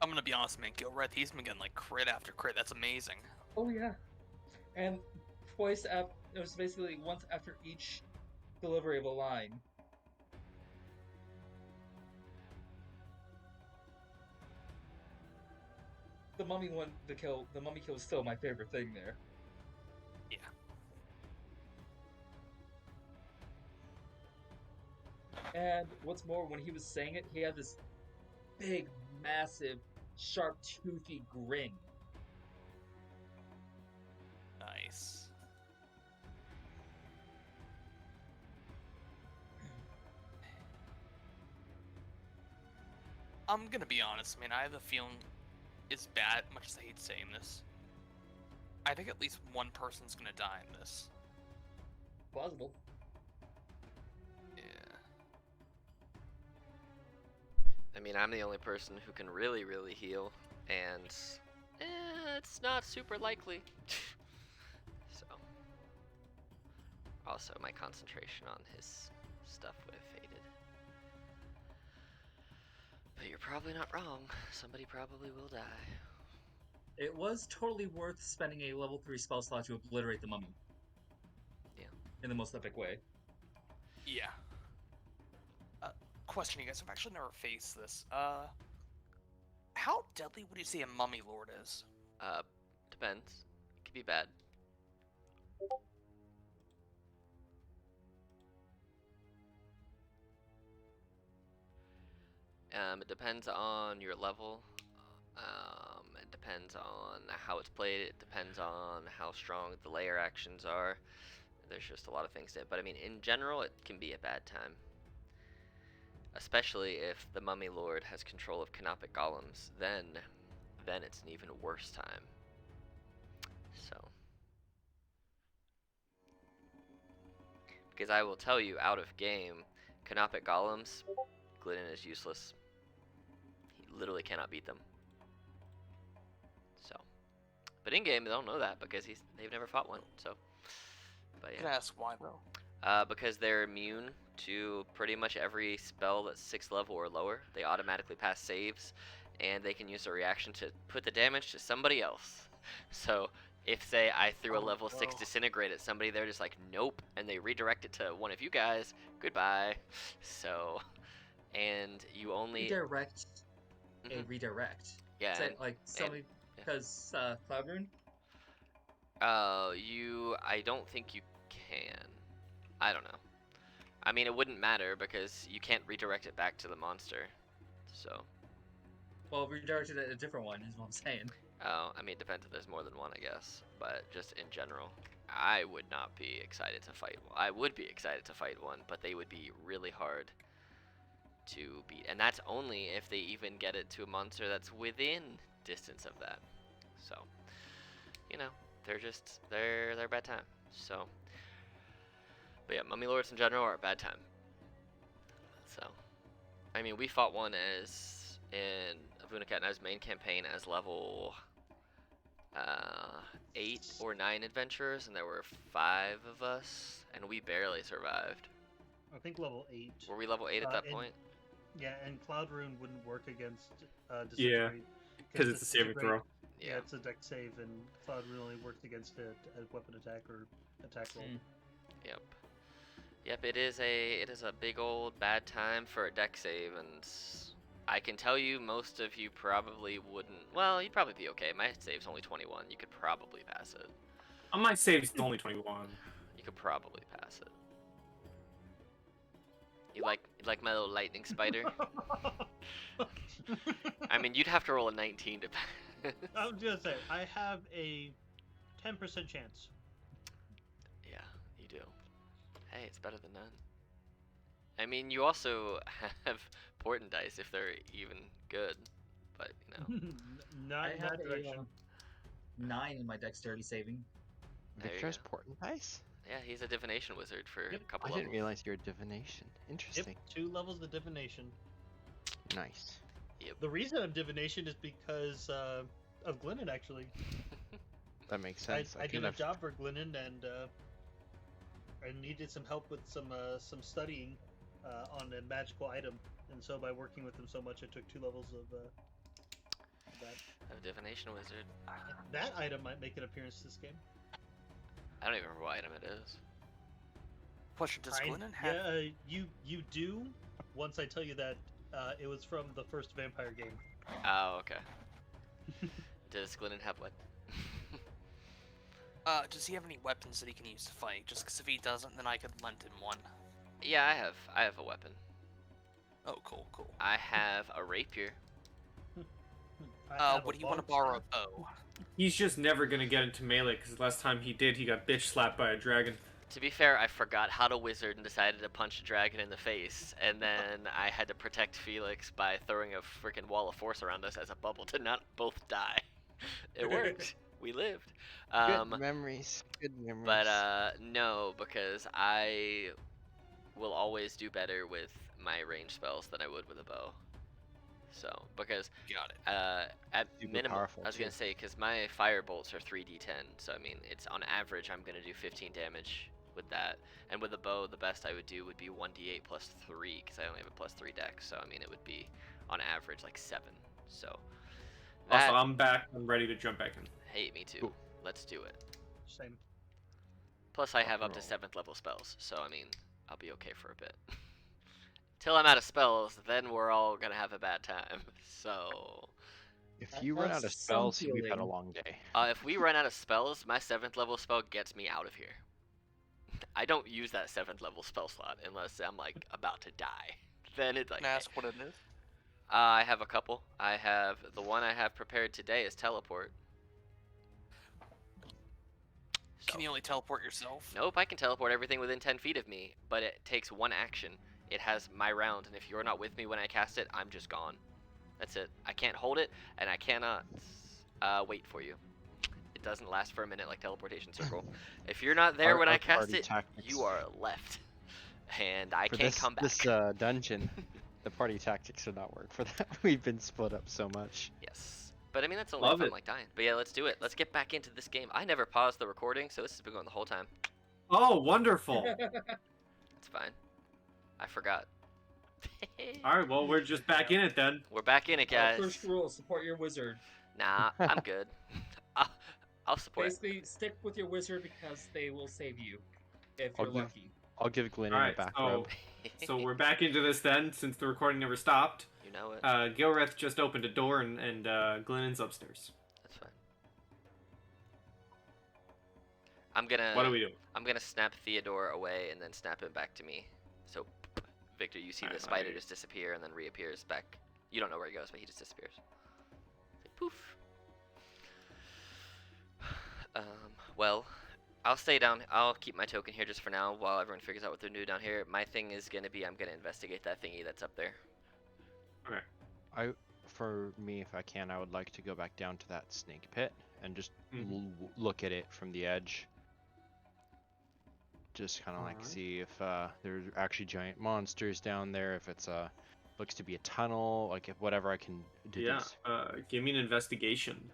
Speaker 4: I'm gonna be honest, man. Gilreth, he's been getting like crit after crit. That's amazing.
Speaker 5: Oh yeah, and twice after, it was basically once after each delivery of a line. The mummy one, the mummy kill is still my favorite thing there.
Speaker 4: Yeah.
Speaker 5: And what's more, when he was saying it, he had this big, massive, sharp, toothy grin.
Speaker 4: Nice. I'm gonna be honest, man. I have a feeling it's bad, much as I hate saying this. I think at least one person's gonna die in this.
Speaker 5: Plausible.
Speaker 4: Yeah.
Speaker 2: I mean, I'm the only person who can really, really heal, and it's not super likely. So, also my concentration on his stuff would have faded. But you're probably not wrong. Somebody probably will die.
Speaker 5: It was totally worth spending a level 3 spell slot to obliterate the mummy.
Speaker 2: Yeah.
Speaker 5: In the most epic way.
Speaker 4: Yeah. Question, you guys. I've actually never faced this. How deadly would you say a mummy lord is?
Speaker 2: Depends. It could be bad. It depends on your level. It depends on how it's played. It depends on how strong the layer actions are. There's just a lot of things to it. But I mean, in general, it can be a bad time. Especially if the Mummy Lord has control of canopic golems, then it's an even worse time. So, because I will tell you, out of game, canopic golems, Glidden is useless. He literally cannot beat them. So, but in game they don't know that because they've never fought one. So, but
Speaker 4: Can I
Speaker 2: yeah.
Speaker 4: ask why though?
Speaker 2: Because they're immune to pretty much every spell that's 6th level or lower. They automatically pass saves, and they can use a reaction to put the damage to somebody else. So if, say, I threw a level 6 disintegrate at somebody, they're just like, nope, and they redirect it to one of you guys. Goodbye. So, and you only
Speaker 5: Redirect. A redirect.
Speaker 2: Yeah.
Speaker 5: Say, like somebody because Cloud Rune?
Speaker 2: I don't think you can. I don't know. I mean, it wouldn't matter because you can't redirect it back to the monster. So.
Speaker 5: Well, redirected at a different one is what I'm saying.
Speaker 2: Oh, I mean, it depends if there's more than one, I guess. But just in general, I would not be excited to fight one. I would be excited to fight one, but they would be really hard to beat. And that's only if they even get it to a monster that's within distance of that. So, you know, they're a bad time. So, but yeah, mummy lords in general are a bad time. So, I mean, we fought one as in Vunakat and I's main campaign as level 8 or 9 adventurers, and there were 5 of us, and we barely survived.
Speaker 3: I think level 8.
Speaker 2: Were we level 8 at that
Speaker 3: and-
Speaker 2: point?
Speaker 3: Yeah, and Cloud Rune wouldn't work against
Speaker 1: Yeah,
Speaker 3: Disintegrate.
Speaker 1: because it's a saving throw.
Speaker 3: Yeah, it's a deck save, and Cloud Rune only works against it at weapon attack or attack roll.
Speaker 2: Yep. Yep, it is a big old bad time for a deck save, and I can tell you most of you probably wouldn't. Well, you'd probably be okay. My save's only 21. You could probably pass it.
Speaker 1: On my save's only 21.
Speaker 2: You could probably pass it. You like my little lightning spider? I mean, you'd have to roll a 19 to pass.
Speaker 3: I was gonna say I have a 10% chance.
Speaker 2: Yeah, you do. Hey, it's better than none. I mean, you also have portent dice if they're even good, but you know.
Speaker 3: Not
Speaker 5: I
Speaker 3: in
Speaker 5: have
Speaker 3: that direction.
Speaker 5: a 9 in my dexterity saving.
Speaker 2: There you
Speaker 6: Victor's
Speaker 2: go.
Speaker 6: portent dice?
Speaker 2: Yeah, he's a divination wizard for
Speaker 3: Yep.
Speaker 2: a couple
Speaker 6: I
Speaker 2: levels.
Speaker 6: didn't realize you're a divination. Interesting.
Speaker 3: Yep, 2 levels of divination.
Speaker 6: Nice.
Speaker 3: The reason I'm divination is because of Glennon, actually.
Speaker 6: That makes sense.
Speaker 3: I did
Speaker 6: couldn't
Speaker 3: a
Speaker 6: have-
Speaker 3: job for Glennon, and I needed some help with some studying on a magical item, and so by working with him so much, I took 2 levels of that.
Speaker 2: A divination wizard.
Speaker 3: That item might make an appearance this game.
Speaker 2: I don't even remember what item it is.
Speaker 4: Question: Does Glennon have?
Speaker 3: Yeah, you do. Once I tell you that it was from the first vampire game.
Speaker 2: Oh, okay. Does Glennon have what?
Speaker 4: Does he have any weapons that he can use to fight? Just because if he doesn't, then I could lend him one.
Speaker 2: Yeah, I have a weapon.
Speaker 4: Oh, cool.
Speaker 2: I have a rapier.
Speaker 3: I have
Speaker 4: What
Speaker 3: a
Speaker 4: do you want to
Speaker 3: long
Speaker 4: borrow?
Speaker 3: staff.
Speaker 4: Oh,
Speaker 1: He's just never gonna get into melee because last time he did, he got bitch slapped by a dragon.
Speaker 2: To be fair, I forgot how to wizard and decided to punch a dragon in the face, and then I had to protect Felix by throwing a freaking wall of force around us as a bubble to not both die. It worked. We lived.
Speaker 6: Good memories. Good memories.
Speaker 2: But no, because I will always do better with my range spells than I would with a bow. So, because
Speaker 4: got it.
Speaker 2: at
Speaker 6: Super
Speaker 2: minimum,
Speaker 6: powerful,
Speaker 2: I was gonna
Speaker 6: too.
Speaker 2: say, because my fire bolts are 3d10, so I mean, it's on average I'm gonna do 15 damage with that, and with a bow, the best I would do would be 1d8 plus 3, because I only have a plus 3 dex, so I mean, it would be on average like 7. So, that,
Speaker 1: Also, I'm back. I'm ready to jump back in.
Speaker 2: hey, me too.
Speaker 6: Cool.
Speaker 2: Let's do it.
Speaker 3: Same.
Speaker 2: Plus, I have up to
Speaker 6: roll.
Speaker 2: 7th level spells, so I mean, I'll be okay for a bit. Till I'm out of spells, then we're all gonna have a bad time. So,
Speaker 6: If
Speaker 5: That
Speaker 6: you run out
Speaker 5: has
Speaker 6: of
Speaker 5: some
Speaker 6: spells, we've had a
Speaker 5: feeling.
Speaker 6: long day.
Speaker 2: if we run out of spells, my 7th level spell gets me out of here. I don't use that 7th level spell slot unless I'm like about to die. Then it's like,
Speaker 4: Can I ask what it is?
Speaker 2: I have a couple. I have the one I have prepared today is teleport. So,
Speaker 4: Can you only teleport yourself?
Speaker 2: nope, I can teleport everything within 10 feet of me, but it takes 1 action. It has my round, and if you're not with me when I cast it, I'm just gone. That's it. I can't hold it, and I cannot wait for you. It doesn't last for a minute like teleportation circle. If you're not there
Speaker 6: Our-
Speaker 2: when
Speaker 6: our
Speaker 2: I cast
Speaker 6: party
Speaker 2: it,
Speaker 6: tactics.
Speaker 2: you are left, and I
Speaker 6: For
Speaker 2: can't
Speaker 6: this,
Speaker 2: come back.
Speaker 6: This dungeon, the party tactics would not work for that. We've been split up so much.
Speaker 2: Yes, but I mean that's only
Speaker 1: Love
Speaker 2: if I'm
Speaker 1: it.
Speaker 2: like dying. But yeah, let's do it. Let's get back into this game. I never paused the recording, so this has been going the whole time.
Speaker 1: Oh, wonderful.
Speaker 2: It's fine. I forgot.
Speaker 1: All right, well, we're just back in it then.
Speaker 2: We're back in it, guys.
Speaker 5: First rule: support your wizard.
Speaker 2: Nah, I'm good. I'll support it.
Speaker 5: Basically, stick with your wizard because they will save you if
Speaker 6: I'll
Speaker 5: you're
Speaker 6: give-
Speaker 5: lucky.
Speaker 6: I'll give Glenn
Speaker 1: All right,
Speaker 6: a back
Speaker 1: so
Speaker 6: rub.
Speaker 1: so we're back into this then, since the recording never stopped.
Speaker 2: You know it.
Speaker 1: Gilreth just opened a door, and Glennon's upstairs.
Speaker 2: That's fine. I'm gonna.
Speaker 1: What do we do?
Speaker 2: I'm gonna snap Theodore away and then snap him back to me. So, Victor, you see the
Speaker 1: Alright,
Speaker 2: spider
Speaker 1: alright.
Speaker 2: just disappear and then reappears back. You don't know where he goes, but he just disappears. Like, poof. Well, I'll stay down. I'll keep my token here just for now while everyone figures out what they're doing down here. My thing is gonna be I'm gonna investigate that thingy that's up there.
Speaker 1: Okay.
Speaker 6: For me, if I can, I would like to go back down to that snake pit and just
Speaker 1: Mhm.
Speaker 6: look at it from the edge. Just kind of like
Speaker 1: Alright.
Speaker 6: see if there's actually giant monsters down there, if it's looks to be a tunnel, like if whatever I can
Speaker 1: Yeah.
Speaker 6: deduce.
Speaker 1: Give me an investigation.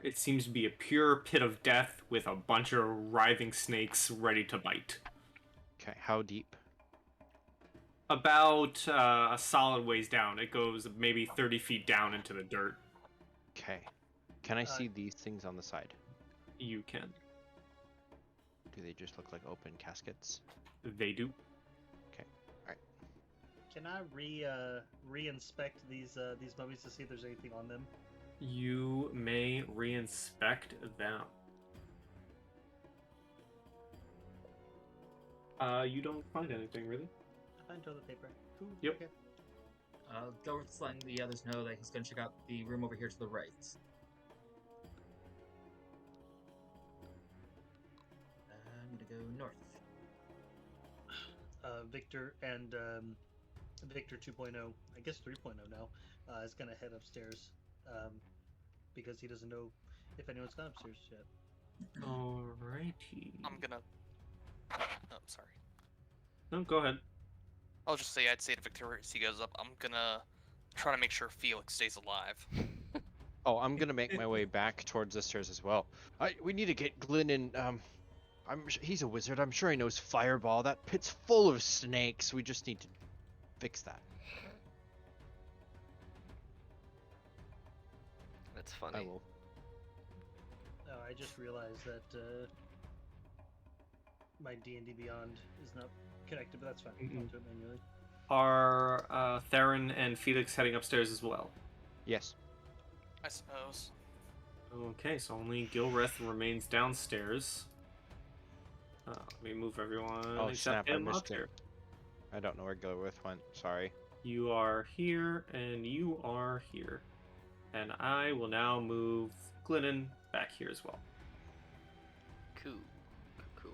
Speaker 1: It seems to be a pure pit of death with a bunch of writhing snakes ready to bite.
Speaker 6: Okay, how deep?
Speaker 1: About a solid ways down. It goes maybe 30 feet down into the dirt.
Speaker 6: Okay. Can I
Speaker 7: Uh,
Speaker 6: see these things on the side?
Speaker 1: You can.
Speaker 6: Do they just look like open caskets?
Speaker 1: They do.
Speaker 7: Can I re-inspect these mummies to see if there's anything on them?
Speaker 1: You may reinspect them. You don't find anything really.
Speaker 7: I find toilet paper. Cool.
Speaker 1: Yep.
Speaker 7: Okay.
Speaker 5: Gilrith's letting the others know that he's going to check out the room over here to the right. I'm going to go north.
Speaker 7: Victor and Victor 2.0, I guess 3.0 now, is gonna head upstairs because he doesn't know if anyone's gone upstairs yet.
Speaker 1: Alrighty.
Speaker 4: I'm gonna. Oh, sorry.
Speaker 1: No, go ahead.
Speaker 4: I'll just say I'd say to Victor as he goes up, I'm gonna try to make sure Felix stays alive.
Speaker 6: Oh, I'm gonna make my way back towards the stairs as well. We need to get Glyn in. He's a wizard. I'm sure he knows Fireball. That pit's full of snakes. We just need to fix that.
Speaker 2: That's
Speaker 6: I
Speaker 2: funny.
Speaker 6: will.
Speaker 7: Oh, I just realized that my D&D Beyond is not connected, but that's fine. I'll do it manually.
Speaker 1: Are Theron and Felix heading upstairs as well?
Speaker 6: Yes.
Speaker 4: I suppose.
Speaker 1: Okay, so only Gilrith remains downstairs. Let me move everyone
Speaker 6: Oh
Speaker 1: except
Speaker 6: snap! I
Speaker 1: him up
Speaker 6: missed it.
Speaker 1: here.
Speaker 6: I don't know where Gilrith went. Sorry.
Speaker 1: You are here, and you are here. And I will now move Glennon back here as well.
Speaker 2: Cool. Cool.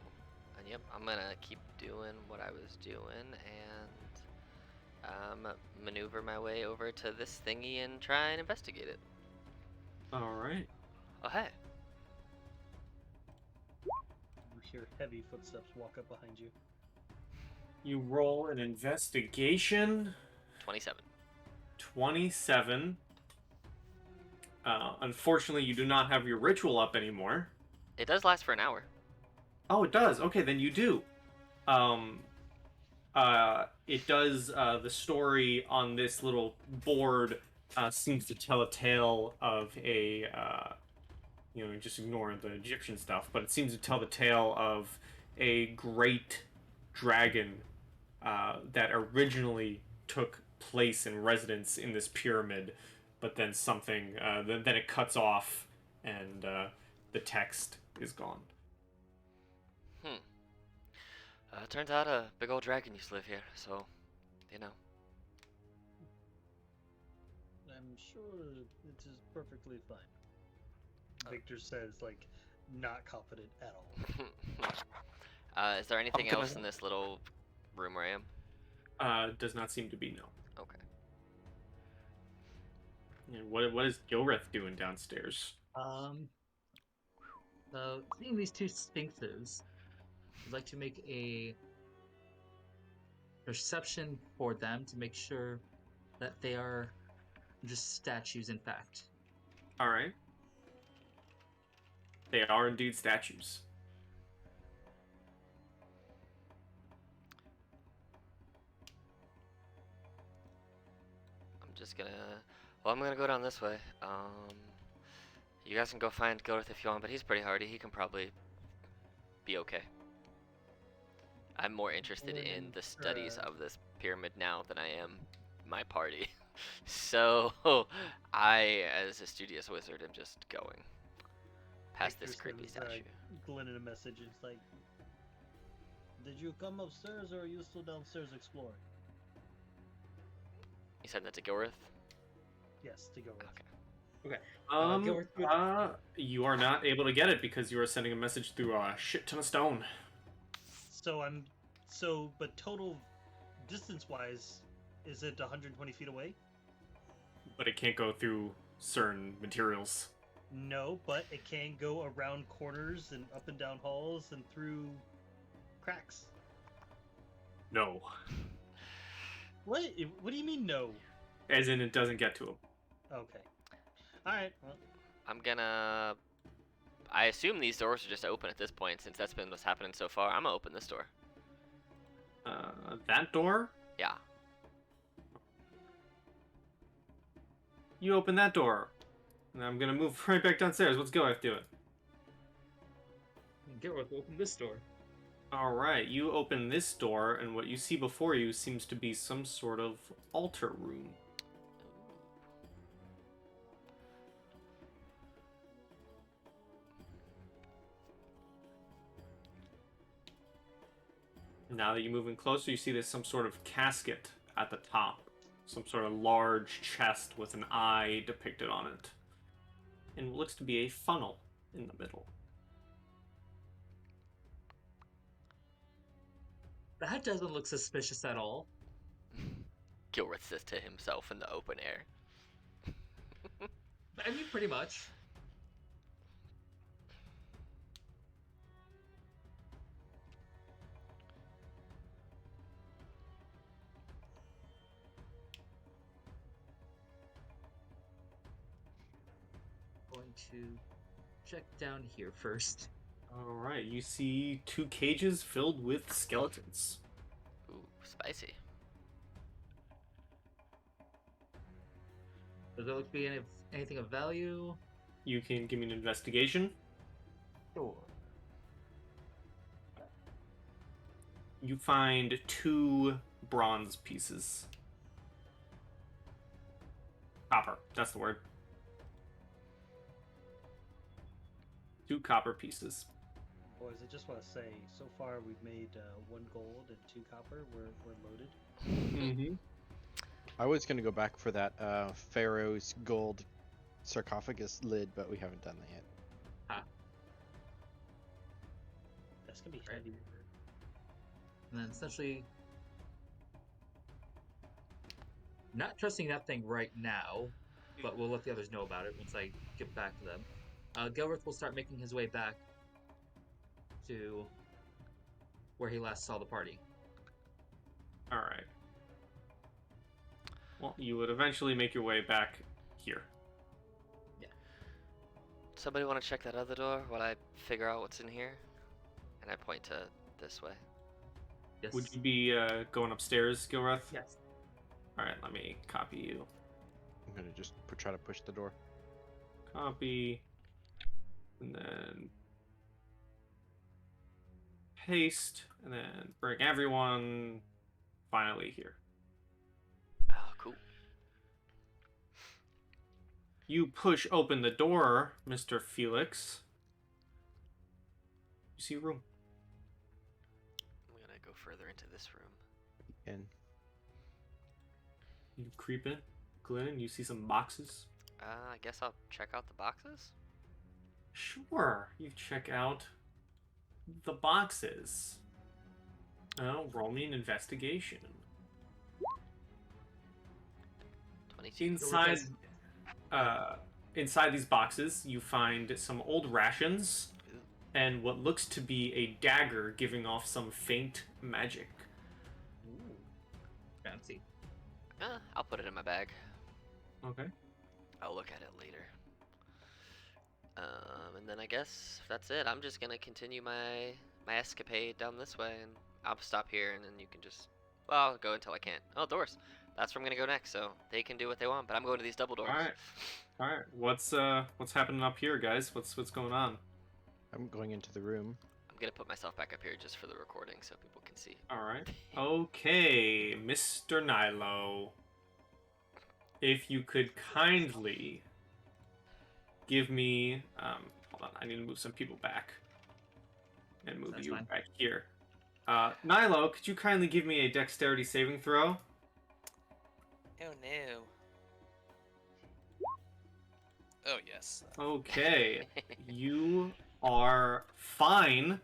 Speaker 2: And yep, I'm gonna keep doing what I was doing and maneuver my way over to this thingy and try and investigate it.
Speaker 1: Alright.
Speaker 2: Oh hey.
Speaker 7: You hear heavy footsteps walk up behind you.
Speaker 1: You roll an investigation.
Speaker 2: 27.
Speaker 1: 27. Unfortunately, you do not have your ritual up anymore.
Speaker 2: It does last for an hour.
Speaker 1: Oh, it does. Okay, then you do. It does. The story on this little board seems to tell a tale of a, just ignore the Egyptian stuff, but it seems to tell the tale of a great dragon that originally took place in residence in this pyramid, but then something, then it cuts off, and the text is gone.
Speaker 2: Turns out a big old dragon used to live here, so, you know.
Speaker 7: I'm sure it is perfectly fine. Victor says, like, not confident at all.
Speaker 2: Is there anything
Speaker 1: gonna-
Speaker 2: else in this little room where I am?
Speaker 1: Does not seem to be, no.
Speaker 2: Okay.
Speaker 1: And what is Gilrith doing downstairs?
Speaker 5: So, seeing these two sphinxes, I'd like to make a perception for them to make sure that they are just statues, in fact.
Speaker 1: All right. They are indeed statues.
Speaker 2: I'm just gonna... Well, I'm gonna go down this way. You guys can go find Gilrith if you want, but he's pretty hardy. He can probably be okay. I'm more interested in the studies of this pyramid now than I am my party. So, I, as a studious wizard, am just going past this
Speaker 7: Victor
Speaker 2: creepy
Speaker 7: sends,
Speaker 2: statue.
Speaker 7: Glennon a message. It's like, did you come upstairs or are you still downstairs exploring?
Speaker 2: You said that to Gilrith?
Speaker 7: Yes, to go with.
Speaker 2: Okay.
Speaker 5: Gilrith,
Speaker 1: You are not able to get it because you are sending a message through a shit ton of stone.
Speaker 7: But total distance-wise, is it 120 feet away?
Speaker 1: But it can't go through certain materials.
Speaker 7: No, but it can go around corners and up and down halls and through cracks.
Speaker 1: No.
Speaker 7: What? What do you mean no?
Speaker 1: As in, it doesn't get to him.
Speaker 7: Okay. All right. Well,
Speaker 2: I'm gonna. I assume these doors are just open at this point, since that's been what's happening so far. I'm gonna open this door.
Speaker 1: That door?
Speaker 2: Yeah.
Speaker 1: You open that door. And I'm gonna move right back downstairs. What's Gilrath doing?
Speaker 5: Gilrath, open this door.
Speaker 1: Alright, you open this door, and what you see before you seems to be some sort of altar room. Now that you move in closer, you see there's some sort of casket at the top. Some sort of large chest with an eye depicted on it. And what looks to be a funnel in the middle.
Speaker 5: That doesn't look suspicious at all.
Speaker 2: Gilrith says to himself in the open air.
Speaker 5: I mean, pretty much. Going to check down here first.
Speaker 1: Alright, you see 2 cages filled with skeletons.
Speaker 2: Ooh, spicy.
Speaker 5: Does there look to be anything of value?
Speaker 1: You can give me an investigation.
Speaker 5: Sure.
Speaker 1: You find 2 bronze pieces. Copper, that's the word. 2 copper pieces.
Speaker 7: boys, I just want to say, so far we've made 1 gold and 2 copper. We're loaded.
Speaker 1: Mm-hmm.
Speaker 6: I was gonna go back for that Pharaoh's gold sarcophagus lid, but we haven't done that yet.
Speaker 7: That's gonna be
Speaker 5: Right.
Speaker 7: heavy.
Speaker 5: And then essentially, not trusting that thing right now, but we'll let the others know about it once I get back to them. Gilrith will start making his way back to where he last saw the party.
Speaker 1: Alright. Well, you would eventually make your way back here.
Speaker 2: Somebody want to check that other door while I figure out what's in here? And I point to this way.
Speaker 5: Yes.
Speaker 1: Would you be going upstairs, Gilrath?
Speaker 5: Yes.
Speaker 1: Alright, let me copy you.
Speaker 6: I'm gonna just try to push the door.
Speaker 1: Copy. And then paste. And then bring everyone finally here.
Speaker 2: Oh, cool.
Speaker 1: You push open the door, Mr. Felix. You see a room.
Speaker 2: I'm gonna go further into this room.
Speaker 6: And
Speaker 1: You creep in, Glenn, you see some boxes.
Speaker 2: I guess I'll check out the boxes.
Speaker 1: Sure, you check out the boxes. Oh, roll me an investigation.
Speaker 2: 22.
Speaker 1: Inside, inside these boxes, you find some old rations and what looks to be a dagger giving off some faint magic.
Speaker 5: Ooh. Fancy.
Speaker 2: I'll put it in my bag.
Speaker 1: Okay.
Speaker 2: I'll look at it later. And then I guess that's it. I'm just gonna continue my escapade down this way, and I'll stop here, and then you can just, well, I'll go until I can't. Oh, doors. That's where I'm gonna go next, so they can do what they want. But I'm going to these double doors.
Speaker 1: All right. What's happening up here, guys? What's going on?
Speaker 6: I'm going into the room.
Speaker 2: I'm gonna put myself back up here just for the recording, so people can see.
Speaker 1: All right. Okay, Mr. Nilo. If you could kindly give me, hold on, I need to move some people back. And move
Speaker 5: That's
Speaker 1: you
Speaker 5: fine.
Speaker 1: back here. Nilo, could you kindly give me a dexterity saving throw?
Speaker 4: Oh no. Oh yes.
Speaker 1: Okay. You are fine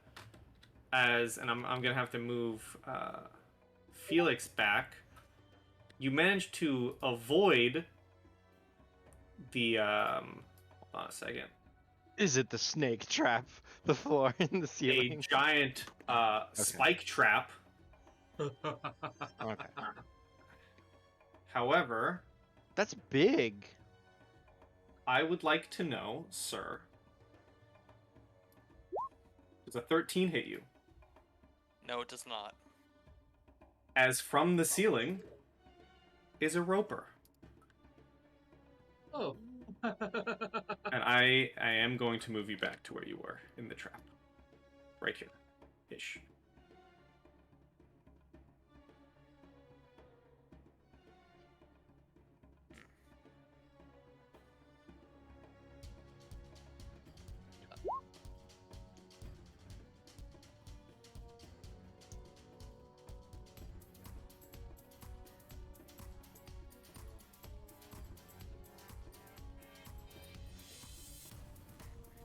Speaker 1: and I'm gonna have to move Felix back. You managed to avoid the hold on a second.
Speaker 6: Is it the snake trap? The floor and the
Speaker 1: A
Speaker 6: ceiling?
Speaker 1: giant spike trap.
Speaker 6: Okay.
Speaker 1: However,
Speaker 6: That's big.
Speaker 1: I would like to know, sir, does a 13 hit you?
Speaker 4: No, it does not.
Speaker 1: As from the ceiling is a roper.
Speaker 5: Oh.
Speaker 1: And I am going to move you back to where you were in the trap. Right here. Ish.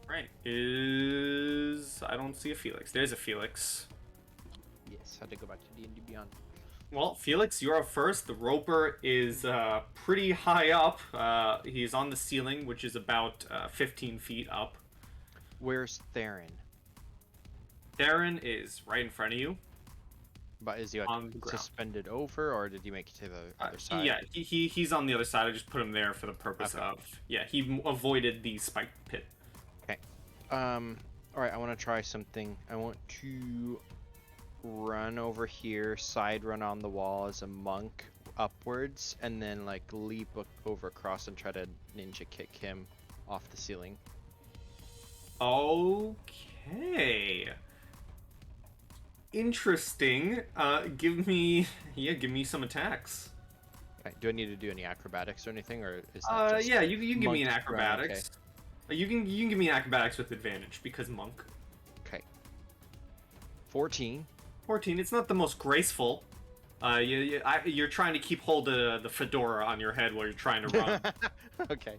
Speaker 1: Right. I don't see a Felix. There's a Felix.
Speaker 6: Yes, had to go back to D&D Beyond.
Speaker 1: Well, Felix, you're up first. The roper is pretty high up. He's on the ceiling, which is about 15 feet up.
Speaker 6: Where's Theron?
Speaker 1: Theron is right in front of you.
Speaker 6: But is he like,
Speaker 1: On the ground.
Speaker 6: suspended over, or did you make it to the other side?
Speaker 1: Yeah, he's on the other side. I just put him there for the purpose
Speaker 6: Okay.
Speaker 1: of... Yeah, he avoided the spike pit.
Speaker 6: Alright, I want to try something. I want to run over here, side run on the wall as a monk upwards, and then like leap over across and try to ninja kick him off the ceiling.
Speaker 1: Okay. Interesting. Give me some attacks.
Speaker 6: Okay, do I need to do any acrobatics or anything, or is that just
Speaker 1: Yeah, you can give me an
Speaker 6: monk run,
Speaker 1: acrobatics. You can give me an acrobatics with advantage because monk.
Speaker 6: Okay. 14.
Speaker 1: 14. It's not the most graceful. You're trying to keep hold of the fedora on your head while you're trying to run.
Speaker 6: Okay.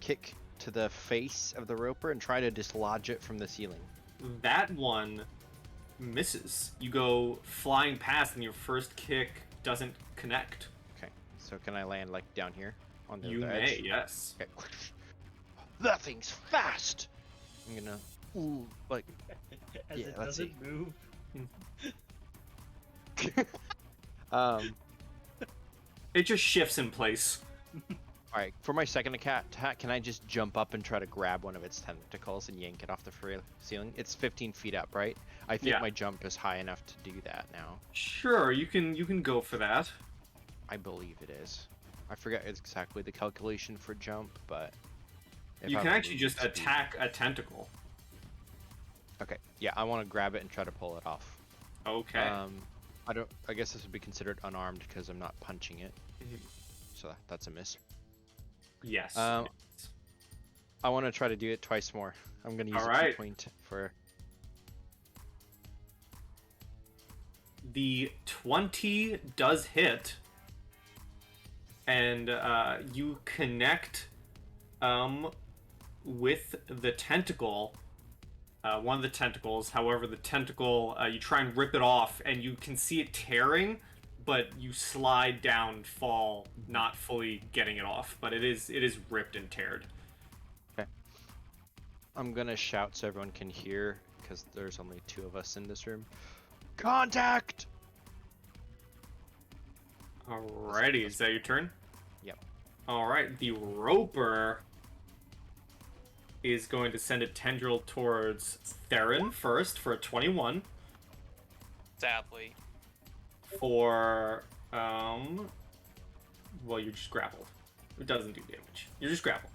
Speaker 6: Kick to the face of the roper and try to dislodge it from the ceiling.
Speaker 1: That one misses. You go flying past, and your first kick doesn't connect.
Speaker 6: Okay. So can I land like down here on the
Speaker 1: You
Speaker 6: other
Speaker 1: may,
Speaker 6: edge?
Speaker 1: yes.
Speaker 6: Okay. That thing's fast. I'm gonna like
Speaker 7: As
Speaker 6: Yeah,
Speaker 7: it
Speaker 6: let's
Speaker 7: doesn't
Speaker 6: see.
Speaker 7: move.
Speaker 1: It just shifts in place.
Speaker 6: Alright, for my second attack, can I just jump up and try to grab one of its tentacles and yank it off the ceiling? It's 15 feet up, right? I think
Speaker 1: Yeah.
Speaker 6: my jump is high enough to do that now.
Speaker 1: Sure, you can go for that.
Speaker 6: I believe it is. I forget exactly the calculation for jump, but... if
Speaker 1: You
Speaker 6: I
Speaker 1: can
Speaker 6: have
Speaker 1: actually just
Speaker 6: movement speed-
Speaker 1: attack a tentacle.
Speaker 6: Okay, yeah, I want to grab it and try to pull it off.
Speaker 1: Okay.
Speaker 6: I guess this would be considered unarmed because I'm not punching it.
Speaker 1: Mhm.
Speaker 6: So that's a miss.
Speaker 1: Yes.
Speaker 6: I want to try to do it twice more. I'm going to use a
Speaker 1: Alright.
Speaker 6: key point for...
Speaker 1: The 20 does hit, and you connect with the tentacle, one of the tentacles. However, the tentacle, you try and rip it off, and you can see it tearing, but you slide down and fall, not fully getting it off. But it is ripped and teared.
Speaker 6: I'm going to shout so everyone can hear, because there's only 2 of us in this room. Contact!
Speaker 1: Alrighty, is that your turn?
Speaker 6: Yep.
Speaker 1: Alright, the roper is going to send a tendril towards Theron first for a 21.
Speaker 4: Sadly.
Speaker 1: For, well, you're just grappled. It doesn't do damage. You're just grappled.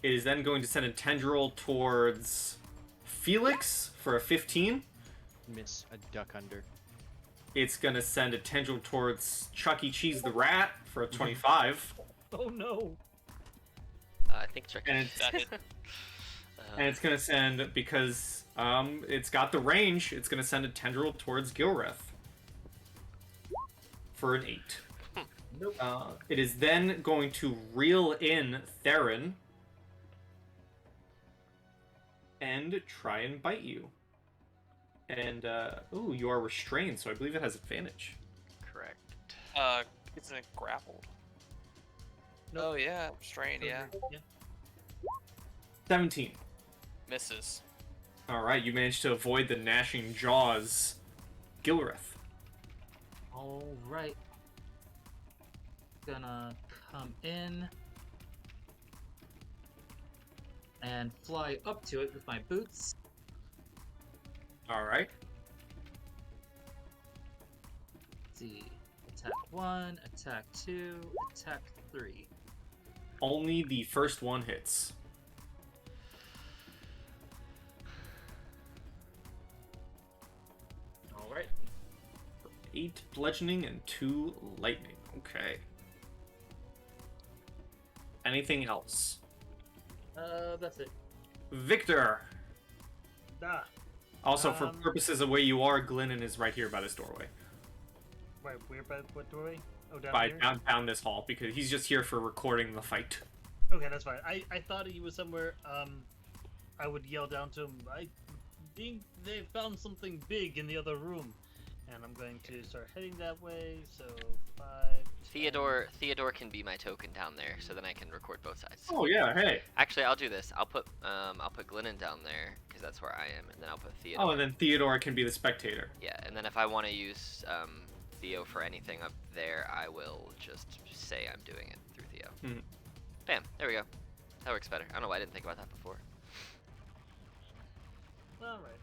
Speaker 1: It is then going to send a tendril towards Felix for a 15.
Speaker 6: Miss a duck under.
Speaker 1: It's going to send a tendril towards Chuck E. Cheese the Rat for a 25.
Speaker 7: Oh no!
Speaker 2: I think Chuck.
Speaker 1: And it's-
Speaker 4: That hit.
Speaker 1: And it's going to send, because it's got the range, it's going to send a tendril towards Gilreth for an 8.
Speaker 5: Nope.
Speaker 1: It is then going to reel in Theron and try and bite you. And, ooh, you are restrained, so I believe it has advantage.
Speaker 2: Correct.
Speaker 4: Isn't it grappled?
Speaker 7: Nope.
Speaker 4: Oh yeah, strained. Yeah,
Speaker 7: Yeah.
Speaker 1: 17.
Speaker 4: misses.
Speaker 1: All right, you managed to avoid the gnashing jaws. Gilrith.
Speaker 5: All right. Gonna come in and fly up to it with my boots.
Speaker 1: All right.
Speaker 5: Let's see. Attack 1, attack 2, attack 3.
Speaker 1: Only the first one hits.
Speaker 5: All right.
Speaker 1: 8 bludgeoning and 2 lightning. Okay. Anything else?
Speaker 5: That's it.
Speaker 1: Victor.
Speaker 3: Ah,
Speaker 1: Also, for
Speaker 3: Um,
Speaker 1: purposes of where you are, Glennon is right here by this doorway.
Speaker 3: right, we're by what doorway? Oh, down
Speaker 1: By
Speaker 3: here?
Speaker 1: down this hall, because he's just here for recording the fight.
Speaker 3: Okay, that's fine. I thought he was somewhere. I would yell down to him. I think they found something big in the other room, and I'm going to start heading that way. So 5. 10.
Speaker 2: Theodore can be my token down there, so then I can record both sides.
Speaker 1: Oh yeah, hey.
Speaker 2: Actually, I'll do this. I'll put Glennon down there because that's where I am, and then I'll put Theodore.
Speaker 1: Oh, and then Theodore can be the spectator.
Speaker 2: Yeah, and then if I want to use Theo for anything up there, I will just say I'm doing it through Theo.
Speaker 1: Mhm.
Speaker 2: Bam, there we go. That works better. I don't know why I didn't think about that before.
Speaker 3: All right.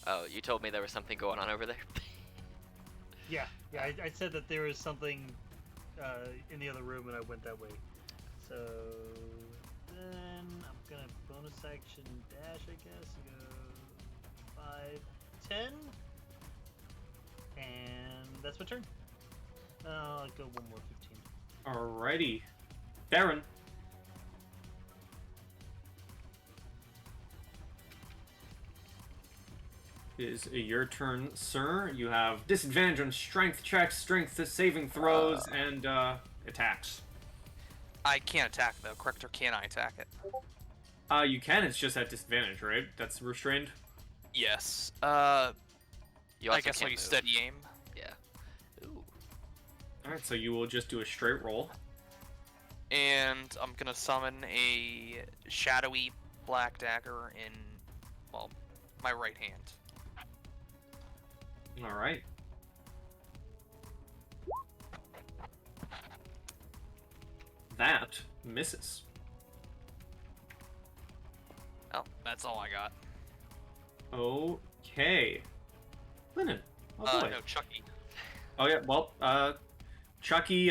Speaker 2: Oh, you told me there was something going on over there?
Speaker 3: Yeah. I said that there was something in the other room, and I went that way. So then I'm gonna bonus action dash, I guess. Go 5, 10, and that's my turn. I'll go one more 15.
Speaker 1: Alrighty. Darren. It is your turn, sir. You have disadvantage on strength checks, strength saving throws, and attacks.
Speaker 4: I can't attack though, correct? Or can I attack it?
Speaker 1: You can, it's just at disadvantage, right? That's restrained?
Speaker 4: Yes.
Speaker 2: You
Speaker 4: I
Speaker 2: also
Speaker 4: guess I'll
Speaker 2: can't
Speaker 4: use
Speaker 2: move.
Speaker 4: steady aim.
Speaker 2: Yeah. Ooh.
Speaker 1: Alright, so you will just do a straight roll.
Speaker 4: And I'm gonna summon a shadowy black dagger in, well, my right hand.
Speaker 1: Alright. That misses.
Speaker 4: Oh, that's all I got.
Speaker 1: Okay. Lennon. Oh boy.
Speaker 4: No, Chucky.
Speaker 1: Oh yeah, well, Chucky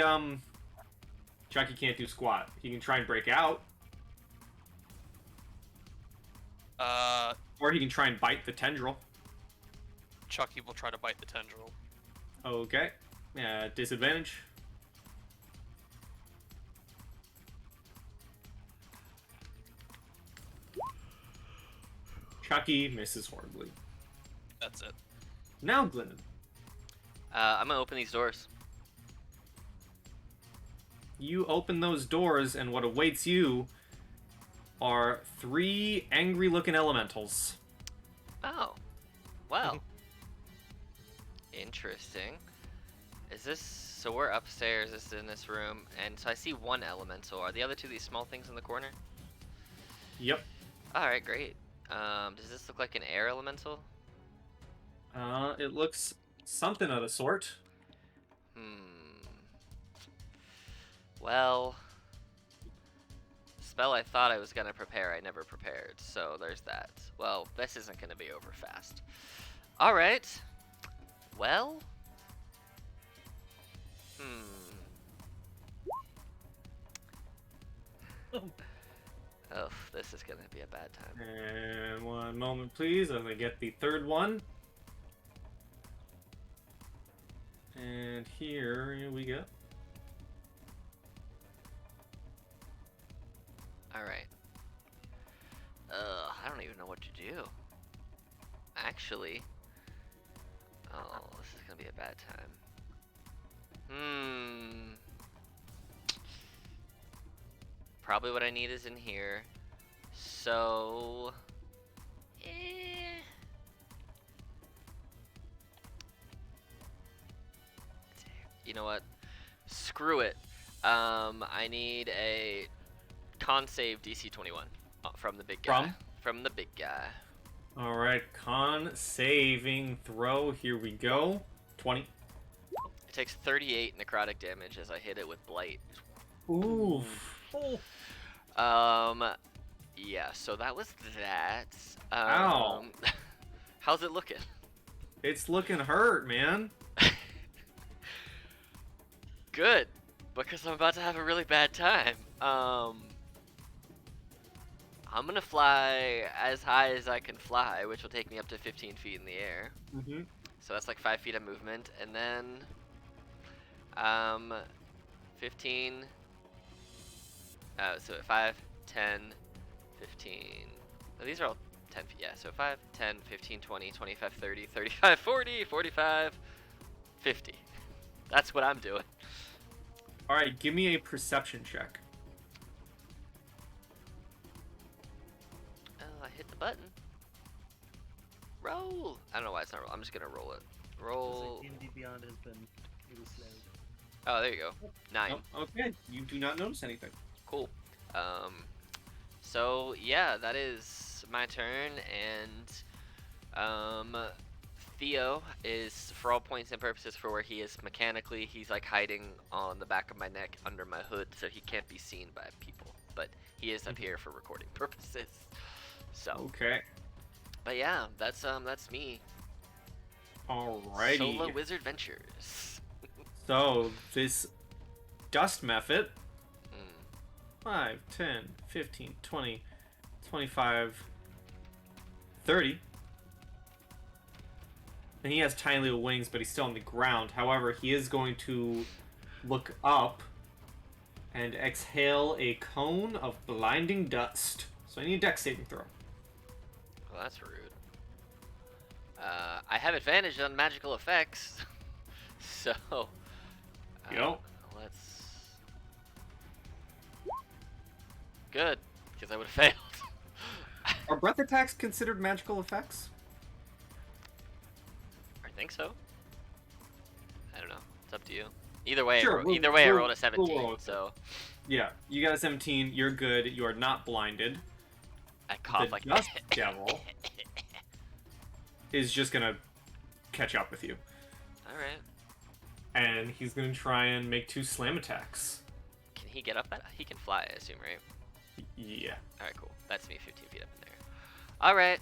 Speaker 1: can't do squat. He can try and break out, or he can try and bite the tendril.
Speaker 4: Chucky will try to bite the tendril.
Speaker 1: Okay. Disadvantage. Chucky misses horribly.
Speaker 4: That's it.
Speaker 1: Now Glennon.
Speaker 2: I'm gonna open these doors.
Speaker 1: You open those doors, and what awaits you are 3 angry-looking elementals.
Speaker 2: Oh. Well. Interesting. Is this... So we're upstairs, this is in this room, and so I see one elemental. Are the other two these small things in the corner?
Speaker 1: Yep.
Speaker 2: Alright, great. Does this look like an air elemental?
Speaker 1: It looks something of the sort.
Speaker 2: Well... Spell I thought I was gonna prepare, I never prepared, so there's that. Well, this isn't gonna be over fast. Alright. Well... Oh, this is gonna be a bad time.
Speaker 1: And one moment, please. I'm gonna get the third one. And here we go.
Speaker 2: Alright. I don't even know what to do. Actually... Oh, this is gonna be a bad time. Probably what I need is in here. So... You know what? Screw it. I need a con save DC 21 from the big guy. From the big guy.
Speaker 1: All right, con saving throw. Here we go. 20.
Speaker 2: It takes 38 necrotic damage as I hit it with blight.
Speaker 1: Oof.
Speaker 3: Oh,
Speaker 2: Yeah. So that was that.
Speaker 1: Ow.
Speaker 2: How's it looking?
Speaker 1: It's looking hurt, man.
Speaker 2: Good, because I'm about to have a really bad time. I'm gonna fly as high as I can fly, which will take me up to 15 feet in the air.
Speaker 1: Mm-hmm.
Speaker 2: So that's like 5 feet of movement, and then 15. So 5, 10, 15. Oh, these are all 10 feet. Yeah, so 5, 10, 15, 20, 25, 30, 35, 40, 45, 50. That's what I'm doing.
Speaker 1: All right, give me a perception check.
Speaker 2: Oh, I hit the button. Roll. I don't know why it's not roll. I'm just gonna roll it. Roll.
Speaker 7: D&D Beyond has been really slow.
Speaker 2: Oh, there you go. 9.
Speaker 1: Oh, okay, you do not notice anything.
Speaker 2: Cool. So yeah, that is my turn, and Theo is, for all points and purposes, for where he is mechanically, he's like hiding on the back of my neck under my hood, so he can't be seen by people. But he is up here for recording purposes. So.
Speaker 1: Okay.
Speaker 2: But yeah, that's me.
Speaker 1: Alrighty.
Speaker 2: Solo Wizard Ventures.
Speaker 1: So this dust method.
Speaker 2: Mm.
Speaker 1: 5, 10, 15, 20, 25, 30. And he has tiny little wings, but he's still on the ground. However, he is going to look up and exhale a cone of blinding dust. So I need a dex saving throw.
Speaker 2: Well, that's rude. I have advantage on magical effects. So.
Speaker 1: Yo.
Speaker 2: Let's. Good, because I would have failed.
Speaker 1: Are breath attacks considered magical effects?
Speaker 2: I think so. I don't know. It's up to you. Either way,
Speaker 1: Sure,
Speaker 2: I rolled a 17.
Speaker 1: roll with it.
Speaker 2: So
Speaker 1: Yeah, you got a 17. You're good. You are not blinded.
Speaker 2: I cough
Speaker 1: The
Speaker 2: like
Speaker 1: dust devil is just gonna catch up with you,
Speaker 2: All right.
Speaker 1: and he's gonna try and make 2 slam attacks.
Speaker 2: Can he get up? He can fly, I assume, right?
Speaker 1: Yeah.
Speaker 2: All right, cool. That's me 15 feet up in there. All right.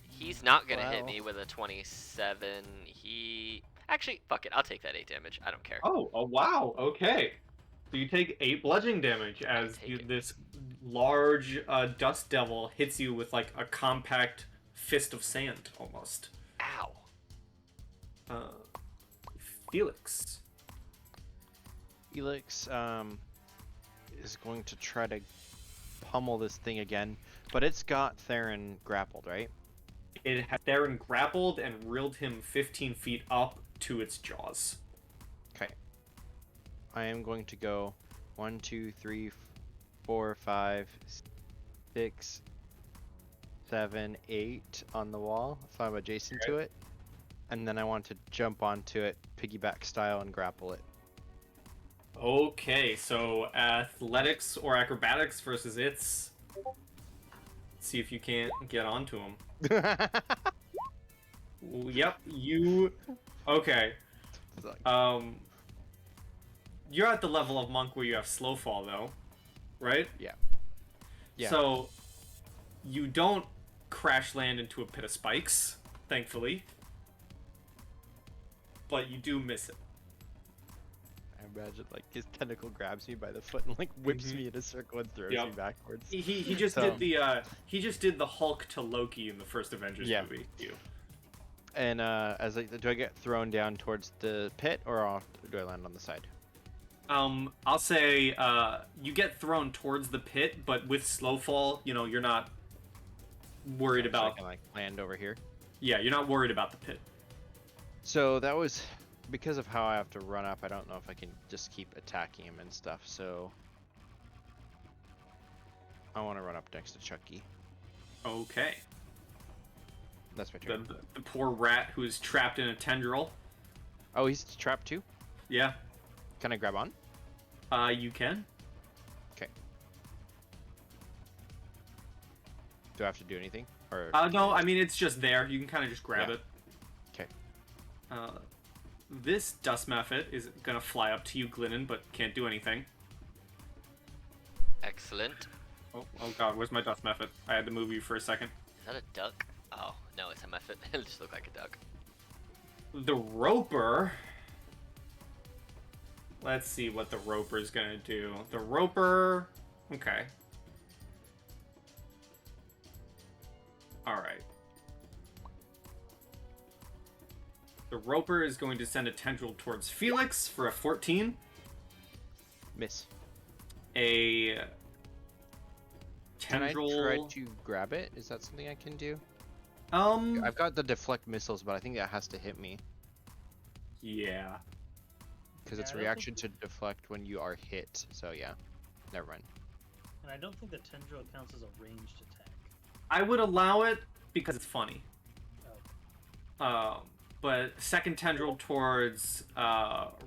Speaker 2: He's not gonna hit
Speaker 6: Wow.
Speaker 2: me with a 27. Actually, fuck it. I'll take that 8 damage. I don't care.
Speaker 1: Oh wow. Okay. So you take 8 bludgeoning damage as
Speaker 2: take it.
Speaker 1: this large dust devil hits you with like a compact fist of sand, almost.
Speaker 2: Ow.
Speaker 1: Felix.
Speaker 6: Felix is going to try to pummel this thing again, but it's got Theron grappled, right?
Speaker 1: It had Theron grappled and reeled him 15 feet up to its jaws.
Speaker 6: Okay. I am going to go 1, 2, 3, 4, 5, 6, 7, 8 on the wall, so I'm adjacent to it. And then I want to jump onto it, piggyback style, and grapple it.
Speaker 1: Okay, so athletics or acrobatics versus its. Let's see if you can't get onto him. Yep, you. Okay. You're at the level of monk where you have slow fall, though, right?
Speaker 6: Yeah.
Speaker 1: So you don't crash land into a pit of spikes, thankfully, but you do miss it.
Speaker 6: I imagine like his tentacle grabs me by the foot and like whips me in a circle and throws
Speaker 1: Yep.
Speaker 6: me backwards.
Speaker 1: He just
Speaker 6: So-
Speaker 1: did the Hulk to Loki in the first Avengers
Speaker 6: Yeah.
Speaker 1: movie. Too.
Speaker 6: And as like, do I get thrown down towards the pit or do I land on the side?
Speaker 1: I'll say you get thrown towards the pit, but with slow fall, you're not worried
Speaker 6: So I
Speaker 1: about.
Speaker 6: can like land over here.
Speaker 1: Yeah, you're not worried about the pit.
Speaker 6: So that was because of how I have to run up. I don't know if I can just keep attacking him and stuff. So I want to run up next to Chucky.
Speaker 1: Okay.
Speaker 6: That's my turn.
Speaker 1: The poor rat who is trapped in a tendril.
Speaker 6: Oh, he's trapped too?
Speaker 1: Yeah.
Speaker 6: Can I grab on?
Speaker 1: You can.
Speaker 6: Okay. Do I have to do anything? Or
Speaker 1: No, I mean, it's just there. You can kind of just grab
Speaker 6: Yeah.
Speaker 1: it.
Speaker 6: Okay.
Speaker 1: This dust mephit is gonna fly up to you, Glennon, but can't do anything.
Speaker 2: Excellent.
Speaker 1: Oh god, where's my dust mephit? I had to move you for a second.
Speaker 2: Is that a duck? Oh, no, it's a method. It just looked like a duck.
Speaker 1: The roper... Let's see what the roper is gonna do. The roper... Okay. Alright. The roper is going to send a tendril towards Felix for a 14.
Speaker 6: Miss.
Speaker 1: A tendril...
Speaker 6: Can I try to grab it? Is that something I can do? I've got the deflect missiles, but I think that has to hit me.
Speaker 1: Yeah.
Speaker 6: Because
Speaker 7: Yeah,
Speaker 6: it's
Speaker 7: I don't
Speaker 6: reaction
Speaker 7: think-
Speaker 6: to deflect when you are hit. So yeah. Never mind.
Speaker 7: And I don't think the tendril counts as a ranged attack.
Speaker 1: I would allow it because it's funny.
Speaker 7: Oh.
Speaker 1: But second tendril towards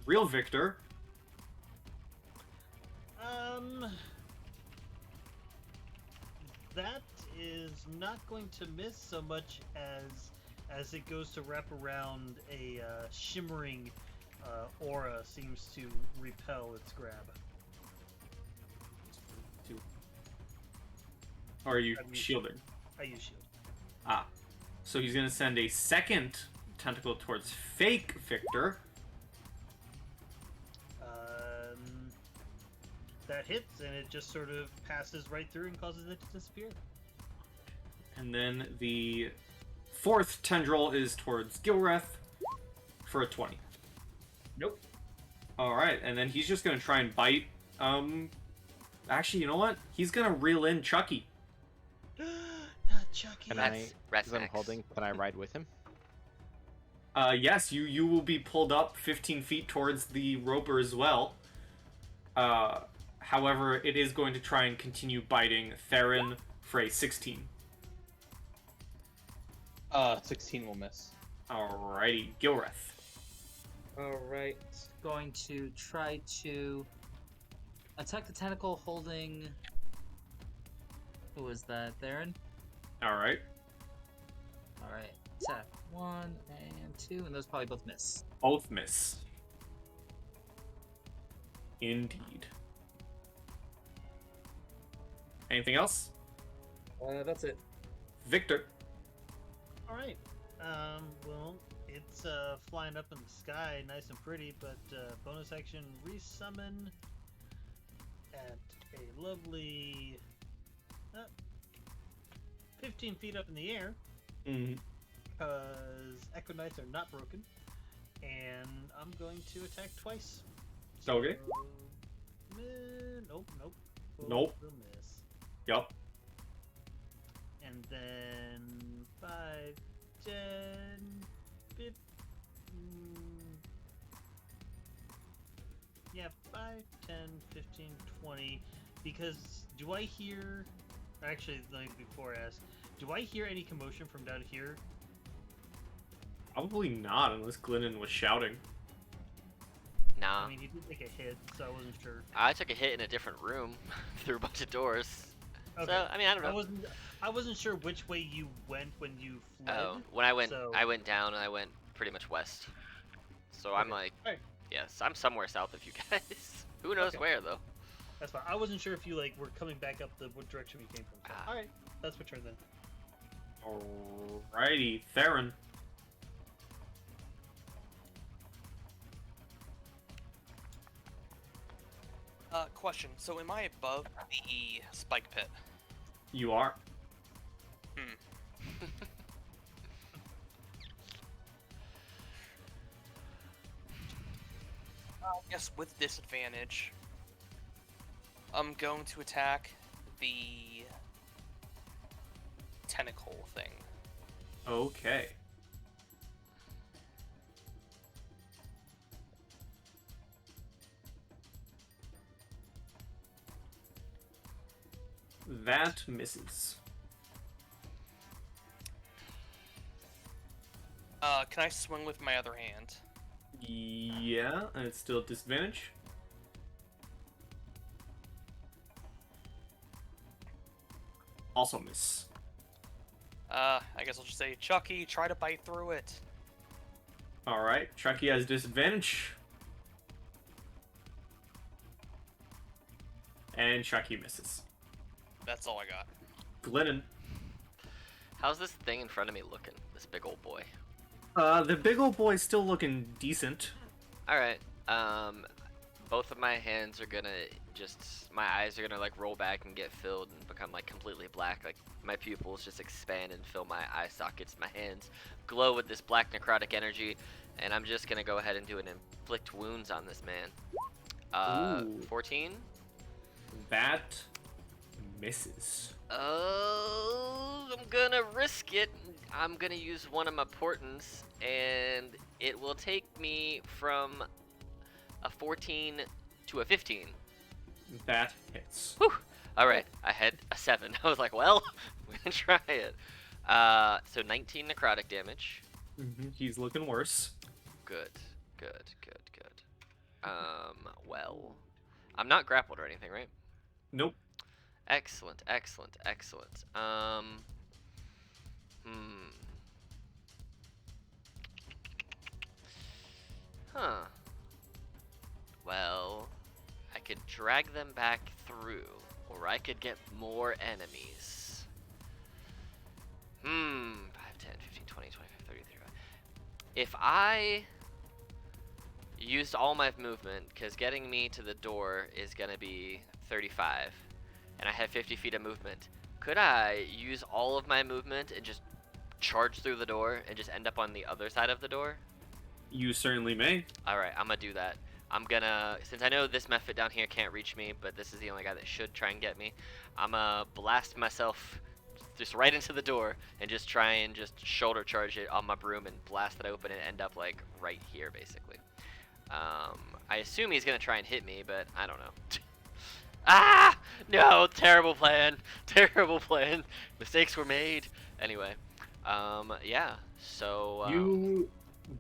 Speaker 1: real Victor.
Speaker 7: That is not going to miss so much as it goes to wrap around a shimmering aura seems to repel its grab.
Speaker 1: Or are you
Speaker 7: I mean-
Speaker 1: shielding?
Speaker 7: I use shield.
Speaker 1: Ah. So he's gonna send a second tentacle towards fake Victor.
Speaker 7: That hits and it just sort of passes right through and causes it to disappear.
Speaker 1: And then the fourth tendril is towards Gilreth for a 20.
Speaker 5: Nope.
Speaker 1: Alright, and then he's just gonna try and bite. Actually, you know what? He's gonna reel in Chucky.
Speaker 7: Not Chucky.
Speaker 6: Can
Speaker 2: Rats- rats
Speaker 6: Because I'm
Speaker 2: max.
Speaker 6: holding, can I ride with him?
Speaker 1: Yes, you will be pulled up 15 feet towards the roper as well. However, it is going to try and continue biting Theron for a 16.
Speaker 8: 16 will miss.
Speaker 1: Alrighty, Gilreth.
Speaker 5: Alright. Going to try to attack the tentacle holding. Who was that? Theron?
Speaker 1: Alright.
Speaker 5: Alright. Attack 1 and 2, and those probably both miss.
Speaker 1: Both miss. Indeed. Anything else?
Speaker 5: That's it.
Speaker 1: Victor.
Speaker 7: Alright. Well, it's flying up in the sky, nice and pretty, but bonus action resummon at a lovely 15 feet up in the air,
Speaker 1: Mm-hmm.
Speaker 7: because Equinites are not broken, and I'm going to attack twice.
Speaker 1: Okay.
Speaker 7: So, nope.
Speaker 1: Nope.
Speaker 7: Will miss.
Speaker 1: Yup.
Speaker 7: And then 5, 10, 15. Yeah, 5, 10, 15, 20. Because do I hear. Actually, like before I ask, do I hear any commotion from down here?
Speaker 1: Probably not, unless Glennon was shouting.
Speaker 2: Nah.
Speaker 7: I mean, he did take a hit, so I wasn't sure.
Speaker 2: I took a hit in a different room through a bunch of doors.
Speaker 7: Okay.
Speaker 2: So, I mean, I don't know.
Speaker 7: I wasn't sure which way you went when you fled.
Speaker 2: Oh, when I went,
Speaker 7: so-
Speaker 2: I went down and I went pretty much west. So I'm
Speaker 7: Okay.
Speaker 2: like,
Speaker 7: Alright.
Speaker 2: yes, I'm somewhere south of you guys. Who knows
Speaker 7: Okay.
Speaker 2: where though?
Speaker 7: That's fine. I wasn't sure if you like were coming back up what direction we came from. So.
Speaker 2: Ah.
Speaker 7: All right, that's my turn then.
Speaker 1: Alrighty, Theron.
Speaker 4: Question. So am I above the spike pit?
Speaker 1: You are.
Speaker 4: I guess with disadvantage, I'm going to attack the tentacle thing.
Speaker 1: Okay. That misses.
Speaker 4: Can I swing with my other hand?
Speaker 1: Yeah, and it's still at disadvantage. Also miss.
Speaker 4: I guess I'll just say, Chucky, try to bite through it.
Speaker 1: Alright, Chucky has disadvantage. And Chucky misses.
Speaker 4: That's all I got.
Speaker 1: Glennon.
Speaker 2: How's this thing in front of me looking? This big old boy.
Speaker 1: The big old boy's still looking decent.
Speaker 2: Alright, both of my hands are gonna my eyes are gonna like roll back and get filled and become like completely black. Like my pupils just expand and fill my eye sockets. My hands glow with this black necrotic energy, and I'm just gonna go ahead and do an inflict wounds on this man.
Speaker 1: Ooh.
Speaker 2: 14?
Speaker 1: That misses.
Speaker 2: Oh, I'm gonna risk it. I'm gonna use one of my portents, and it will take me from a 14 to a 15.
Speaker 1: That hits.
Speaker 2: Whew. All right, I had a 7. I was like, well, we're gonna try it. So 19 necrotic damage.
Speaker 1: He's looking worse.
Speaker 2: Good. Well, I'm not grappled or anything, right?
Speaker 1: Nope.
Speaker 2: Excellent. Huh. Well, I could drag them back through, or I could get more enemies. 5, 10, 15, 20, 25, 30, 35. If I used all my movement, because getting me to the door is going to be 35, and I have 50 feet of movement, could I use all of my movement and just charge through the door and just end up on the other side of the door?
Speaker 1: You certainly may.
Speaker 2: Alright, I'm gonna do that. I'm gonna, since I know this method down here can't reach me, but this is the only guy that should try and get me, I'm gonna blast myself just right into the door and just try and just shoulder charge it on my broom and blast it open and end up like right here basically. I assume he's gonna try and hit me, but I don't know. Ah! No, terrible plan. Mistakes were made. Anyway, yeah, so
Speaker 1: You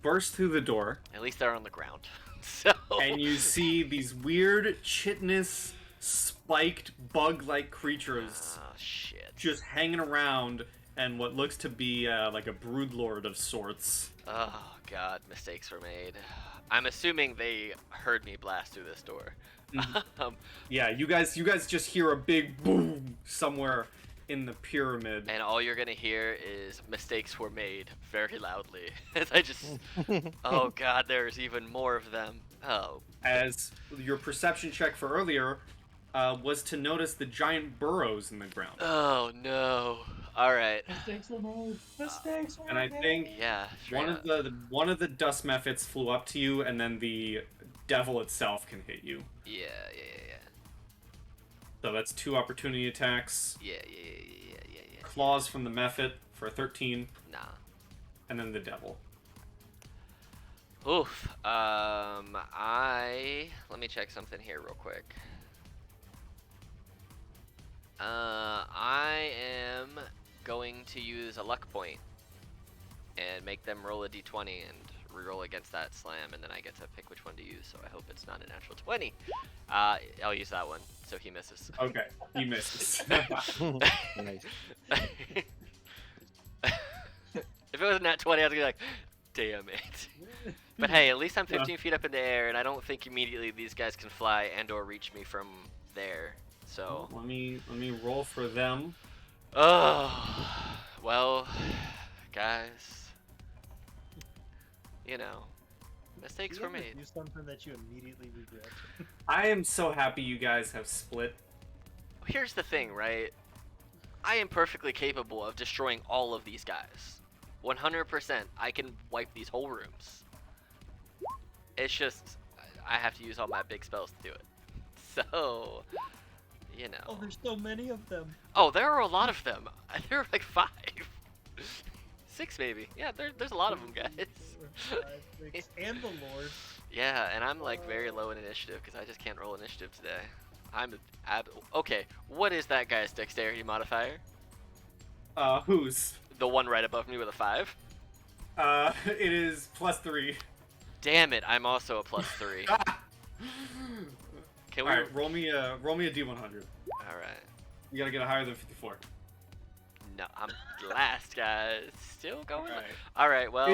Speaker 1: burst through the door,
Speaker 2: at least they're on the ground. So
Speaker 1: and you see these weird, chitinous, spiked, bug-like creatures
Speaker 2: oh shit.
Speaker 1: just hanging around, and what looks to be like a broodlord of sorts.
Speaker 2: Oh god, mistakes were made. I'm assuming they heard me blast through this door.
Speaker 1: Yeah, you guys just hear a big boom somewhere in the pyramid.
Speaker 2: And all you're gonna hear is mistakes were made very loudly. As I just oh god, there's even more of them. Oh.
Speaker 1: As your perception check for earlier was to notice the giant burrows in the ground.
Speaker 2: Oh no. Alright.
Speaker 8: Mistakes were made. Mistakes were
Speaker 1: And I think
Speaker 2: Yeah.
Speaker 1: one of the dust methods flew up to you, and then the devil itself can hit you.
Speaker 2: Yeah.
Speaker 1: So that's 2 opportunity attacks.
Speaker 2: Yeah.
Speaker 1: Claws from the method for 13,
Speaker 2: Nah.
Speaker 1: and then the devil.
Speaker 2: Oof. Let me check something here real quick. I am going to use a luck point and make them roll a d20 and reroll against that slam, and then I get to pick which one to use, so I hope it's not a natural 20. I'll use that one, so he misses.
Speaker 1: Okay, he misses.
Speaker 6: Nice.
Speaker 2: If it was a nat 20, I was gonna be like, damn it. But hey, at least I'm 15 feet up in the air, and I don't think immediately these guys can fly and or reach me from there. So
Speaker 1: let me roll for them.
Speaker 2: oh well, guys, you know, mistakes were made.
Speaker 3: Do something that you immediately regret.
Speaker 1: I am so happy you guys have split.
Speaker 2: Here's the thing, right? I am perfectly capable of destroying all of these guys. 100%. I can wipe these whole rooms. It's just I have to use all my big spells to do it. So, you know.
Speaker 3: Oh, there's so many of them.
Speaker 2: Oh, there are a lot of them. There are like 5. 6 maybe. Yeah, there's a lot of them, guys.
Speaker 3: 4, 5, 6, and the Lord.
Speaker 2: Yeah, and I'm like very low in initiative because I just can't roll initiative today. Okay, what is that guy's dexterity modifier?
Speaker 1: Whose?
Speaker 2: The one right above me with a 5.
Speaker 1: It is +3.
Speaker 2: Damn it! I'm also a +3. Can we?
Speaker 1: Alright, roll me a D100.
Speaker 2: All right.
Speaker 1: You gotta get a higher than 54.
Speaker 2: No, I'm last, guys. Still going.
Speaker 1: Alright.
Speaker 2: All right. Well.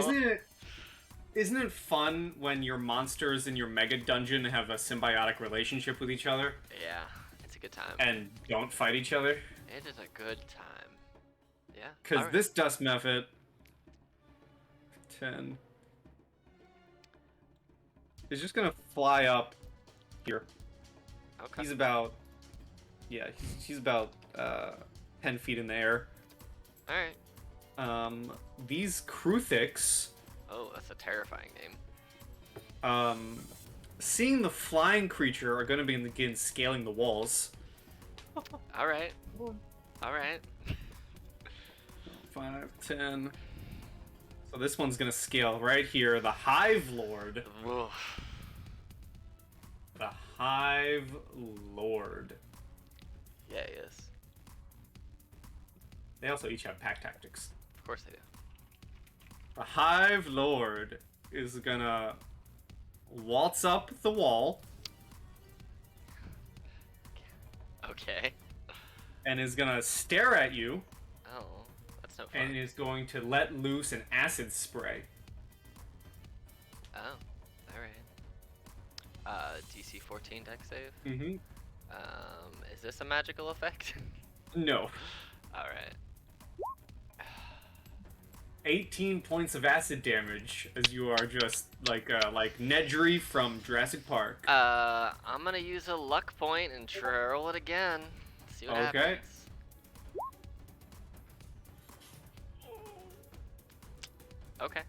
Speaker 1: Isn't it fun when your monsters in your mega dungeon have a symbiotic relationship with each other
Speaker 2: Yeah, it's a good time.
Speaker 1: and don't fight each other?
Speaker 2: It is a good time. Yeah.
Speaker 1: Because
Speaker 2: alright.
Speaker 1: this dust method 10 is just gonna fly up here.
Speaker 2: Okay.
Speaker 1: He's about he's about 10 feet in the air.
Speaker 2: All right.
Speaker 1: These Kruthiks,
Speaker 2: Oh, that's a terrifying name.
Speaker 1: seeing the flying creature, are gonna begin scaling the walls.
Speaker 2: All right. All right.
Speaker 1: 5, 10. So this one's gonna scale right here. The Hive Lord.
Speaker 2: Oof.
Speaker 1: The Hive Lord.
Speaker 2: Yeah, he is.
Speaker 1: They also each have pack tactics.
Speaker 2: Of course they do.
Speaker 1: The Hive Lord is gonna waltz up the wall
Speaker 2: Okay.
Speaker 1: and is gonna stare at you
Speaker 2: Oh, that's no fun.
Speaker 1: and is going to let loose an acid spray.
Speaker 2: Oh, all right. DC 14 deck save.
Speaker 1: Mm-hmm.
Speaker 2: Is this a magical effect?
Speaker 1: No.
Speaker 2: All right.
Speaker 1: 18 points of acid damage as you are just like Nedry from Jurassic Park.
Speaker 2: I'm gonna use a luck point and roll it again. See what
Speaker 1: Okay.
Speaker 2: happens. Okay.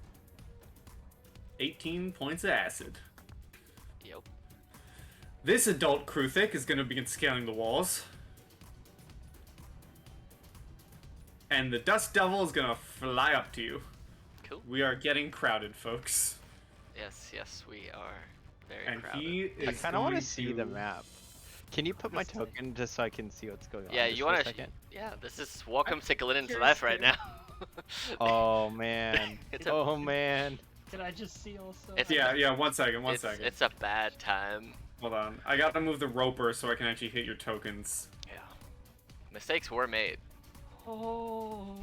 Speaker 1: 18 points of acid.
Speaker 2: Yep.
Speaker 1: This adult Kruthik is going to begin scaling the walls. And the Dust Devil is going to fly up to you.
Speaker 2: Cool.
Speaker 1: We are getting crowded, folks.
Speaker 2: Yes, we are very
Speaker 1: And
Speaker 2: crowded.
Speaker 1: he
Speaker 6: I
Speaker 1: is
Speaker 6: kind of want
Speaker 1: going
Speaker 6: to see the map. Can you put my token just so I can see what's going on?
Speaker 2: Yeah,
Speaker 6: just
Speaker 2: you
Speaker 6: for a
Speaker 2: want to?
Speaker 6: second?
Speaker 2: Yeah, this is welcome to Glennon's
Speaker 3: curious
Speaker 2: life right
Speaker 3: too.
Speaker 2: now.
Speaker 6: Oh man.
Speaker 2: It's a-
Speaker 6: Oh man.
Speaker 3: Can I just see also?
Speaker 2: It's-
Speaker 1: Yeah, one second.
Speaker 2: It's a bad time.
Speaker 1: Hold on. I got to move the roper so I can actually hit your tokens.
Speaker 2: Yeah. Mistakes were made.
Speaker 3: Oh.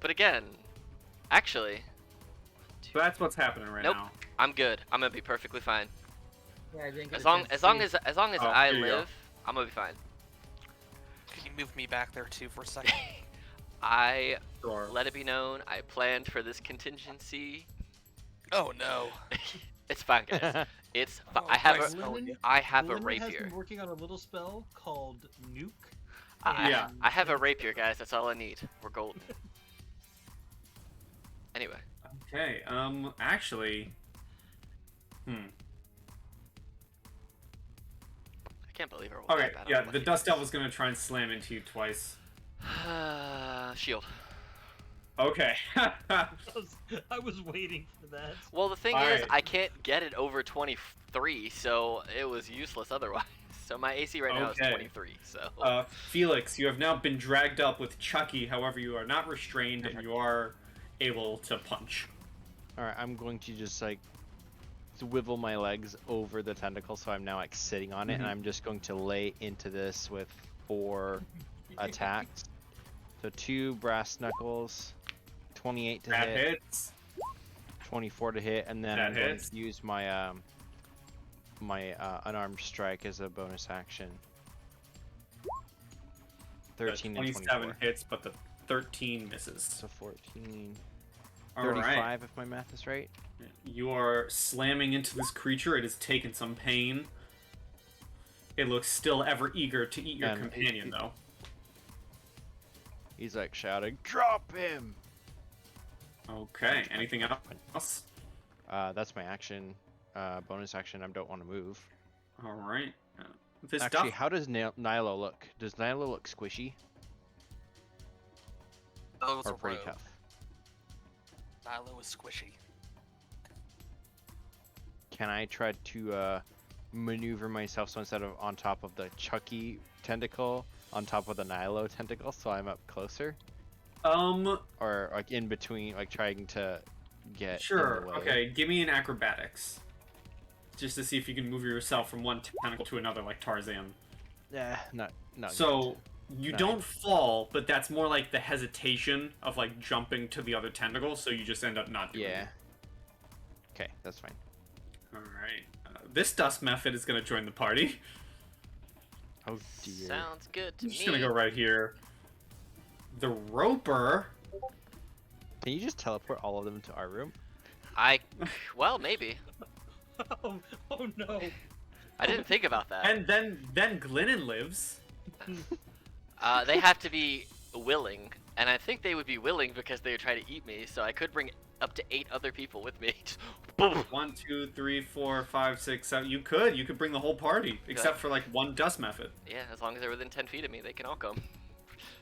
Speaker 2: But again, actually,
Speaker 1: So that's what's happening right
Speaker 2: Nope.
Speaker 1: now.
Speaker 2: I'm good. I'm gonna be perfectly fine.
Speaker 5: Yeah, I didn't get
Speaker 2: As
Speaker 5: a
Speaker 2: long
Speaker 5: chance
Speaker 2: as
Speaker 5: to
Speaker 2: long
Speaker 5: see.
Speaker 2: as long as
Speaker 1: Oh,
Speaker 2: I
Speaker 1: here you go.
Speaker 2: live, I'm gonna be fine.
Speaker 4: Can you move me back there too for a second?
Speaker 2: I
Speaker 1: Sure.
Speaker 2: let it be known I planned for this contingency.
Speaker 4: Oh no.
Speaker 2: It's fine, guys. It's fi-
Speaker 4: Oh,
Speaker 2: I have
Speaker 4: nice.
Speaker 2: a
Speaker 3: Glendon,
Speaker 2: I have a
Speaker 3: Glendon has
Speaker 2: rapier.
Speaker 3: been working on a little spell called Nuke.
Speaker 1: Yeah.
Speaker 2: I have a rapier, guys. That's all I need. We're golden. Anyway,
Speaker 1: Okay, actually...
Speaker 2: I can't believe I rolled
Speaker 1: Okay,
Speaker 2: that bad on
Speaker 1: yeah,
Speaker 2: a
Speaker 1: the
Speaker 2: lucky
Speaker 1: Dust Devil's gonna try and slam into you twice.
Speaker 2: dice. Shield.
Speaker 1: Okay.
Speaker 3: I was waiting for that.
Speaker 2: Well, the thing is,
Speaker 1: Alright.
Speaker 2: I can't get it over 23, so it was useless otherwise. So my AC right now is
Speaker 1: Okay.
Speaker 2: 23. So
Speaker 1: Felix, you have now been dragged up with Chucky, however you are not restrained and you are able to punch.
Speaker 6: Alright, I'm going to just like swivel my legs over the tentacle so I'm now like sitting on it, and
Speaker 1: Mhm.
Speaker 6: I'm just going to lay into this with 4 attacks. So 2 brass knuckles, 28 to
Speaker 1: That
Speaker 6: hit,
Speaker 1: hits.
Speaker 6: 24 to hit, and then
Speaker 1: That
Speaker 6: I'm going
Speaker 1: hits.
Speaker 6: to use my unarmed strike as a bonus action. 13 and
Speaker 1: 27
Speaker 6: 24.
Speaker 1: hits, but the 13 misses.
Speaker 6: So 14,
Speaker 1: Alright.
Speaker 6: 35 if my math is right.
Speaker 1: You are slamming into this creature. It has taken some pain. It looks still ever eager to eat your
Speaker 6: And
Speaker 1: companion, though.
Speaker 6: He's like shouting, "Drop him!"
Speaker 1: Okay, anything else?
Speaker 6: That's my action. Bonus action. I don't want to move.
Speaker 1: Alright. This
Speaker 6: Actually,
Speaker 1: stuff...
Speaker 6: how does Nilo look? Does Nilo look squishy
Speaker 4: Oh, it's
Speaker 6: or
Speaker 4: a
Speaker 6: pretty
Speaker 4: rogue.
Speaker 6: tough?
Speaker 4: Nilo is squishy.
Speaker 6: Can I try to maneuver myself so instead of on top of the Chucky tentacle, on top of the Nilo tentacle, so I'm up closer? Or like in between, like trying to get.
Speaker 1: Sure.
Speaker 6: In the way?
Speaker 1: Okay, give me an acrobatics. Just to see if you can move yourself from one tentacle to another like Tarzan.
Speaker 6: Nah, not.
Speaker 1: So you
Speaker 6: 9.
Speaker 1: don't fall, but that's more like the hesitation of like jumping to the other tentacle, so you just end up not doing
Speaker 6: Yeah.
Speaker 1: it.
Speaker 6: Okay, that's fine.
Speaker 1: Alright. This dust method is going to join the party.
Speaker 6: Oh dear.
Speaker 2: Sounds good to
Speaker 1: I'm
Speaker 2: me.
Speaker 1: just going to go right here. The roper.
Speaker 6: Can you just teleport all of them to our room?
Speaker 2: Well, maybe.
Speaker 3: Oh, oh no.
Speaker 2: I didn't think about that.
Speaker 1: And then Glennon lives.
Speaker 2: They have to be willing, and I think they would be willing because they would try to eat me. So I could bring up to 8 other people with me. Just boom.
Speaker 1: 1, 2, 3, 4, 5, 6, 7. You could bring the whole party, except for like one dust method.
Speaker 2: Yeah, as long as they're within 10 feet of me, they can all come.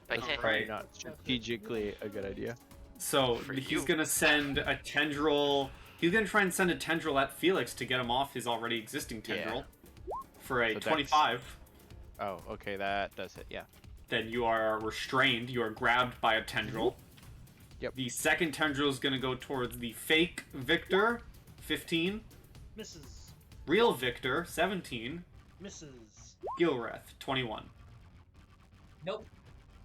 Speaker 2: But I
Speaker 1: That's
Speaker 2: can't.
Speaker 1: right.
Speaker 6: Not strategically a good idea.
Speaker 1: So
Speaker 2: For
Speaker 1: he's
Speaker 2: you.
Speaker 1: gonna send a tendril. He's gonna try and send a tendril at Felix to get him off his already existing tendril for a
Speaker 6: So that's-
Speaker 1: 25.
Speaker 6: Oh, okay, that does it. Yeah.
Speaker 1: Then you are restrained. You are grabbed by a tendril.
Speaker 6: Yep.
Speaker 1: The second tendril is gonna go towards the fake Victor, 15.
Speaker 3: Misses.
Speaker 1: Real Victor, 17.
Speaker 3: Misses.
Speaker 1: Gilreth, 21.
Speaker 5: Nope.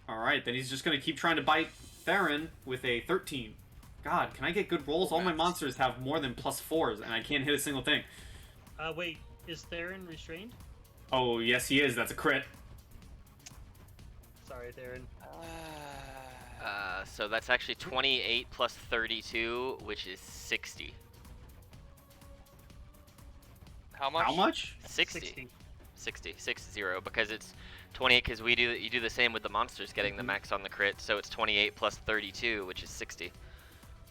Speaker 1: Alright, then he's just gonna keep trying to bite Theron with a 13. God, can I get good rolls? All my monsters have more than +4s, and I can't hit a single thing.
Speaker 3: Wait, is Theron restrained?
Speaker 1: Oh, yes he is. That's a crit.
Speaker 3: Sorry, Theron.
Speaker 2: So that's actually 28 plus 32, which is 60.
Speaker 4: How much?
Speaker 1: How much?
Speaker 2: 60. 60, because it's 28 because you do the same with the monsters getting the max on the crit, so it's 28 plus 32, which is 60,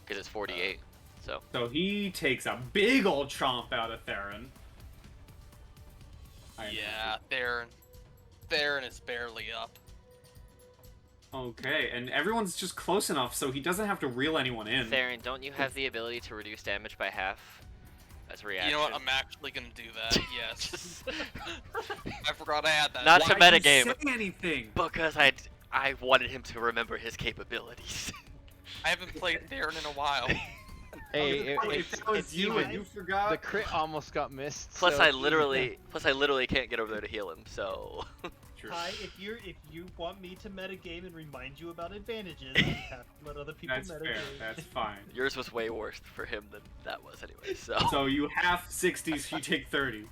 Speaker 2: because it's 48. So
Speaker 1: So he takes a big old chomp out of Theron.
Speaker 4: Yeah, Theron is barely up.
Speaker 1: Okay, and everyone's just close enough so he doesn't have to reel anyone in.
Speaker 2: Theron, don't you have the ability to reduce damage by half as a reaction?
Speaker 4: You know what? I'm actually gonna do that. Yes. I forgot I had that.
Speaker 2: Not
Speaker 1: Why
Speaker 2: to
Speaker 1: didn't
Speaker 2: metagame.
Speaker 1: you say anything?
Speaker 2: Because I wanted him to remember his capabilities.
Speaker 4: I haven't played Theron in a while.
Speaker 6: Hey,
Speaker 1: If that was you
Speaker 6: even-
Speaker 1: and you forgot.
Speaker 6: the crit almost got missed.
Speaker 2: Plus,
Speaker 6: so
Speaker 2: I literally can't get over there to heal him. So
Speaker 1: True.
Speaker 3: Hi, if you want me to metagame and remind you about advantages, you have to let other people
Speaker 1: That's
Speaker 3: metagame.
Speaker 1: fair. That's fine.
Speaker 2: yours was way worse for him than that was, anyway. So
Speaker 1: So you half 60s, you take 30.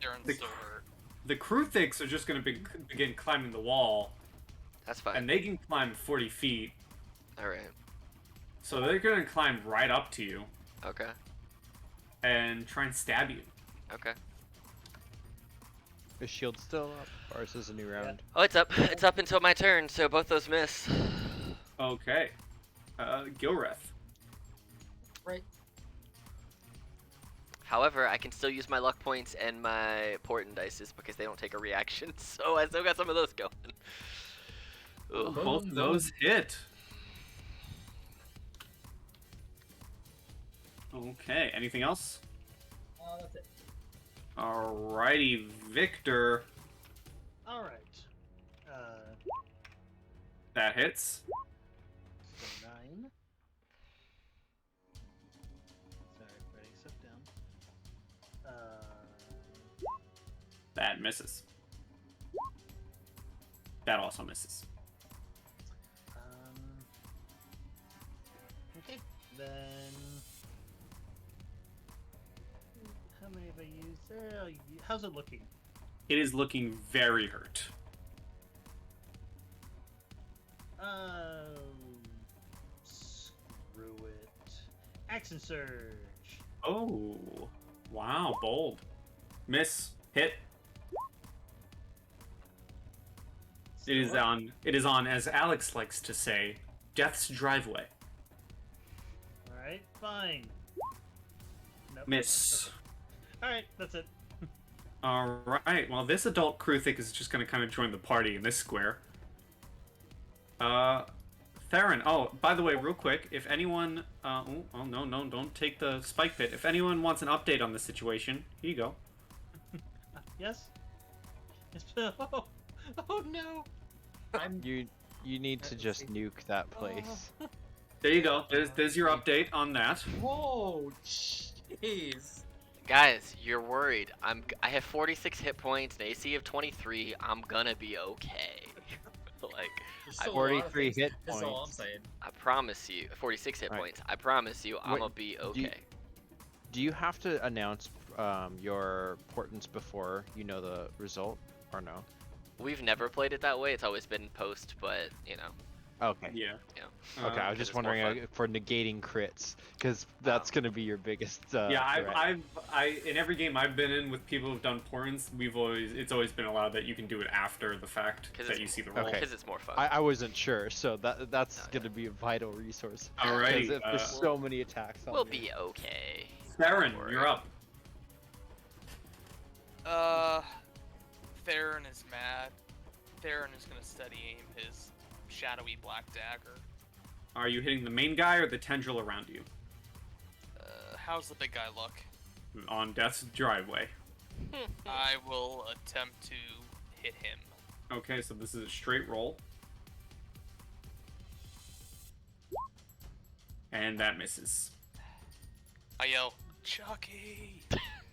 Speaker 4: Theron's
Speaker 1: The-
Speaker 4: so hurt.
Speaker 1: The Kruthiks are just going to begin climbing the wall,
Speaker 2: that's fine.
Speaker 1: and they can climb 40 feet.
Speaker 2: All right.
Speaker 1: So they're going to climb right up to you
Speaker 2: Okay.
Speaker 1: and try and stab you.
Speaker 2: Okay.
Speaker 6: Is shield still up, or is this a new round?
Speaker 2: Oh, it's up. It's up until my turn. So both those miss.
Speaker 1: Okay. Gilreth.
Speaker 5: Right.
Speaker 2: However, I can still use my luck points and my portent dices because they don't take a reaction. So I still got some of those going. Ooh.
Speaker 1: Both of those hit. Okay, anything else?
Speaker 5: That's it.
Speaker 1: Alrighty, Victor.
Speaker 3: All right.
Speaker 1: That hits.
Speaker 3: So 9. Sorry, writing stuff down.
Speaker 1: That misses. That also misses.
Speaker 3: Okay. Then. How many have I used? How's it looking?
Speaker 1: It is looking very hurt.
Speaker 3: Screw it. Action surge.
Speaker 1: Oh, wow, bold. Miss, hit. It is
Speaker 3: Still up.
Speaker 1: on. It is on, as Alex likes to say, death's driveway.
Speaker 3: All right, fine. Nope,
Speaker 1: Miss.
Speaker 3: okay. All right, that's it.
Speaker 1: All right. Well, this adult Kruthik is just going to kind of join the party in this square. Theron. Oh, by the way, real quick, if anyone, oh no, don't take the spike pit. If anyone wants an update on the situation, here you go.
Speaker 3: Yes. Oh no.
Speaker 5: I'm.
Speaker 6: You need to just nuke that place.
Speaker 1: There you go. There's your update on that.
Speaker 5: Whoa, jeez.
Speaker 2: Guys, you're worried. I have 46 hit points, an AC of 23. I'm gonna be okay. Like,
Speaker 5: There's still a lot of
Speaker 6: 43
Speaker 5: things-
Speaker 6: hit
Speaker 5: That's all I'm
Speaker 6: points.
Speaker 5: saying.
Speaker 2: I promise you, 46 hit
Speaker 6: Right.
Speaker 2: points. I promise you, I'm
Speaker 6: Wait,
Speaker 2: gonna be
Speaker 6: do you-
Speaker 2: okay.
Speaker 6: Do you have to announce your portents before you know the result, or no?
Speaker 2: We've never played it that way. It's always been post, but you know.
Speaker 6: Okay.
Speaker 1: Yeah.
Speaker 2: Yeah.
Speaker 6: Okay, I was
Speaker 2: because
Speaker 6: just
Speaker 2: it's more
Speaker 6: wondering
Speaker 2: fun.
Speaker 6: for negating crits, because that's gonna be your biggest.
Speaker 1: Yeah,
Speaker 6: threat.
Speaker 1: I in every game I've been in with people who've done portents, it's always been allowed that you can do it after the fact that you see the roll.
Speaker 6: Okay.
Speaker 2: Because it's more fun.
Speaker 6: I wasn't sure, so that's
Speaker 2: No,
Speaker 6: gonna be a vital resource.
Speaker 1: Alrighty,
Speaker 6: Because there's so many attacks on
Speaker 2: We'll
Speaker 6: you.
Speaker 2: be okay.
Speaker 1: Theron,
Speaker 2: Don't worry.
Speaker 1: you're up.
Speaker 4: Theron is mad. Theron is gonna steady aim his shadowy black dagger.
Speaker 1: Are you hitting the main guy or the tendril around you?
Speaker 4: How's the big guy look?
Speaker 1: On Death's driveway.
Speaker 4: I will attempt to hit him.
Speaker 1: Okay, so this is a straight roll. And that misses.
Speaker 4: I yell, Chucky!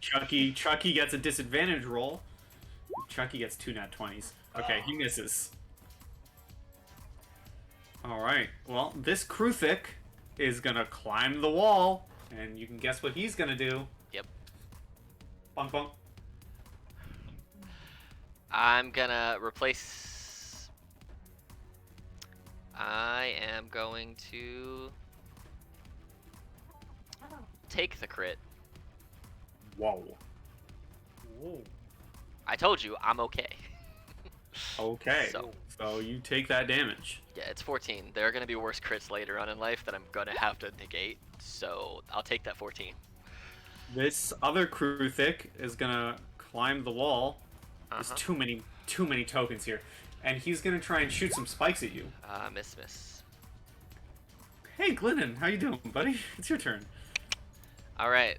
Speaker 1: Chucky gets a disadvantage roll. Chucky gets 2 nat 20s. Okay, he misses. Alright, well, this Kruthic is gonna climb the wall, and you can guess what he's gonna do.
Speaker 2: Yep.
Speaker 1: Bonk bonk.
Speaker 2: I'm gonna replace. I am going to take the crit.
Speaker 1: Whoa.
Speaker 3: Whoa.
Speaker 2: I told you, I'm okay.
Speaker 1: Okay,
Speaker 2: So-
Speaker 1: so you take that damage.
Speaker 2: Yeah, it's 14. There are gonna be worse crits later on in life that I'm gonna have to negate. So I'll take that 14.
Speaker 1: This other Kruthic is gonna climb the wall. There's
Speaker 2: Uh-huh.
Speaker 1: too many tokens here. And he's gonna try and shoot some spikes at you.
Speaker 2: Miss.
Speaker 1: Hey Glennon, how you doing, buddy? It's your turn.
Speaker 2: All right.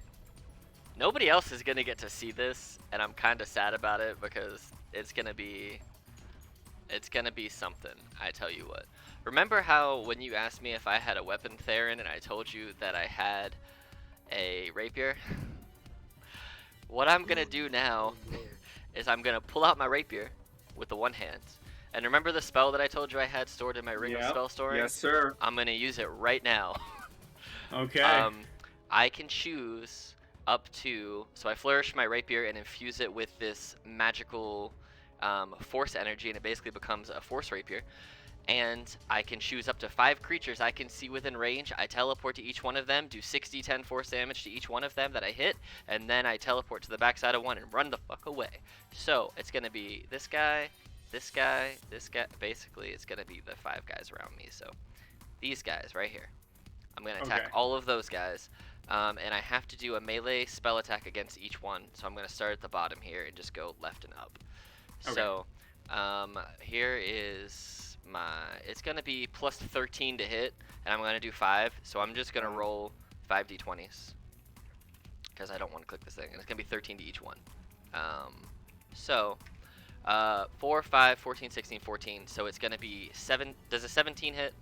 Speaker 2: Nobody else is gonna get to see this, and I'm kind of sad about it because it's gonna be something. I tell you what. Remember how when you asked me if I had a weapon, Theron, and I told you that I had a rapier? What I'm gonna do now is I'm gonna pull out my rapier with the one hand. And remember the spell that I told you I had stored in my ring of
Speaker 1: Yep.
Speaker 2: spell storage?
Speaker 1: Yes, sir.
Speaker 2: I'm gonna use it right now.
Speaker 1: Okay.
Speaker 2: I can choose up to, so I flourish my rapier and infuse it with this magical force energy, and it basically becomes a force rapier. And I can choose up to 5 creatures I can see within range. I teleport to each one of them, do 6d10 force damage to each one of them that I hit, and then I teleport to the backside of one and run the fuck away. So it's gonna be this guy, this guy, this guy. Basically, it's gonna be the 5 guys around me. So these guys right here. I'm gonna attack
Speaker 1: Okay.
Speaker 2: all of those guys, and I have to do a melee spell attack against each one. So I'm gonna start at the bottom here and just go left and up.
Speaker 1: Okay.
Speaker 2: So here is my. It's gonna be plus 13 to hit, and I'm gonna do 5. So I'm just gonna roll 5d20s because I don't want to click this thing, and it's gonna be 13 to each one. So 4, 5, 14, 16, 14. So it's gonna be 7. Does a 17 hit?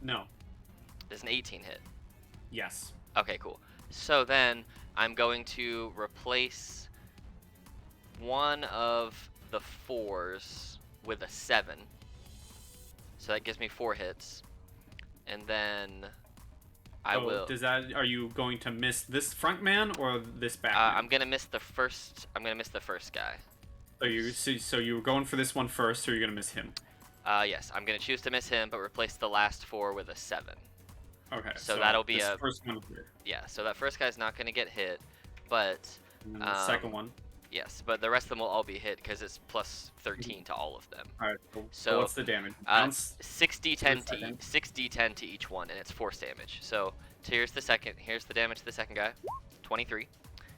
Speaker 1: No.
Speaker 2: Does an 18 hit?
Speaker 1: Yes.
Speaker 2: Okay, cool. So then I'm going to replace one of the 4s with a 7. So that gives me 4 hits. And then I
Speaker 1: So
Speaker 2: will.
Speaker 1: Does that? Are you going to miss this front man or this back? man?
Speaker 2: I'm gonna miss the first. I'm gonna miss the first guy.
Speaker 1: So you were going for this one first, or you're gonna miss him?
Speaker 2: Yes, I'm gonna choose to miss him, but replace the last 4 with a 7.
Speaker 1: Okay.
Speaker 2: So that'll be
Speaker 1: this
Speaker 2: a-
Speaker 1: first one here,
Speaker 2: Yeah. So that first guy's not gonna get hit, but
Speaker 1: and then the second one.
Speaker 2: yes, but the rest of them will all be hit because it's plus 13 to all of them.
Speaker 1: All right. So
Speaker 2: So,
Speaker 1: what's the damage? Bounce.
Speaker 2: 6d10 to
Speaker 1: second.
Speaker 2: 6d10 to each one, and it's force damage. So here's the second. Here's the damage to the second guy, 23.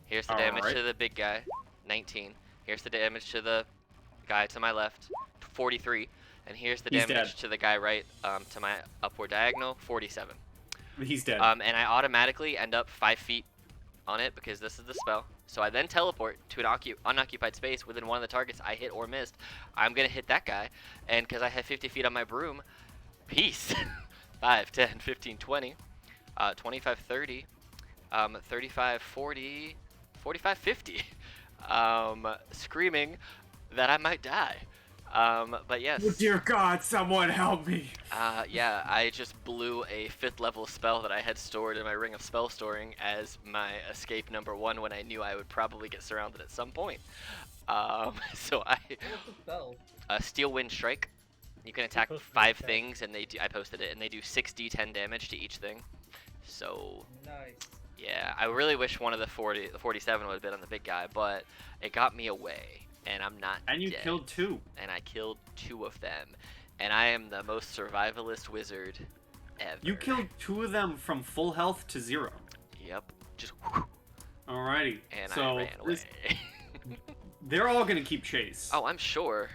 Speaker 2: Here's the damage
Speaker 1: Alright.
Speaker 2: to the big guy, 19. Here's the damage to the guy to my left, 43. And here's the
Speaker 1: He's
Speaker 2: damage
Speaker 1: dead.
Speaker 2: to the guy right to my upward diagonal, 47.
Speaker 1: He's dead.
Speaker 2: And I automatically end up 5 feet on it because this is the spell. So I then teleport to an unoccupied space within one of the targets I hit or missed. I'm going to hit that guy, and because I have 50 feet on my broom, peace. 5, 10, 15, 20, 25, 30, 35, 40, 45, 50. Screaming that I might die. But yes.
Speaker 1: Oh dear God, someone help me!
Speaker 2: Yeah, I just blew a 5th level spell that I had stored in my ring of spell storing as my escape number 1 when I knew I would probably get surrounded at some point. So I
Speaker 5: What was the spell?
Speaker 2: Steel Wind Strike. You can attack
Speaker 3: posted
Speaker 2: 5
Speaker 3: it, yeah.
Speaker 2: things, and I posted it, and they do 6d10 damage to each thing. So
Speaker 5: Nice.
Speaker 2: yeah, I really wish one of the 47 would have been on the big guy, but it got me away, and I'm not
Speaker 1: And you
Speaker 2: dead.
Speaker 1: killed 2.
Speaker 2: And I killed 2 of them, and I am the most survivalist wizard ever.
Speaker 1: You killed 2 of them from full health to 0.
Speaker 2: Yep. Just whew,
Speaker 1: Alrighty.
Speaker 2: and
Speaker 1: So
Speaker 2: I ran away.
Speaker 1: they're all gonna keep chase.
Speaker 2: Oh, I'm sure.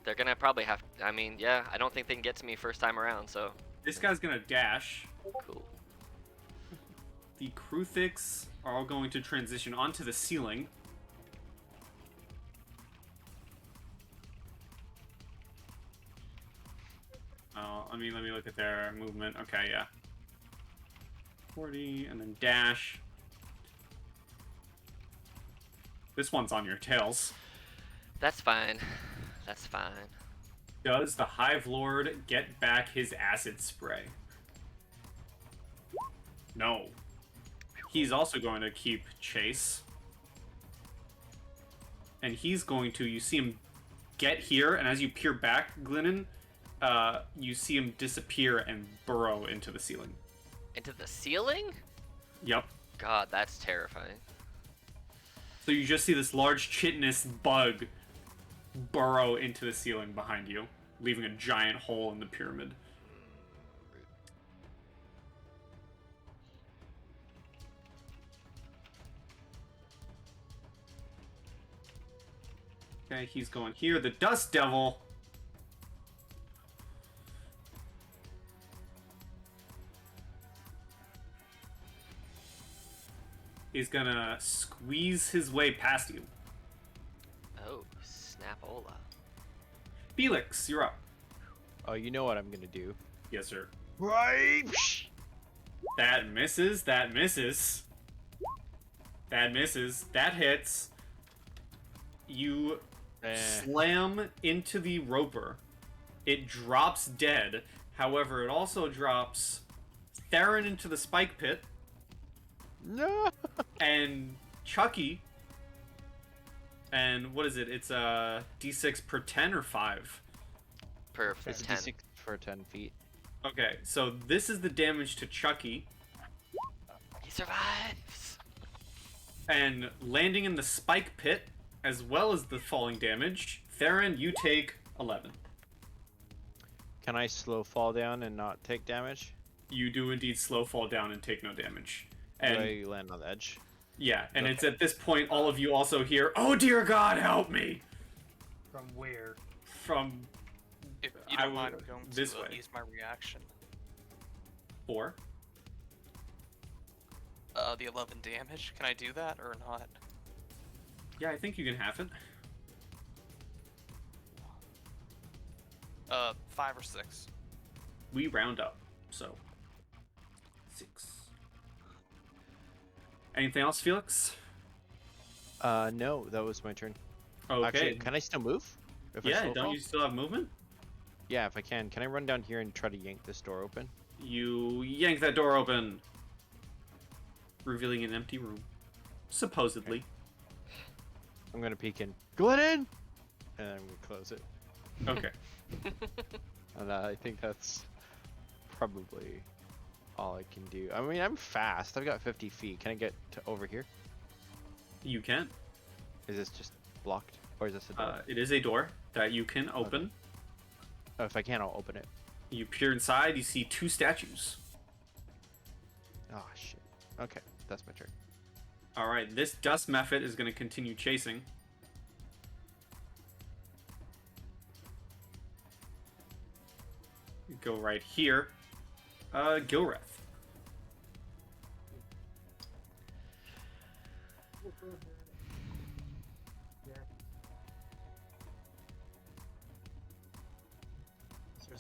Speaker 2: They're gonna probably have. I mean, yeah. I don't think they can get to me first time around. So
Speaker 1: This guy's gonna dash.
Speaker 2: cool.
Speaker 1: The Kruthiks are all going to transition onto the ceiling. Oh, let me look at their movement. Okay, yeah. 40 and then dash. This one's on your tails.
Speaker 2: That's fine. That's fine.
Speaker 1: Does the Hive Lord get back his acid spray? No. He's also going to keep chase. And he's going to, you see him get here, and as you peer back, Glennon, you see him disappear and burrow into the ceiling.
Speaker 2: Into the ceiling?
Speaker 1: Yep.
Speaker 2: God, that's terrifying.
Speaker 1: So you just see this large chitinous bug burrow into the ceiling behind you, leaving a giant hole in the pyramid. Okay, he's going here. The Dust Devil is gonna squeeze his way past you.
Speaker 2: Oh, snapola.
Speaker 1: Felix, you're up.
Speaker 6: Oh, you know what I'm gonna do.
Speaker 1: Yes, sir.
Speaker 6: Right.
Speaker 1: That misses. That misses. That misses. That hits. You slam into the roper. It drops dead. However, it also drops Theron into the spike pit.
Speaker 6: No.
Speaker 1: And Chucky. And what is it? It's a D6 per 10 or 5?
Speaker 2: Per
Speaker 6: It's a
Speaker 2: 10.
Speaker 6: D6 for 10 feet.
Speaker 1: Okay, so this is the damage to Chucky.
Speaker 2: He survives.
Speaker 1: And landing in the spike pit, as well as the falling damage, Theron, you take 11.
Speaker 6: Can I slow fall down and not take damage?
Speaker 1: You do indeed slow fall down and take no damage.
Speaker 6: Do
Speaker 1: And
Speaker 6: I land on the edge?
Speaker 1: yeah, and it's
Speaker 6: Okay.
Speaker 1: at this point all of you also hear, "Oh dear God, help me!"
Speaker 3: From where?
Speaker 1: from
Speaker 4: If you
Speaker 1: I
Speaker 4: don't mind,
Speaker 1: will-
Speaker 4: I'm going
Speaker 1: this
Speaker 4: to
Speaker 1: way.
Speaker 4: use my reaction.
Speaker 1: 4.
Speaker 4: The 11 damage. Can I do that or not?
Speaker 1: Yeah, I think you can have it.
Speaker 4: 5 or 6.
Speaker 1: We round up, so 6. Anything else, Felix?
Speaker 6: No, that was my turn.
Speaker 1: Okay.
Speaker 6: Actually, can I still move? If I
Speaker 1: yeah,
Speaker 6: slow
Speaker 1: don't
Speaker 6: fall?
Speaker 1: you still have movement?
Speaker 6: Yeah, if I can. Can I run down here and try to yank this door open?
Speaker 1: You yank that door open, revealing an empty room. Supposedly.
Speaker 6: I'm gonna peek in. Glennon! And I'm gonna close it.
Speaker 1: Okay.
Speaker 6: And I think that's probably all I can do. I mean, I'm fast. I've got 50 feet. Can I get to over here?
Speaker 1: You can.
Speaker 6: Is this just blocked? Or is this a door?
Speaker 1: It is a door that you can open.
Speaker 6: Oh, if I can, I'll open it.
Speaker 1: You peer inside, you see 2 statues.
Speaker 6: Oh, shit. Okay, that's my turn.
Speaker 1: Alright, this dust method is going to continue chasing. Go right here. Gilreth.
Speaker 5: Doors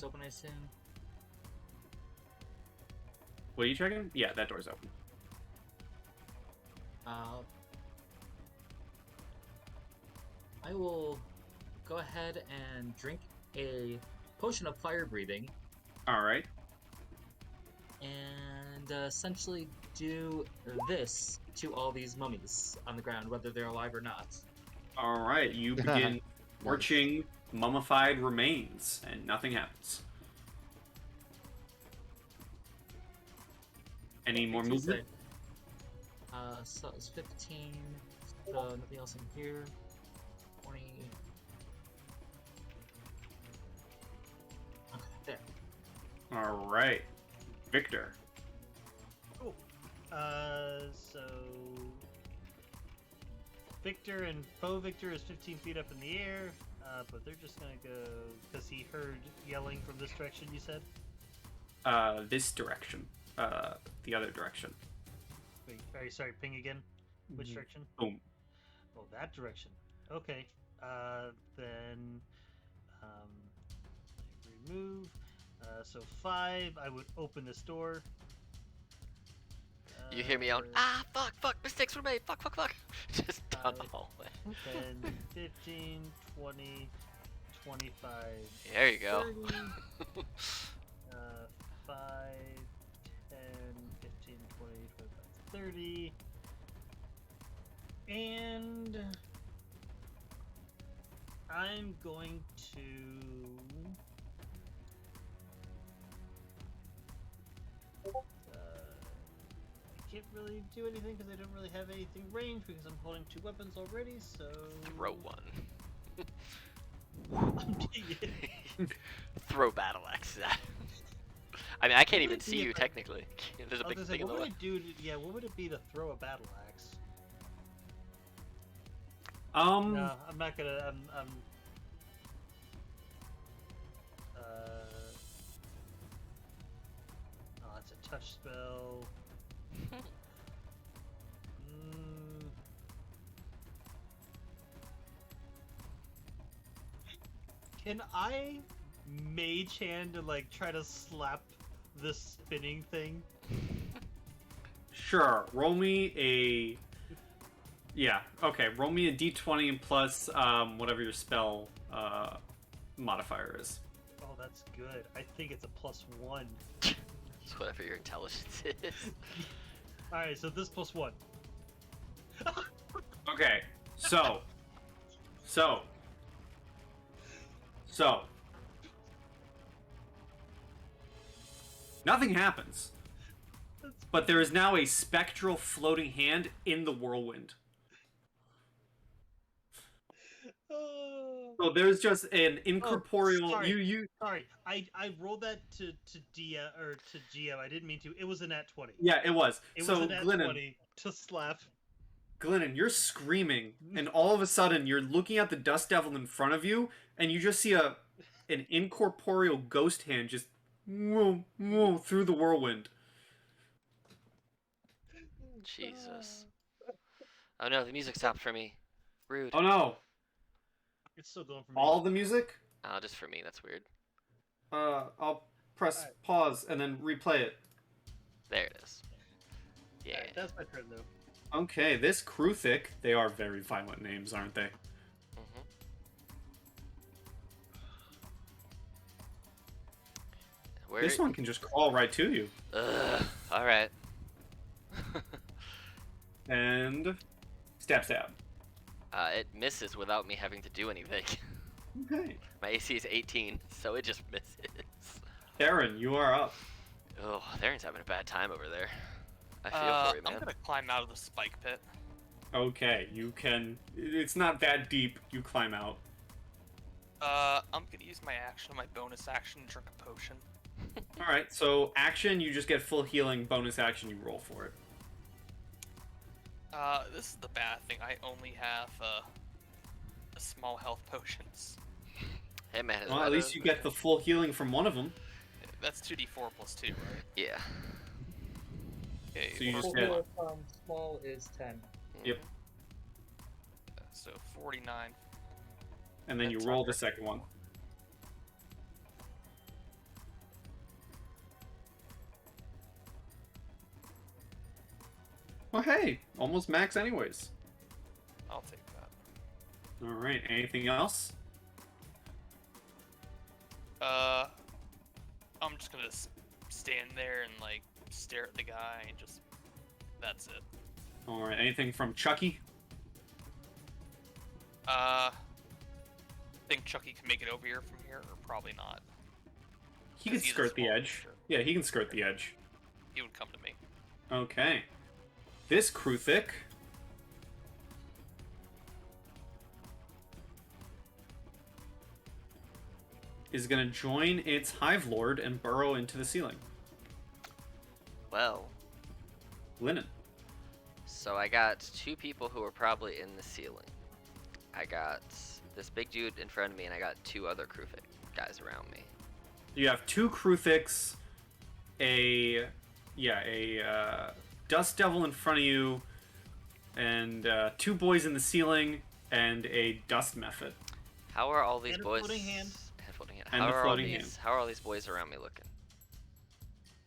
Speaker 5: open, I assume.
Speaker 1: What are you checking? Yeah, that door's open.
Speaker 5: I will go ahead and drink a potion of fire breathing
Speaker 1: All right.
Speaker 5: and essentially do this to all these mummies on the ground, whether they're alive or not.
Speaker 1: All right. You begin torching mummified remains, and nothing happens. Any more movement?
Speaker 5: So it's 15. So nothing else in here. 20. Okay, there.
Speaker 1: All right. Victor.
Speaker 7: Cool. So Victor and Faux Victor is 15 feet up in the air, but they're just gonna go because he heard yelling from this direction. You said.
Speaker 1: This direction. The other direction.
Speaker 7: Wait, sorry, ping again. Which direction?
Speaker 1: Boom.
Speaker 7: Oh, that direction. Okay. Then remove. So 5. I would open this door.
Speaker 2: You hear me out? Fuck, mistakes were made. Fuck. Just down the hallway.
Speaker 7: 10, 15, 20, 25.
Speaker 2: There you go.
Speaker 7: 30, 5, 10, 15, 20, 25, 30. And I'm going to I can't really do anything because I don't really have anything ranged because I'm holding 2 weapons already, so
Speaker 2: Throw one.
Speaker 7: I'm doing it.
Speaker 2: Throw battle axe at. I mean, I can't
Speaker 7: What
Speaker 2: even
Speaker 7: would it
Speaker 2: see
Speaker 7: be
Speaker 2: you
Speaker 7: if I-
Speaker 2: technically. There's a
Speaker 7: I was
Speaker 2: big
Speaker 7: gonna say,
Speaker 2: thing in the
Speaker 7: what
Speaker 2: way.
Speaker 7: would it do? What would it be to throw a battle axe? No, I'm not gonna. I'm. Oh, it's a touch spell. Mm. Can I mage hand and like try to slap this spinning thing?
Speaker 1: Sure. Roll me a. Yeah. Okay. Roll me a d20 plus whatever your spell modifier is.
Speaker 7: Oh, that's good. I think it's a +1.
Speaker 2: It's whatever your intelligence is.
Speaker 7: All right, so this +1.
Speaker 1: Okay. So. Nothing happens. But there is now a spectral floating hand in the whirlwind. So there's just an incorporeal.
Speaker 7: Sorry. Sorry, I rolled that to DM or to GM. I didn't mean to. It was a nat 20.
Speaker 1: Yeah, it was.
Speaker 7: It
Speaker 1: So
Speaker 7: was a nat
Speaker 1: Glennon,
Speaker 7: 20 to slap.
Speaker 1: Glennon, you're screaming, and all of a sudden you're looking at the dust devil in front of you, and you just see an incorporeal ghost hand just through the whirlwind.
Speaker 2: Jesus. Oh no, the music stopped for me. Rude.
Speaker 1: Oh no!
Speaker 7: It's still going for me.
Speaker 1: All the music?
Speaker 2: Oh, just for me. That's weird.
Speaker 1: I'll press pause and then replay it.
Speaker 2: There it is. Yeah.
Speaker 7: Alright, that's my turn though.
Speaker 1: Okay, this Kruthic, they are very violent names, aren't they?
Speaker 2: Mhm. Where?
Speaker 1: This one can just crawl right to you.
Speaker 2: Ugh. All right.
Speaker 1: And stab.
Speaker 2: It misses without me having to do anything.
Speaker 1: Okay.
Speaker 2: My AC is 18, so it just misses.
Speaker 1: Theron, you are up.
Speaker 2: Oh, Theron's having a bad time over there. I feel for you, man.
Speaker 4: I'm gonna climb out of the spike pit.
Speaker 1: Okay, you can... It's not that deep. You climb out.
Speaker 4: I'm gonna use my action, my bonus action, to drink a potion.
Speaker 1: Alright, so action, you just get full healing. Bonus action, you roll for it.
Speaker 4: This is the bad thing. I only have a small health potions.
Speaker 2: Hey, man.
Speaker 1: Well, at least you get the full healing from one of them.
Speaker 4: That's 2d4 plus 2, right?
Speaker 2: Yeah.
Speaker 4: Okay,
Speaker 1: So you
Speaker 4: first
Speaker 1: just
Speaker 4: one.
Speaker 1: get...
Speaker 5: Small is 10.
Speaker 1: Yep.
Speaker 4: So 49.
Speaker 1: And then you
Speaker 4: That's
Speaker 1: roll the
Speaker 4: okay.
Speaker 1: second one. Well, hey, almost max anyways.
Speaker 4: I'll take that.
Speaker 1: All right, anything else?
Speaker 4: I'm just gonna stand there and like stare at the guy and just. That's it.
Speaker 1: All right, anything from Chucky?
Speaker 4: Think Chucky can make it over here from here, or probably not.
Speaker 1: He could
Speaker 4: He's a
Speaker 1: skirt the
Speaker 4: small
Speaker 1: edge.
Speaker 4: creature.
Speaker 1: Yeah, he can skirt the edge.
Speaker 4: He would come to me.
Speaker 1: Okay. This Kruthic is going to join its Hive Lord and burrow into the ceiling.
Speaker 2: Well,
Speaker 1: Linen.
Speaker 2: so I got two people who are probably in the ceiling. I got this big dude in front of me, and I got two other Krufik guys around me.
Speaker 1: You have two Kruthics, a Dust Devil in front of you, and two boys in the ceiling, and a Dust Method.
Speaker 2: How are all these
Speaker 7: And a
Speaker 2: boys?
Speaker 7: floating hand.
Speaker 2: And a floating hand.
Speaker 1: And
Speaker 2: How
Speaker 1: a
Speaker 2: are all
Speaker 1: floating
Speaker 2: these?
Speaker 1: hand.
Speaker 2: How are all these boys around me looking?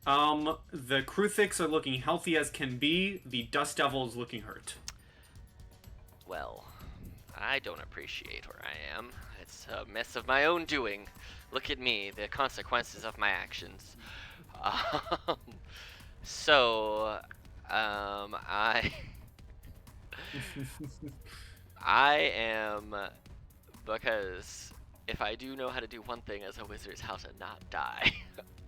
Speaker 1: The Kruthics are looking healthy as can be. The Dust Devil is looking hurt.
Speaker 2: Well, I don't appreciate where I am. It's a mess of my own doing. Look at me, the consequences of my actions. Um, so, I am, because if I do know how to do one thing as a wizard, it's how to not die.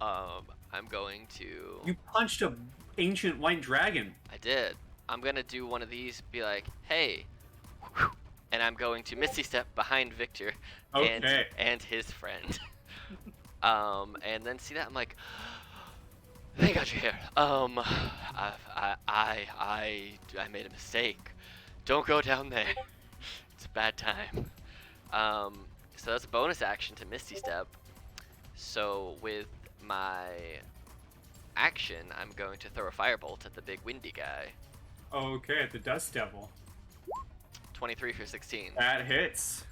Speaker 2: I'm going to.
Speaker 1: You punched a ancient white dragon.
Speaker 2: I did. I'm gonna do one of these. Be like, hey. And I'm going to Misty Step behind Victor
Speaker 1: Okay.
Speaker 2: and his friend. And then see that I'm like, thank God you're here. I made a mistake. Don't go down there. It's a bad time. So that's a bonus action to Misty Step. So with my action, I'm going to throw a firebolt at the big windy guy.
Speaker 1: Okay, at the Dust Devil.
Speaker 2: 23 for 16.
Speaker 1: That hits.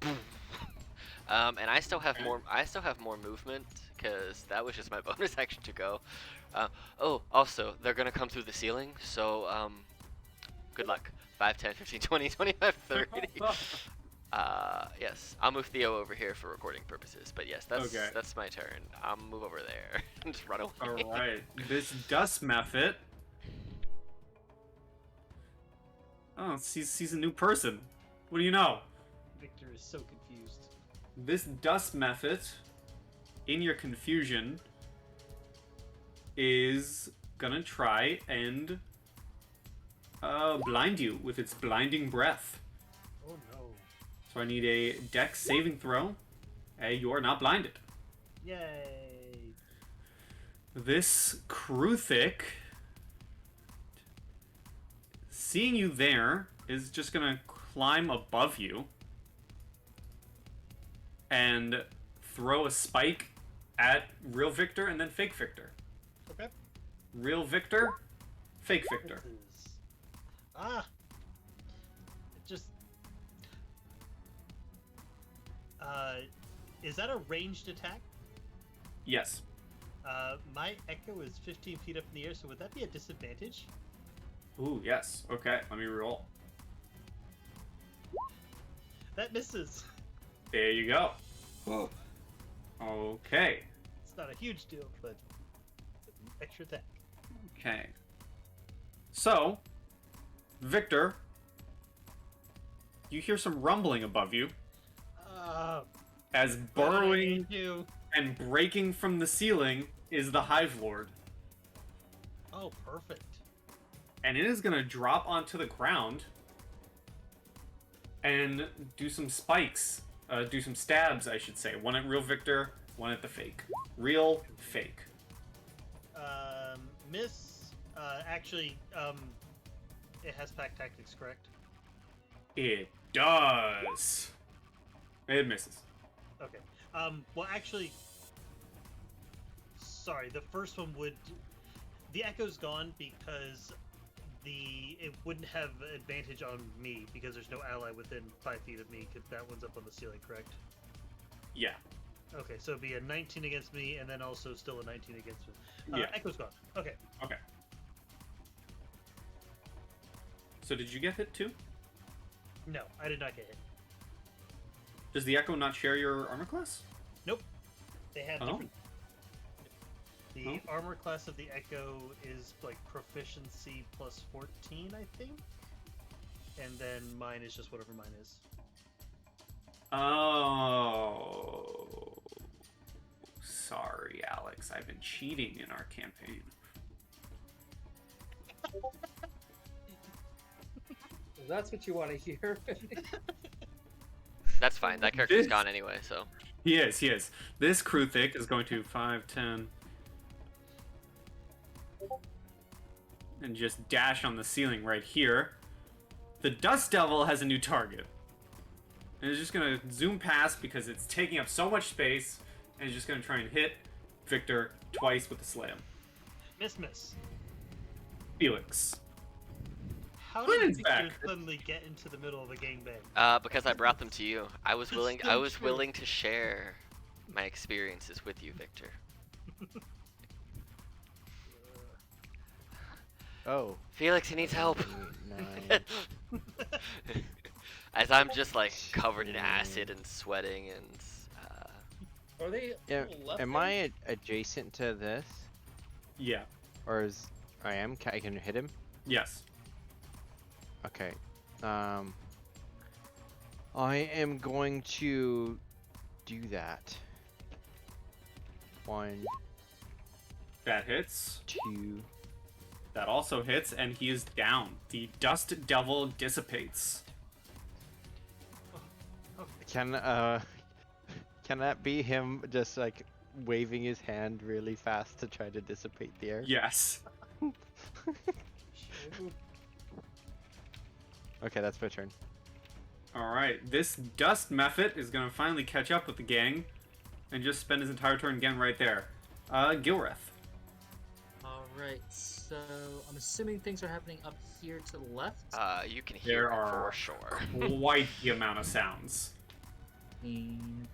Speaker 2: And I still have more. I still have more movement because that was just my bonus action to go. Oh, also they're gonna come through the ceiling. So good luck. 5, 10, 15, 20, 25, 30. Yes, I'll move Theo over here for recording purposes. But yes, that's my turn. I'll move over there and just run away.
Speaker 1: All right, this Dust Method. Oh, he's a new person. What do you know?
Speaker 7: Victor is so confused.
Speaker 1: This Dust Method, in your confusion, is gonna try and blind you with its blinding breath.
Speaker 7: Oh no.
Speaker 1: So I need a Dex saving throw. Hey, you are not blinded.
Speaker 7: Yay.
Speaker 1: This Kruthic, seeing you there, is just gonna climb above you and throw a spike at real Victor and then fake Victor.
Speaker 7: Okay.
Speaker 1: Real Victor, fake Victor.
Speaker 7: Ah. It just. Is that a ranged attack?
Speaker 1: Yes.
Speaker 7: My echo is 15 feet up in the air, so would that be a disadvantage?
Speaker 1: Ooh, yes. Okay, let me roll.
Speaker 7: That misses.
Speaker 1: There you go. Okay.
Speaker 7: It's not a huge deal, but extra attack.
Speaker 1: Okay. So, Victor, you hear some rumbling above you as burrowing
Speaker 7: You.
Speaker 1: and breaking from the ceiling is the Hive Lord.
Speaker 7: Oh, perfect.
Speaker 1: And it is going to drop onto the ground and do some spikes. Do some stabs, I should say. One at real Victor, one at the fake. Real, fake.
Speaker 7: Miss. Actually, it has pack tactics, correct?
Speaker 1: It does. It misses.
Speaker 7: Okay. Well, actually, sorry. The first one would. The echo's gone because it wouldn't have advantage on me because there's no ally within 5 feet of me. Because that one's up on the ceiling, correct?
Speaker 1: Yeah.
Speaker 7: Okay, so it'd be a 19 against me, and then also still a 19 against me.
Speaker 1: Yeah.
Speaker 7: Echo's gone. Okay.
Speaker 1: Okay. So did you get hit too?
Speaker 7: No, I did not get hit.
Speaker 1: Does the Echo not share your armor class?
Speaker 7: Nope. They have
Speaker 1: Oh.
Speaker 7: different. The
Speaker 1: Oh.
Speaker 7: armor class of the Echo is like proficiency plus 14, I think. And then mine is just whatever mine is.
Speaker 1: Oh. Sorry, Alex. I've been cheating in our campaign.
Speaker 5: That's what you want to hear.
Speaker 2: That's fine. That character's
Speaker 1: This-
Speaker 2: gone anyway, so.
Speaker 1: He is. This crew thick is going to 5, 10. And just dash on the ceiling right here. The Dust Devil has a new target. And it's just going to zoom past because it's taking up so much space. And it's just going to try and hit Victor twice with the slam.
Speaker 7: Miss.
Speaker 1: Felix.
Speaker 7: How
Speaker 1: Quinn's
Speaker 7: did Victor
Speaker 1: back.
Speaker 7: suddenly get into the middle of a gangbang?
Speaker 2: Because I brought them to you. I was willing.
Speaker 7: Still
Speaker 2: I was
Speaker 7: true.
Speaker 2: willing to share my experiences with you, Victor.
Speaker 6: Oh.
Speaker 2: Felix, he needs help.
Speaker 6: 9.
Speaker 2: As I'm just like covered in acid and sweating and.
Speaker 5: Are they left?
Speaker 6: Am I adjacent to this?
Speaker 1: Yeah.
Speaker 6: Or is I am? I can hit him?
Speaker 1: Yes.
Speaker 6: Okay. I am going to do that. 1,
Speaker 1: That hits.
Speaker 6: 2.
Speaker 1: That also hits, and he is down. The Dust Devil dissipates.
Speaker 6: Can that be him just like waving his hand really fast to try to dissipate the air?
Speaker 1: Yes.
Speaker 6: Okay, that's my turn.
Speaker 1: Alright, this Dust Mephit is going to finally catch up with the gang and just spend his entire turn again right there. Gilreth.
Speaker 5: Alright, so I'm assuming things are happening up here to the left.
Speaker 2: You can hear
Speaker 1: There
Speaker 2: it
Speaker 1: are
Speaker 2: for sure.
Speaker 1: quite the amount of sounds.
Speaker 5: And...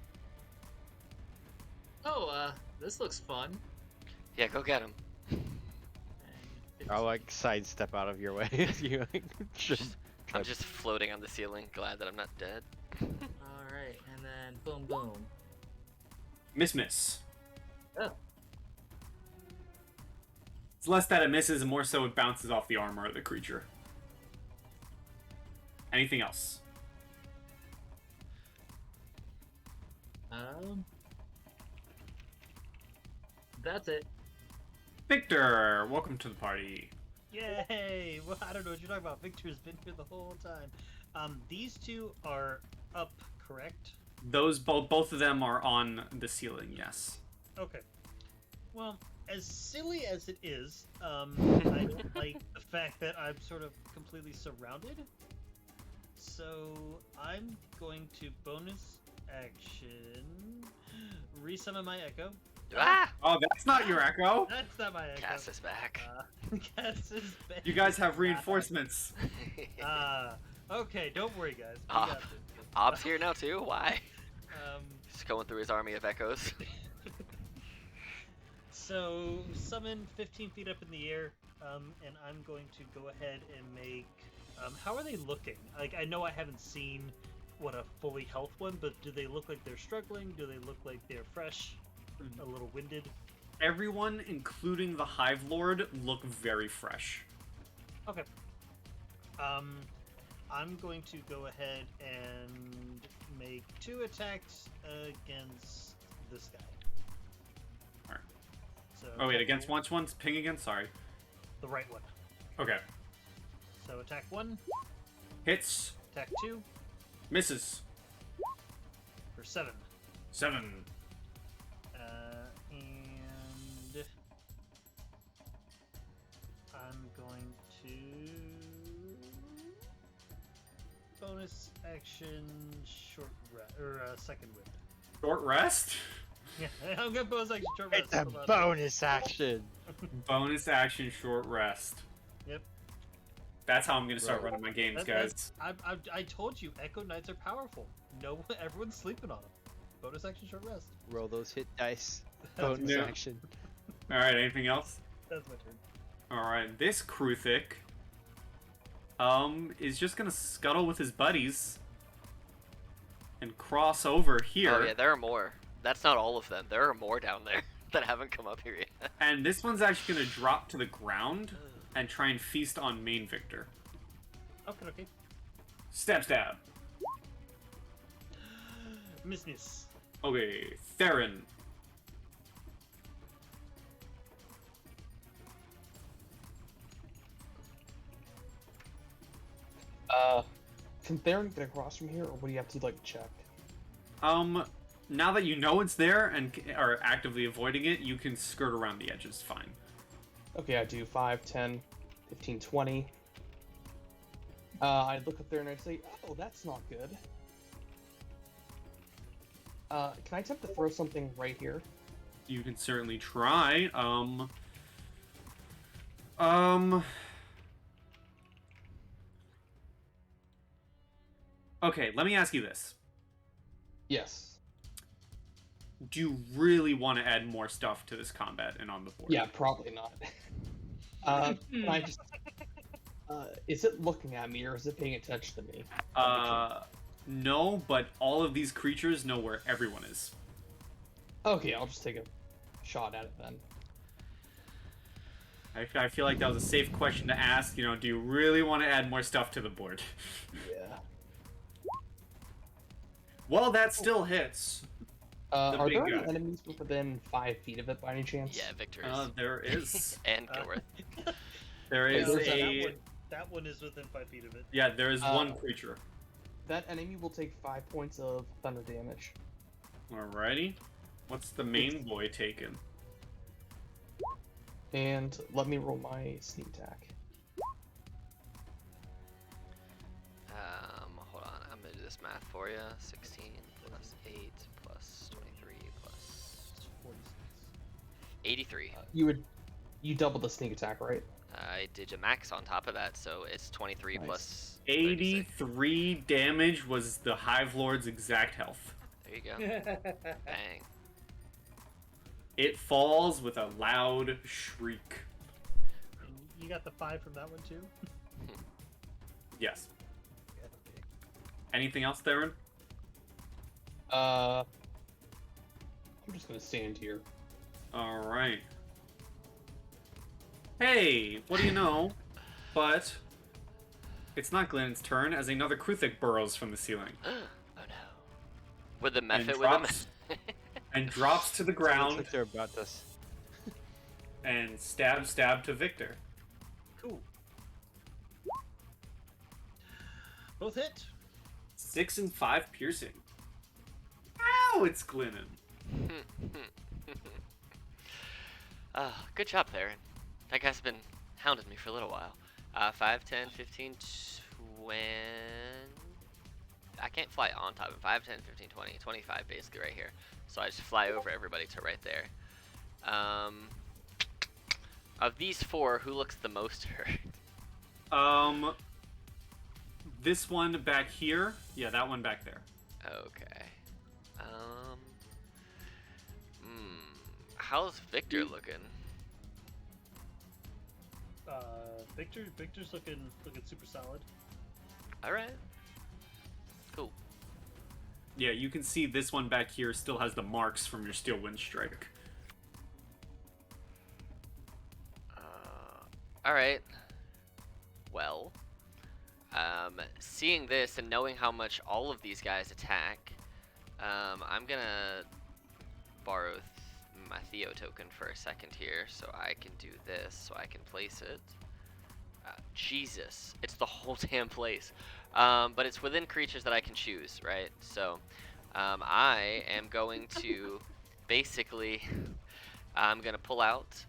Speaker 5: this looks fun.
Speaker 2: Yeah, go get him.
Speaker 5: And
Speaker 6: I'll like sidestep out of your way as you like
Speaker 2: I'm just floating on the ceiling, glad that I'm not dead.
Speaker 5: Alright, and then boom boom.
Speaker 1: Miss.
Speaker 5: Oh.
Speaker 1: It's less that it misses and more so it bounces off the armor of the creature. Anything else?
Speaker 5: That's it.
Speaker 1: Victor, welcome to the party.
Speaker 7: Yay! Well, I don't know what you're talking about. Victor's been here the whole time. These two are up, correct?
Speaker 1: Those both of them are on the ceiling, yes.
Speaker 7: Okay. Well, as silly as it is, I don't like the fact that I'm sort of completely surrounded. So I'm going to bonus action resummon my echo.
Speaker 2: Ah!
Speaker 1: Oh, that's not your echo.
Speaker 7: That's not my echo.
Speaker 2: Cass is back.
Speaker 7: Cass is back.
Speaker 1: You guys have reinforcements.
Speaker 7: Okay, don't worry, guys. We
Speaker 2: Ob-
Speaker 7: got this.
Speaker 2: Ob's here now too? Why?
Speaker 7: Um,
Speaker 2: Just going through his army of echoes.
Speaker 7: So, summon 15 feet up in the air, and I'm going to go ahead and make... how are they looking? Like, I know I haven't seen, what, a fully health one, but do they look like they're struggling? Do they look like they're fresh? A little winded?
Speaker 1: Everyone, including the Hive Lord, look very fresh.
Speaker 7: Okay. I'm going to go ahead and make 2 attacks against this guy.
Speaker 1: Alright.
Speaker 7: So
Speaker 1: Oh wait,
Speaker 7: attack
Speaker 1: against which one's ping again? Sorry.
Speaker 7: the right one.
Speaker 1: Okay.
Speaker 7: So attack 1,
Speaker 1: Hits.
Speaker 7: attack 2,
Speaker 1: Misses.
Speaker 7: for 7.
Speaker 1: 7.
Speaker 7: And I'm going to bonus action short second wind.
Speaker 1: Short rest.
Speaker 7: Yeah, I'm gonna bonus action short rest.
Speaker 6: It's a
Speaker 7: Hold on.
Speaker 6: bonus action.
Speaker 1: Bonus action short rest.
Speaker 7: Yep.
Speaker 1: That's how I'm gonna start
Speaker 6: Right.
Speaker 1: running my games,
Speaker 7: That's-
Speaker 1: guys.
Speaker 7: I told you, Echo Knights are powerful. No, everyone's sleeping on them. Bonus action, short rest.
Speaker 6: Roll those hit dice.
Speaker 7: That's
Speaker 6: Bonus
Speaker 1: Yeah.
Speaker 6: action.
Speaker 1: All right. Anything else?
Speaker 7: That's my turn.
Speaker 1: All right. This Kruthic, is just gonna scuttle with his buddies and cross over here.
Speaker 2: Oh yeah, there are more. That's not all of them. There are more down there that haven't come up here yet.
Speaker 1: And this one's actually gonna drop to the ground and try and feast on main Victor.
Speaker 7: Okay.
Speaker 1: Stab, stab.
Speaker 7: Miss.
Speaker 1: Okay, Theron.
Speaker 9: Can Theron get across from here, or would you have to like check?
Speaker 1: Now that you know it's there and are actively avoiding it, you can skirt around the edges fine.
Speaker 9: Okay, I do 5, 10, 15, 20. I look up there and I say, oh, that's not good. Can I attempt to throw something right here?
Speaker 1: You can certainly try. Okay, let me ask you this.
Speaker 9: Yes.
Speaker 1: Do you really want to add more stuff to this combat and on the board?
Speaker 9: Yeah, probably not. Can I just... is it looking at me, or is it paying attention to me?
Speaker 1: No, but all of these creatures know where everyone is.
Speaker 9: Okay, I'll just take a shot at it then.
Speaker 1: I feel like that was a safe question to ask. You know, do you really want to add more stuff to the board?
Speaker 9: Yeah.
Speaker 1: Well, that still hits.
Speaker 9: Are
Speaker 1: big
Speaker 9: there any
Speaker 1: guy.
Speaker 9: enemies within 5 feet of it by any chance?
Speaker 2: Yeah, Victor is.
Speaker 1: There is.
Speaker 2: And
Speaker 7: Uh,
Speaker 2: Gilworth.
Speaker 1: There is
Speaker 9: there's
Speaker 1: a...
Speaker 7: That one is within 5 feet of it.
Speaker 1: Yeah, there is one
Speaker 9: Uh,
Speaker 1: creature.
Speaker 9: That enemy will take 5 points of thunder damage.
Speaker 1: Alrighty. What's the main boy taking?
Speaker 9: And let me roll my sneak attack.
Speaker 2: Hold on. I'm gonna do this math for you. 16 plus 8 plus 23 plus
Speaker 7: It's 46.
Speaker 2: 83.
Speaker 9: You double the sneak attack, right?
Speaker 2: I did a max on top of that, so it's 23
Speaker 9: Nice.
Speaker 2: plus 36.
Speaker 1: 83 damage was the Hive Lord's exact health.
Speaker 2: There you go. Bang.
Speaker 1: It falls with a loud shriek.
Speaker 7: And you got the 5 from that one too?
Speaker 1: Yes.
Speaker 7: Yeah, okay.
Speaker 1: Anything else, Theron?
Speaker 9: I'm just gonna stand here.
Speaker 1: Alright. Hey, what do you know? But it's not Glenn's turn as another Kruthic burrows from the ceiling
Speaker 2: Oh no. With the
Speaker 1: and
Speaker 2: method with
Speaker 1: drops,
Speaker 2: him.
Speaker 1: and drops to the
Speaker 6: Looks
Speaker 1: ground
Speaker 6: like they're about us.
Speaker 1: and stab to Victor.
Speaker 7: Cool. Both hit.
Speaker 1: 6 and 5 piercing. Ow, it's Glennon.
Speaker 2: Good job, Theron. That guy's been hounding me for a little while. 5, 10, 15, 20... I can't fly on top of 5, 10, 15, 20, 25 basically right here. So I just fly over everybody to right there. Of these 4, who looks the most hurt?
Speaker 1: This one back here. Yeah, that one back there.
Speaker 2: Okay. How's Victor looking?
Speaker 7: Victor's looking super solid.
Speaker 2: All right. Cool.
Speaker 1: Yeah, you can see this one back here still has the marks from your steel wind strike.
Speaker 2: All right. Well, seeing this and knowing how much all of these guys attack, I'm gonna borrow my Theo token for a second here, so I can do this, so I can place it. Jesus, it's the whole damn place. But it's within creatures that I can choose, right? So, I am going to basically, I'm gonna pull out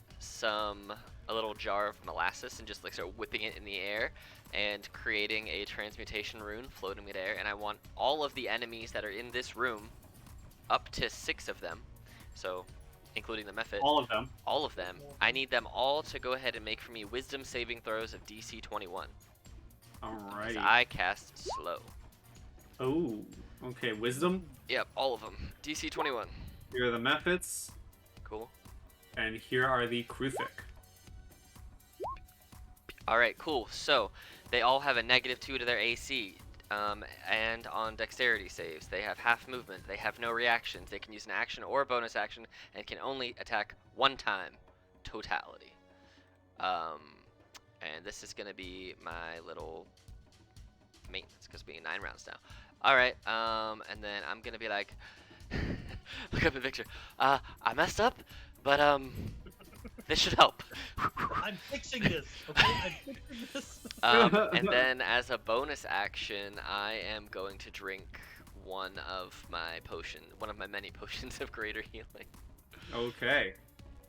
Speaker 2: a little jar of molasses and just like start whipping it in the air and creating a transmutation rune floating midair. And I want all of the enemies that are in this room, up to 6 of them, so including the Mephit,
Speaker 1: All of them.
Speaker 2: all of them, I need them all to go ahead and make for me wisdom saving throws of DC 21.
Speaker 1: Alright.
Speaker 2: I cast slow.
Speaker 1: Oh, okay. Wisdom.
Speaker 2: Yep, all of them. DC 21.
Speaker 1: Here are the methods,
Speaker 2: Cool.
Speaker 1: and here are the Kruthic.
Speaker 2: Alright, cool. So, they all have a -2 to their AC. And on dexterity saves, they have half movement. They have no reactions. They can use an action or a bonus action and can only attack one time. Totality. And this is going to be my little maintenance because being 9 rounds now. Alright, and then I'm going to be like, look up at Victor. I messed up, but this should help.
Speaker 3: I'm fixing this. Okay, I'm fixing this.
Speaker 2: And then as a bonus action, I am going to drink one of my many potions of greater healing.
Speaker 1: Okay.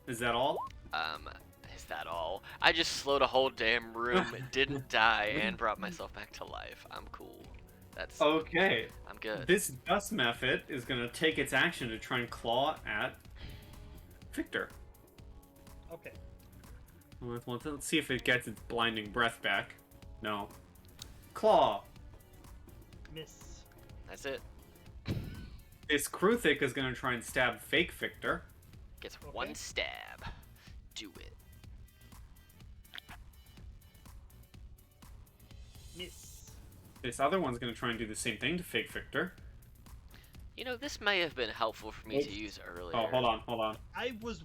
Speaker 1: Is that all?
Speaker 2: Is that all? I just slowed a whole damn room, didn't die, and brought myself back to life. I'm cool. That's
Speaker 1: Okay.
Speaker 2: I'm good.
Speaker 1: This dust method is going to take its action to try and claw at Victor.
Speaker 3: Okay.
Speaker 1: Let's see if it gets its blinding breath back. No. Claw.
Speaker 3: Miss.
Speaker 2: That's it.
Speaker 1: This Kruthic is going to try and stab fake Victor.
Speaker 2: Gets
Speaker 3: Okay.
Speaker 2: one stab. Do it.
Speaker 3: Miss.
Speaker 1: This other one's going to try and do the same thing to fake Victor.
Speaker 2: You know, this may have been helpful for me to use earlier.
Speaker 1: Oh, hold on.
Speaker 3: I was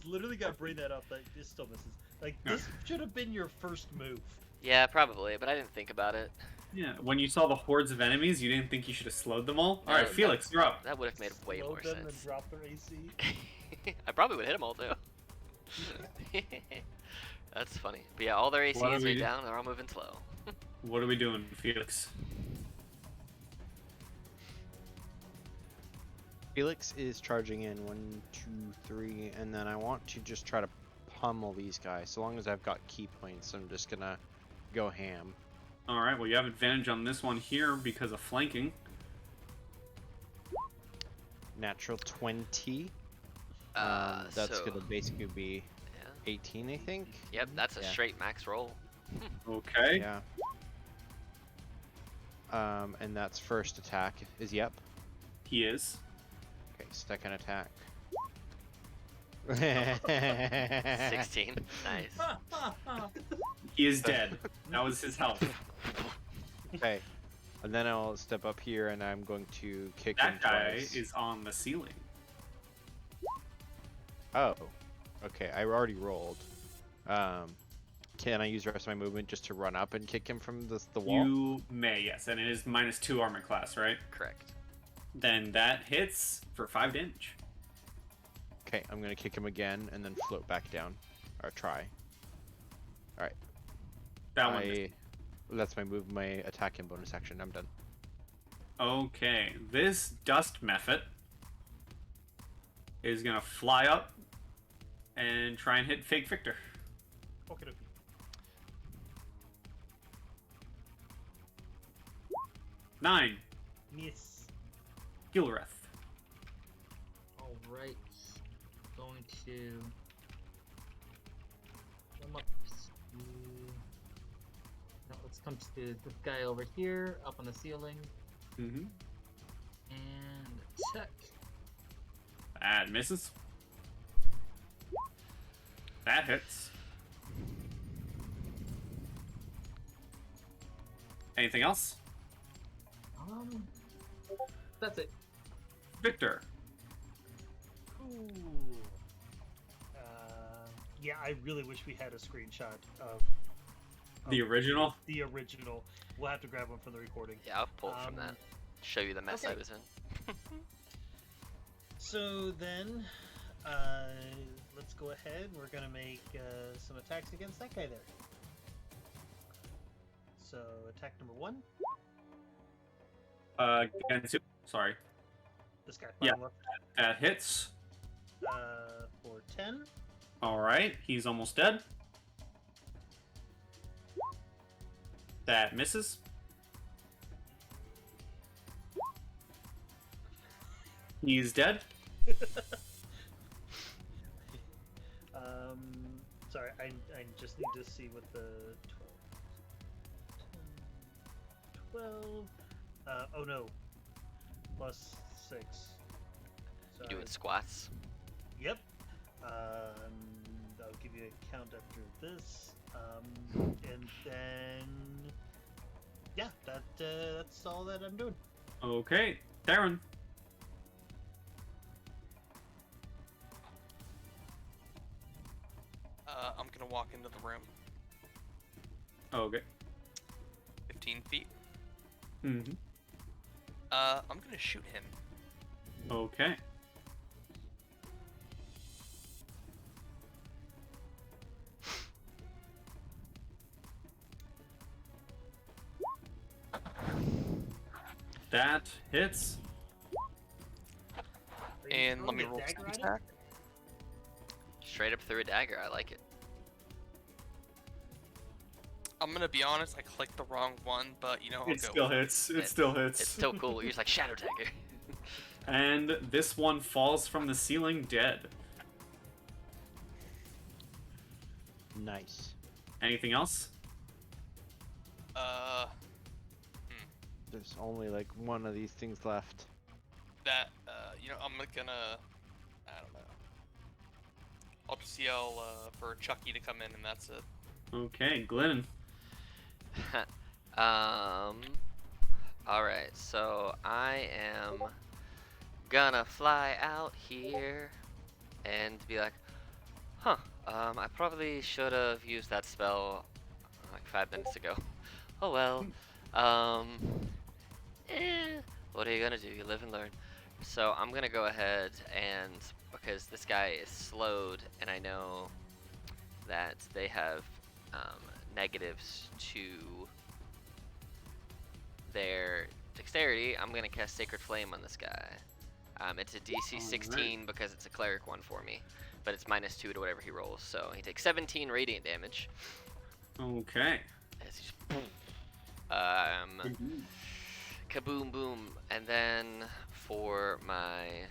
Speaker 3: literally gonna bring that up. Like this still misses. Like this should have been your first move.
Speaker 2: Yeah, probably, but I didn't think about it.
Speaker 1: Yeah, when you saw the hordes of enemies, you didn't think you should have slowed them all?
Speaker 2: No,
Speaker 1: Alright, Felix, you're up.
Speaker 2: That would have made way
Speaker 3: Slow
Speaker 2: more
Speaker 3: them
Speaker 2: sense.
Speaker 3: and drop their AC.
Speaker 2: I probably would hit them all too. That's funny. But yeah, all their AC
Speaker 1: What are
Speaker 2: is
Speaker 1: we
Speaker 2: way
Speaker 1: do-
Speaker 2: down. They're all moving slow.
Speaker 1: What are we doing, Felix?
Speaker 6: Felix is charging in 1, 2, 3, and then I want to just try to pummel these guys. So long as I've got key points, I'm just gonna go ham.
Speaker 1: Alright, well you have advantage on this one here because of flanking.
Speaker 6: Natural 20. That's
Speaker 2: So,
Speaker 6: gonna basically be
Speaker 2: yeah.
Speaker 6: 18, I think.
Speaker 2: Yep, that's a
Speaker 6: Yeah.
Speaker 2: straight max roll.
Speaker 1: Okay.
Speaker 6: Yeah. And that's first attack. Is he up?
Speaker 1: He is.
Speaker 6: Okay, second attack.
Speaker 2: 16. Nice.
Speaker 1: He is dead. That was his health.
Speaker 6: Okay. And then I'll step up here and I'm going to kick him
Speaker 1: That guy
Speaker 6: twice.
Speaker 1: is on the ceiling.
Speaker 6: Oh. Okay, I already rolled. Can I use the rest of my movement just to run up and kick him from the wall?
Speaker 1: You may, yes, and it is -2 armor class, right?
Speaker 2: Correct.
Speaker 1: Then that hits for 5 damage.
Speaker 6: Okay, I'm gonna kick him again and then float back down. Or try. Alright.
Speaker 1: That one. missed.
Speaker 6: That's my move, my attack and bonus action. I'm done.
Speaker 1: Okay, this dust method is gonna fly up and try and hit fake Victor.
Speaker 3: Okay, okay.
Speaker 1: Nine.
Speaker 3: Miss.
Speaker 1: Gilreth.
Speaker 5: Alright. Going to come up to... Now let's come to this guy over here, up on the ceiling,
Speaker 1: Mm-hmm.
Speaker 5: and check.
Speaker 1: That misses. That hits. Anything else?
Speaker 5: That's it.
Speaker 1: Victor.
Speaker 3: Ooh. Yeah, I really wish we had a screenshot of
Speaker 1: The original?
Speaker 3: the original. We'll have to grab one from the recording.
Speaker 2: Yeah, I'll pull from that. Show you the mess I
Speaker 3: okay.
Speaker 2: was in.
Speaker 3: So then, let's go ahead. We're gonna make some attacks against that guy there. So attack number 1.
Speaker 1: Against sorry.
Speaker 3: This guy.
Speaker 1: Yeah.
Speaker 3: bottom left,
Speaker 1: That hits.
Speaker 3: for 10.
Speaker 1: Alright, he's almost dead. That misses. He's dead.
Speaker 3: Sorry, I just need to see what the 12.
Speaker 7: 12. Oh no. Plus 6.
Speaker 2: You
Speaker 7: Sorry.
Speaker 2: doing squats?
Speaker 7: Yep. I'll give you a count after this. And then, yeah, that's all that I'm doing.
Speaker 1: Okay, Darren.
Speaker 4: I'm gonna walk into the room.
Speaker 1: Okay.
Speaker 4: 15 feet.
Speaker 1: Mm-hmm.
Speaker 4: I'm gonna shoot him.
Speaker 1: Okay. That hits.
Speaker 7: Are you
Speaker 4: And let
Speaker 7: throwing
Speaker 4: me
Speaker 7: a
Speaker 4: roll
Speaker 7: dagger
Speaker 4: some
Speaker 7: at him?
Speaker 4: attack.
Speaker 2: Straight up through a dagger. I like it.
Speaker 4: I'm gonna be honest, I clicked the wrong one, but you know, I'll
Speaker 1: It
Speaker 4: go
Speaker 1: still
Speaker 4: with it.
Speaker 1: hits. It still hits.
Speaker 2: It's still cool. You're just like shadow dagger.
Speaker 1: And this one falls from the ceiling dead.
Speaker 6: Nice.
Speaker 1: Anything else?
Speaker 6: There's only like one of these things left.
Speaker 4: You know, I'm gonna, I don't know. I'll just yell for Chucky to come in, and that's it.
Speaker 1: Okay, Glennon.
Speaker 2: Alright, so I am gonna fly out here and be like, huh, I probably should have used that spell like 5 minutes ago. Oh well. What are you gonna do? You live and learn. So I'm gonna go ahead and, because this guy is slowed and I know that they have negatives to their dexterity, I'm gonna cast Sacred Flame on this guy. It's a DC 16 because it's a cleric one for me, but it's -2 to whatever he rolls. So he takes 17 radiant damage.
Speaker 1: Okay.
Speaker 2: As he just, kaboom boom, and then for my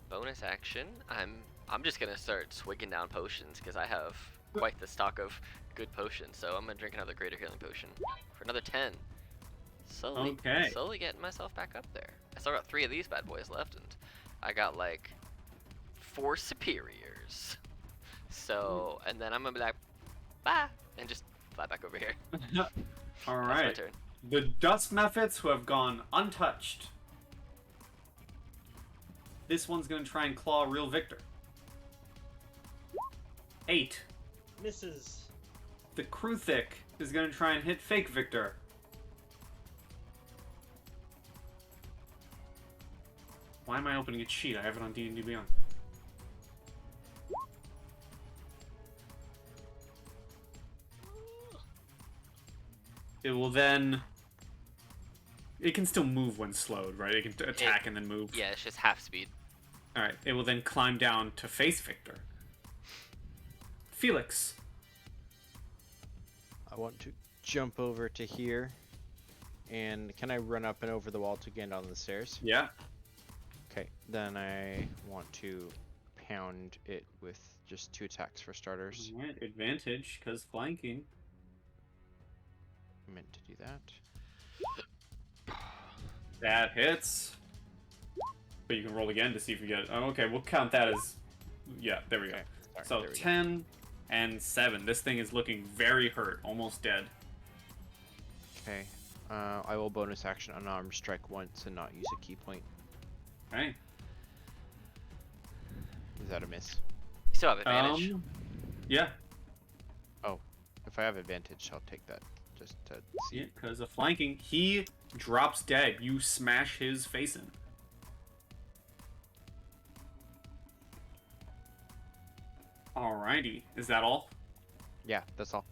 Speaker 2: bonus action, I'm just gonna start swigging down potions because I have quite the stock of good potions. So I'm gonna drink another greater healing potion for another 10. Slowly getting myself back up there. I still got 3 of these bad boys left, and I got like 4 superiors. So, and then I'm gonna be like, bye, and just fly back over here.
Speaker 1: All
Speaker 2: That's
Speaker 1: right.
Speaker 2: my turn.
Speaker 1: The dust methods who have gone untouched. This one's gonna try and claw real Victor. 8.
Speaker 7: Misses.
Speaker 1: The Kruthic is gonna try and hit fake Victor. Why am I opening a cheat? I have it on D&D Beyond. It will then... It can still move when slowed, right? It can attack and then move.
Speaker 2: Yeah, it's just half speed.
Speaker 1: Alright, it will then climb down to face Victor. Felix.
Speaker 6: I want to jump over to here. And can I run up and over the wall to get on the stairs?
Speaker 1: Yeah.
Speaker 6: Okay, then I want to pound it with just 2 attacks for starters.
Speaker 1: Alright, advantage, because flanking.
Speaker 6: I meant to do that.
Speaker 1: That hits. But you can roll again to see if you get... Oh, okay, we'll count that as... Yeah, there we go.
Speaker 6: Okay, sorry,
Speaker 1: So
Speaker 6: there we go.
Speaker 1: 10 and 7. This thing is looking very hurt, almost dead.
Speaker 6: Okay, I will bonus action unarmed strike once and not use a key point.
Speaker 1: Okay.
Speaker 6: Is that a miss?
Speaker 2: You still have advantage.
Speaker 1: Yeah.
Speaker 6: If I have advantage, I'll take that just to see.
Speaker 1: Yeah, because of flanking, he drops dead. You smash his face in. Alrighty. Is that all?
Speaker 6: Yeah, that's all.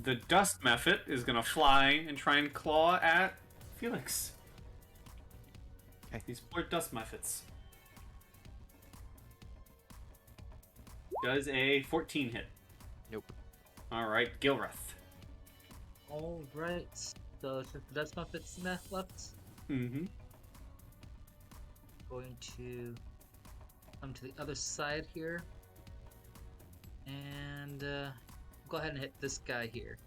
Speaker 1: The dust method is gonna fly and try and claw at Felix.
Speaker 6: Okay.
Speaker 1: These poor dust methods. Does a 14 hit?
Speaker 6: Nope.
Speaker 1: Alright, Gilreth.
Speaker 5: Alright, so since that's my fifth math left,
Speaker 1: Mm-hmm.
Speaker 5: going to come to the other side here. And go ahead and hit this guy here.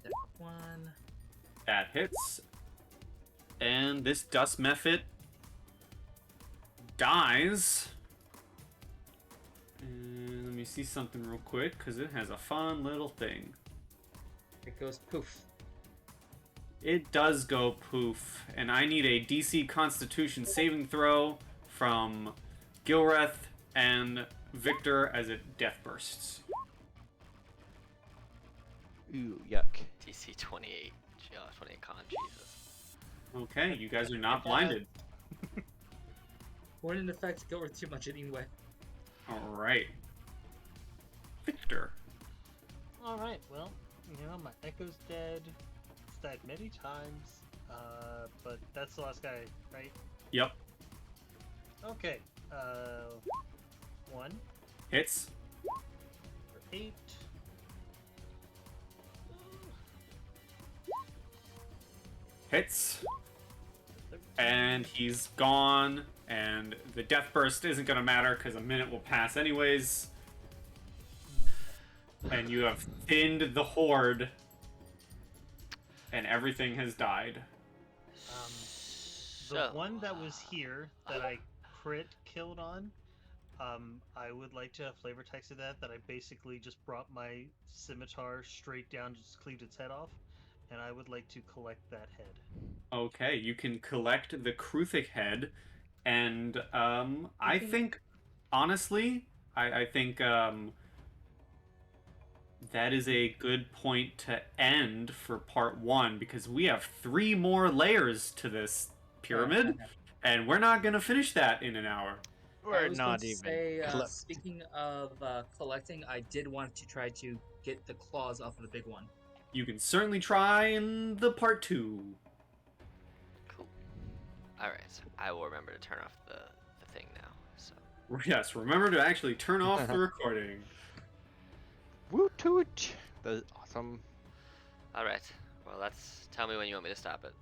Speaker 5: There. one.
Speaker 1: That hits. And this dust mephit dies. And let me see something real quick, because it has a fun little thing.
Speaker 5: It goes poof.
Speaker 1: It does go poof, and I need a DC Constitution saving throw from Gilreth and Victor as it death bursts.
Speaker 6: Ooh, yuck.
Speaker 2: DC 28. 28 con, Jesus.
Speaker 1: Okay, you guys are not blinded.
Speaker 5: Wouldn't affect Gilbert too much anyway.
Speaker 1: Alright. Victor.
Speaker 7: Alright, well, my Echo's dead. It's died many times. But that's the last guy, right?
Speaker 1: Yep.
Speaker 7: Okay. 1
Speaker 1: Hits.
Speaker 7: for 8.
Speaker 1: Hits.
Speaker 7: For 13.
Speaker 1: And he's gone. And the death burst isn't going to matter because a minute will pass anyways. And you have thinned the horde. And everything has died.
Speaker 7: The one that was here that I crit killed on, I would like to have flavor texted that I basically just brought my scimitar straight down, just cleaved its head off, and I would like to collect that head.
Speaker 1: Okay, you can collect the Kruthic head, and I think, honestly, I think that is a good point to end for part 1, because we have 3 more layers to this pyramid, and we're not going to finish that in an hour.
Speaker 5: I
Speaker 6: We're
Speaker 5: was
Speaker 6: not
Speaker 5: going to
Speaker 6: even
Speaker 5: say,
Speaker 6: close.
Speaker 5: speaking of collecting, I did want to try to get the claws off of the big one.
Speaker 1: You can certainly try in the part 2.
Speaker 2: Cool. Alright, I will remember to turn off the thing now. So
Speaker 1: Yes, remember to actually turn off the recording.
Speaker 6: Woot toot! That's awesome.
Speaker 2: Alright. Well, tell me when you want me to stop it.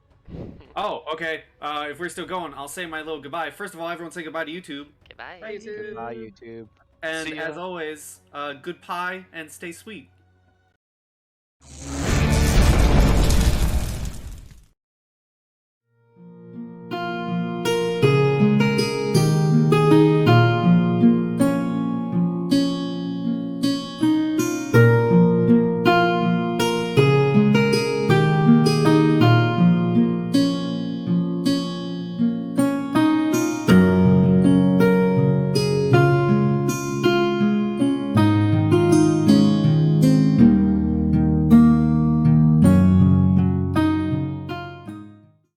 Speaker 1: Oh, okay. If we're still going, I'll say my little goodbye. First of all, everyone say goodbye to YouTube.
Speaker 2: Goodbye.
Speaker 5: Bye, YouTube.
Speaker 6: Goodbye, YouTube.
Speaker 1: And
Speaker 6: See ya.
Speaker 1: as always, good pie and stay sweet.